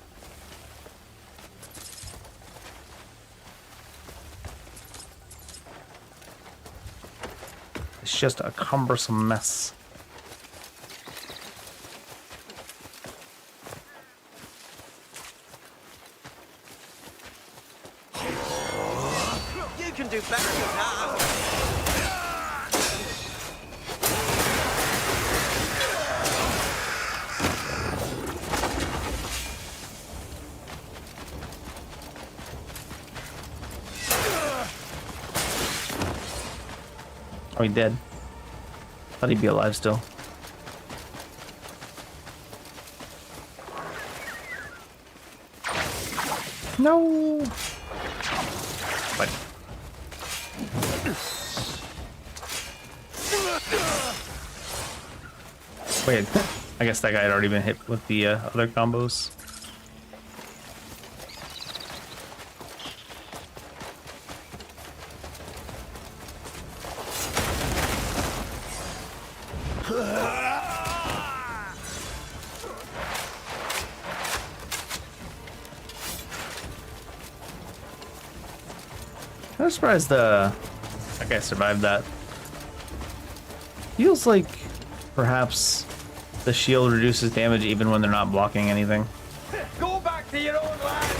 Speaker 1: It's just a cumbersome mess.
Speaker 11: You can do better than that.
Speaker 1: Oh, he dead. Thought he'd be alive still. No. But wait, I guess that guy had already been hit with the other combos. I'm surprised that guy survived that. Feels like perhaps the shield reduces damage even when they're not blocking anything.
Speaker 14: Go back to your own land!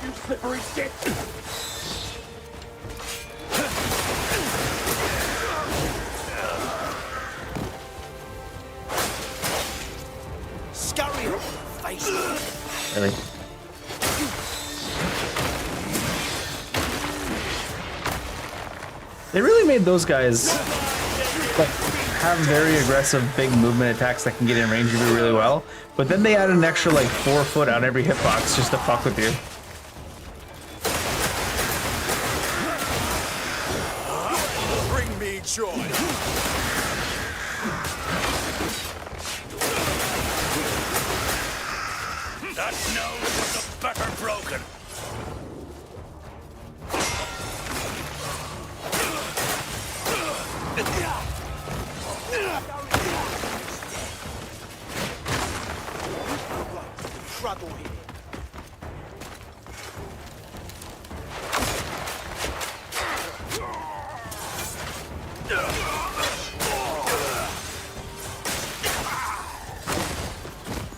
Speaker 14: You slippery shit!
Speaker 1: Really? They really made those guys like have very aggressive, big movement attacks that can get in range of you really well. But then they added an extra like 4 foot on every hitbox just to fuck with you.
Speaker 12: Bring me joy.
Speaker 2: That nose was a better broken.
Speaker 13: Trouble here.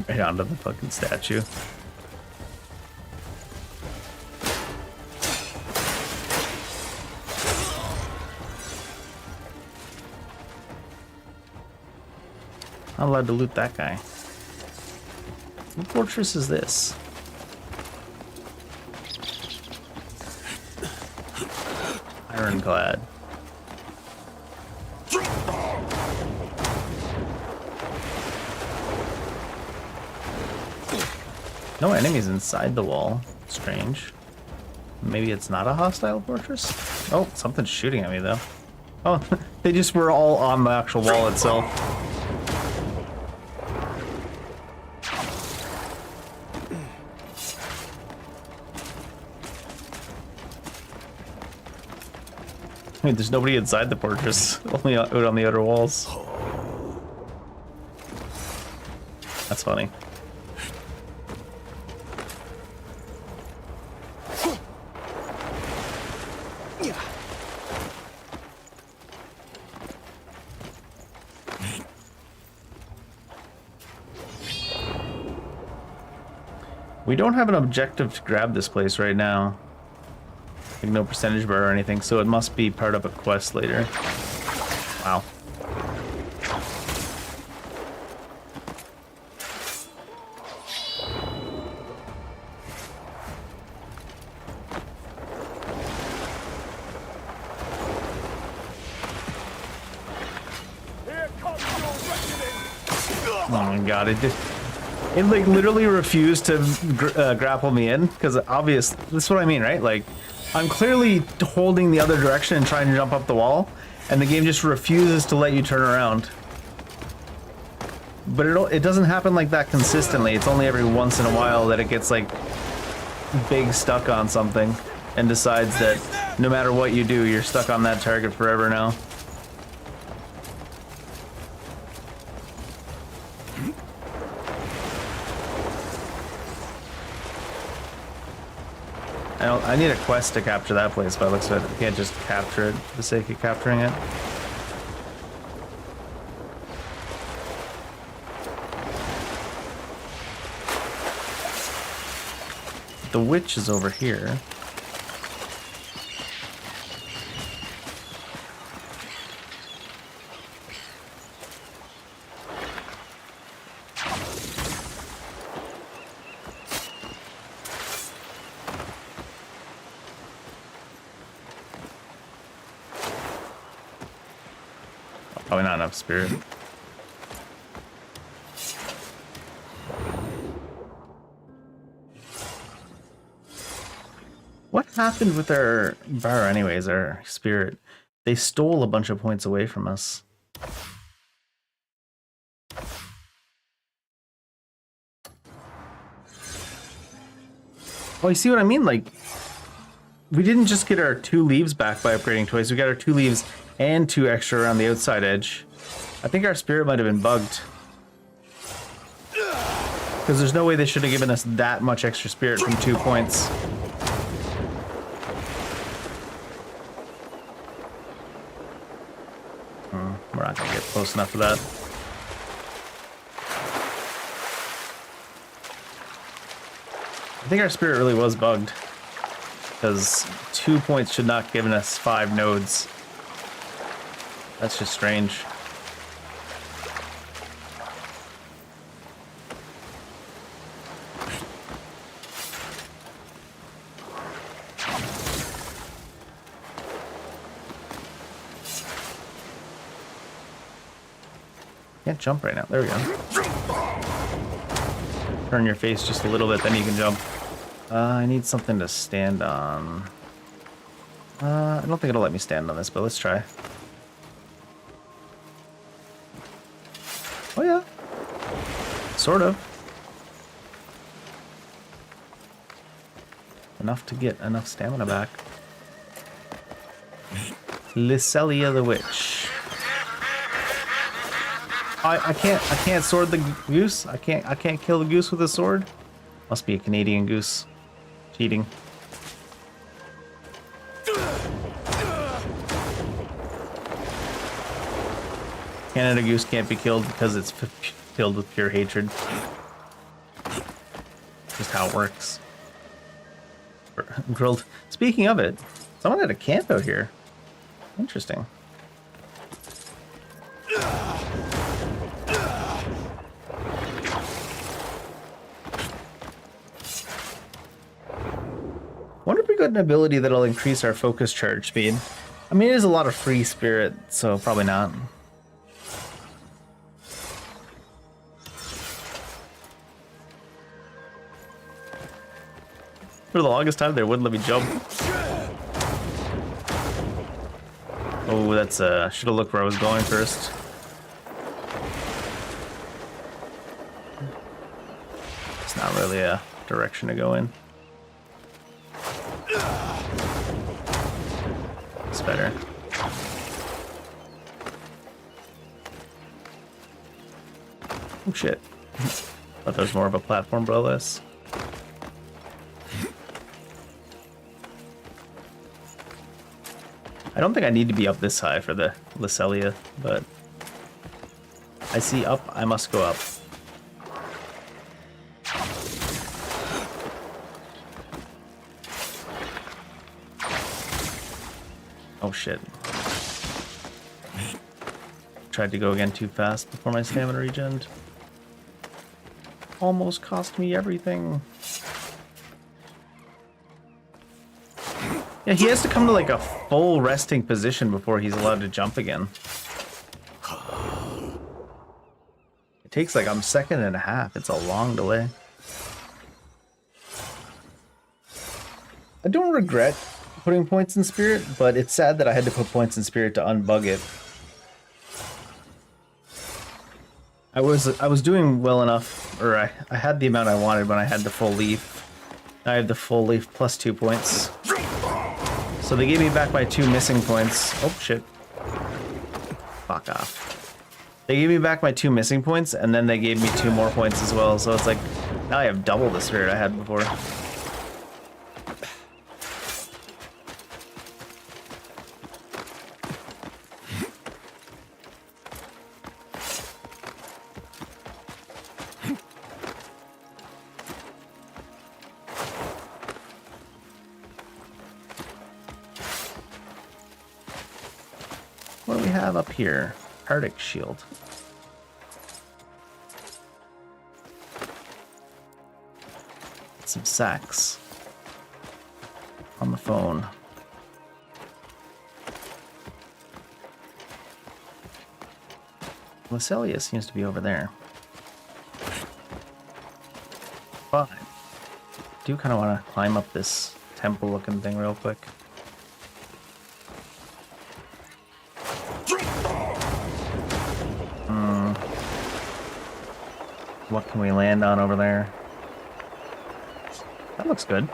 Speaker 1: Right onto the fucking statue. Not allowed to loot that guy. What fortress is this? Ironclad. No enemies inside the wall. Strange. Maybe it's not a hostile fortress? Oh, something's shooting at me though. Oh, they just were all on the actual wall itself. I mean, there's nobody inside the fortress, only out on the outer walls. That's funny. We don't have an objective to grab this place right now. Like no percentage bar or anything, so it must be part of a quest later. Wow. Oh my god, it like literally refused to grapple me in, because obvious, this is what I mean, right? Like, I'm clearly holding the other direction and trying to jump up the wall, and the game just refuses to let you turn around. But it doesn't happen like that consistently. It's only every once in a while that it gets like big stuck on something and decides that no matter what you do, you're stuck on that target forever now. I need a quest to capture that place, but it looks like I can't just capture it for the sake of capturing it. The witch is over here. Probably not enough spirit. What happened with our bar anyways, our spirit? They stole a bunch of points away from us. Oh, you see what I mean? Like, we didn't just get our 2 leaves back by upgrading twice. We got our 2 leaves and 2 extra around the outside edge. I think our spirit might have been bugged. Because there's no way they should have given us that much extra spirit from 2 points. We're not going to get close enough to that. I think our spirit really was bugged. Because 2 points should not have given us 5 nodes. That's just strange. Can't jump right now. There we go. Turn your face just a little bit, then you can jump. I need something to stand on. I don't think it'll let me stand on this, but let's try. Oh yeah. Sort of. Enough to get enough stamina back. Lycelia the Witch. I can't sword the goose. I can't kill the goose with a sword. Must be a Canadian goose. Cheating. Canada goose can't be killed because it's filled with pure hatred. Just how it works. Grilled. Speaking of it, someone had a camp out here. Interesting. Wonder if we got an ability that'll increase our focus charge speed. I mean, it is a lot of free spirit, so probably not. For the longest time, they wouldn't let me jump. Oh, that's should have looked where I was going first. It's not really a direction to go in. It's better. Oh shit. Thought there was more of a platform below this. I don't think I need to be up this high for the Lycelia, but I see up, I must go up. Oh shit. Tried to go again too fast before my stamina regened. Almost cost me everything. Yeah, he has to come to like a full resting position before he's allowed to jump again. It takes like a second and a half. It's a long delay. I don't regret putting points in spirit, but it's sad that I had to put points in spirit to unbug it. I was doing well enough, or I had the amount I wanted when I had the full leaf. I have the full leaf plus 2 points. So they gave me back my 2 missing points. Oh shit. Fuck off. They gave me back my 2 missing points, and then they gave me 2 more points as well. So it's like, now I have double the spirit I had before. What do we have up here? Arctic shield. Some sacks. On the phone. Lycelia seems to be over there. Fine. I do kind of want to climb up this temple looking thing real quick. What can we land on over there? That looks good.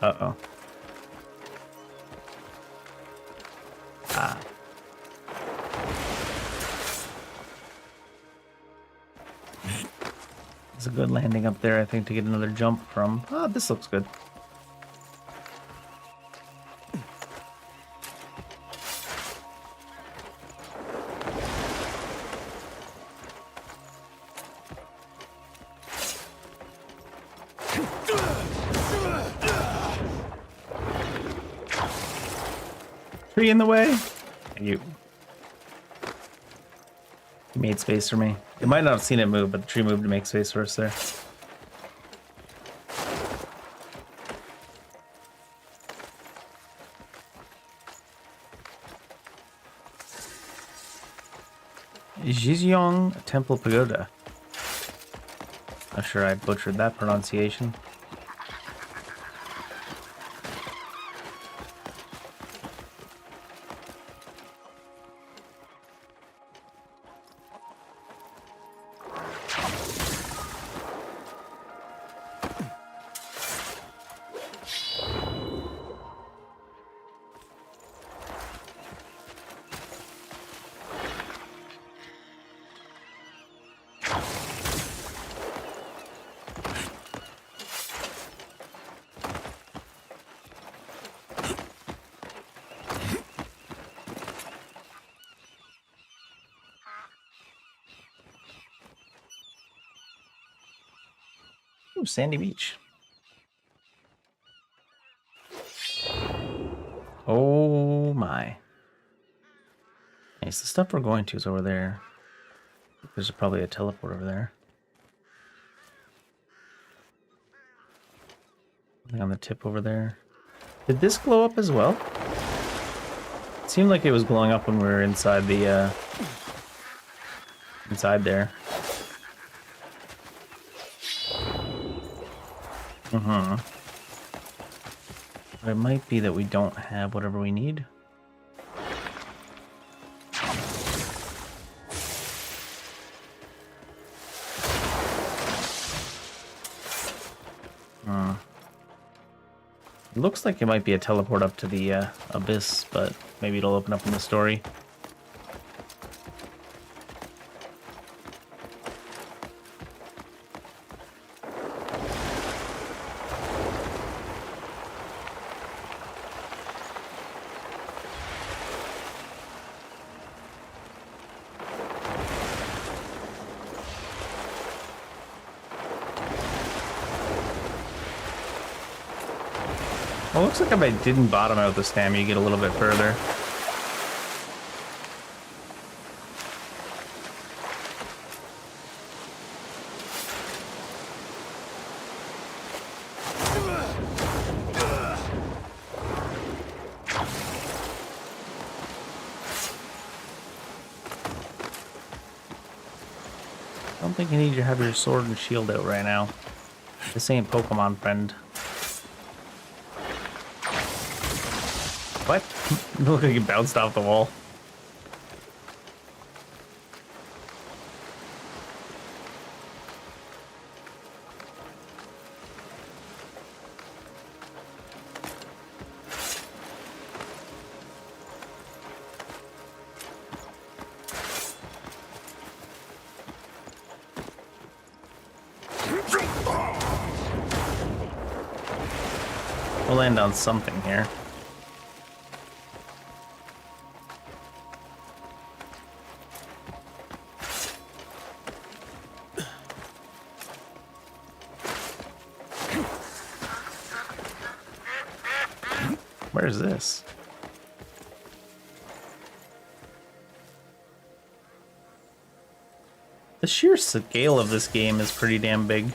Speaker 1: Uh-oh. Ah. It's a good landing up there, I think, to get another jump from. Ah, this looks good. Tree in the way? You made space for me. You might not have seen it move, but the tree moved to make space for us there. Jizyong Temple Pagoda. I'm sure I butchered that pronunciation. Ooh, Sandy Beach. Oh my. Nice. The stuff we're going to is over there. There's probably a teleport over there. Something on the tip over there. Did this glow up as well? It seemed like it was glowing up when we were inside the inside there. But it might be that we don't have whatever we need. It looks like it might be a teleport up to the abyss, but maybe it'll open up in the story. Well, it looks like if I didn't bottom out the stam, you get a little bit further. I don't think you need to have your sword and shield out right now. This ain't Pokemon, friend. What? It looked like it bounced off the wall. We'll land on something here. Where is this? The sheer scale of this game is pretty damn big.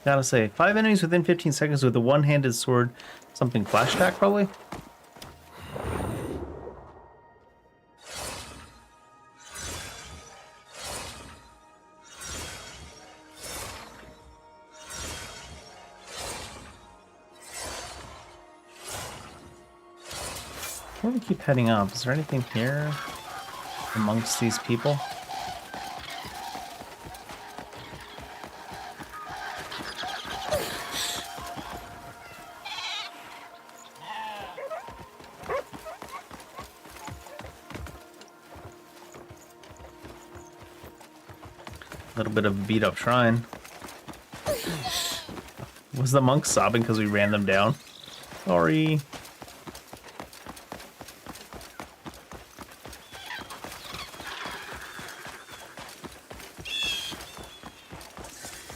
Speaker 1: Gotta say, 5 enemies within 15 seconds with a one-handed sword. Something flash attack, probably? Where do we keep heading up? Is there anything here amongst these people? A little bit of a beat up shrine. Was the monk sobbing because we ran them down? Sorry.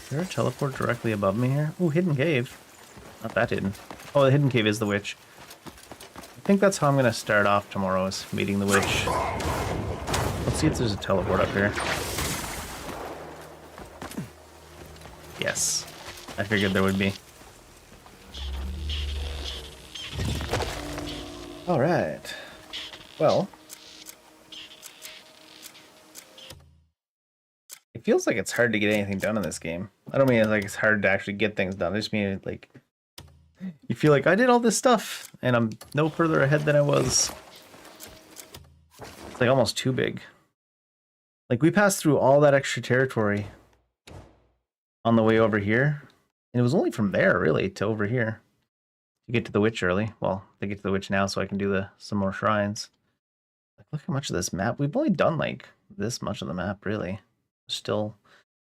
Speaker 1: Is there a teleport directly above me here? Ooh, hidden cave. Not that hidden. Oh, the hidden cave is the witch. I think that's how I'm gonna start off tomorrow, is meeting the witch. Let's see if there's a teleport up here. Yes. I figured there would be. Alright. Well. feels like it's hard to get anything done in this game. I don't mean like it's hard to actually get things done. I just mean like you feel like I did all this stuff and I'm no further ahead than I was. It's like almost too big. Like we passed through all that extra territory on the way over here. And it was only from there really to over here. To get to the witch early. Well, to get to the witch now so I can do some more shrines. Like look how much of this map. We've only done like this much of the map really. Still,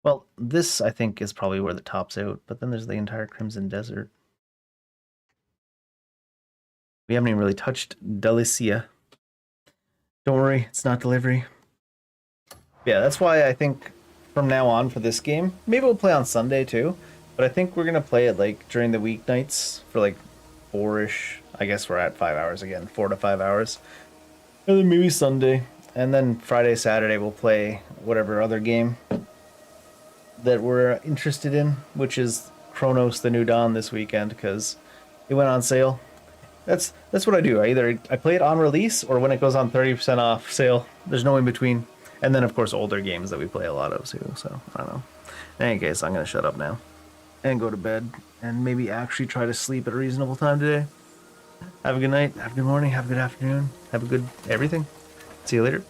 Speaker 1: well, this I think is probably where the top's out, but then there's the entire Crimson Desert. We haven't even really touched Delicia. Don't worry, it's not delivery. Yeah, that's why I think from now on for this game, maybe we'll play on Sunday too, but I think we're gonna play it like during the weeknights for like 4-ish. I guess we're at 5 hours again, 4 to 5 hours, and then maybe Sunday. And then Friday, Saturday, we'll play whatever other game that we're interested in, which is Chronos: The New Dawn this weekend because it went on sale. That's what I do. I play it on release or when it goes on 30% off sale. There's no in between. And then of course older games that we play a lot of too. So I don't know. In any case, I'm gonna shut up now and go to bed and maybe actually try to sleep at a reasonable time today. Have a good night. Have a good morning. Have a good afternoon. Have a good everything. See you later.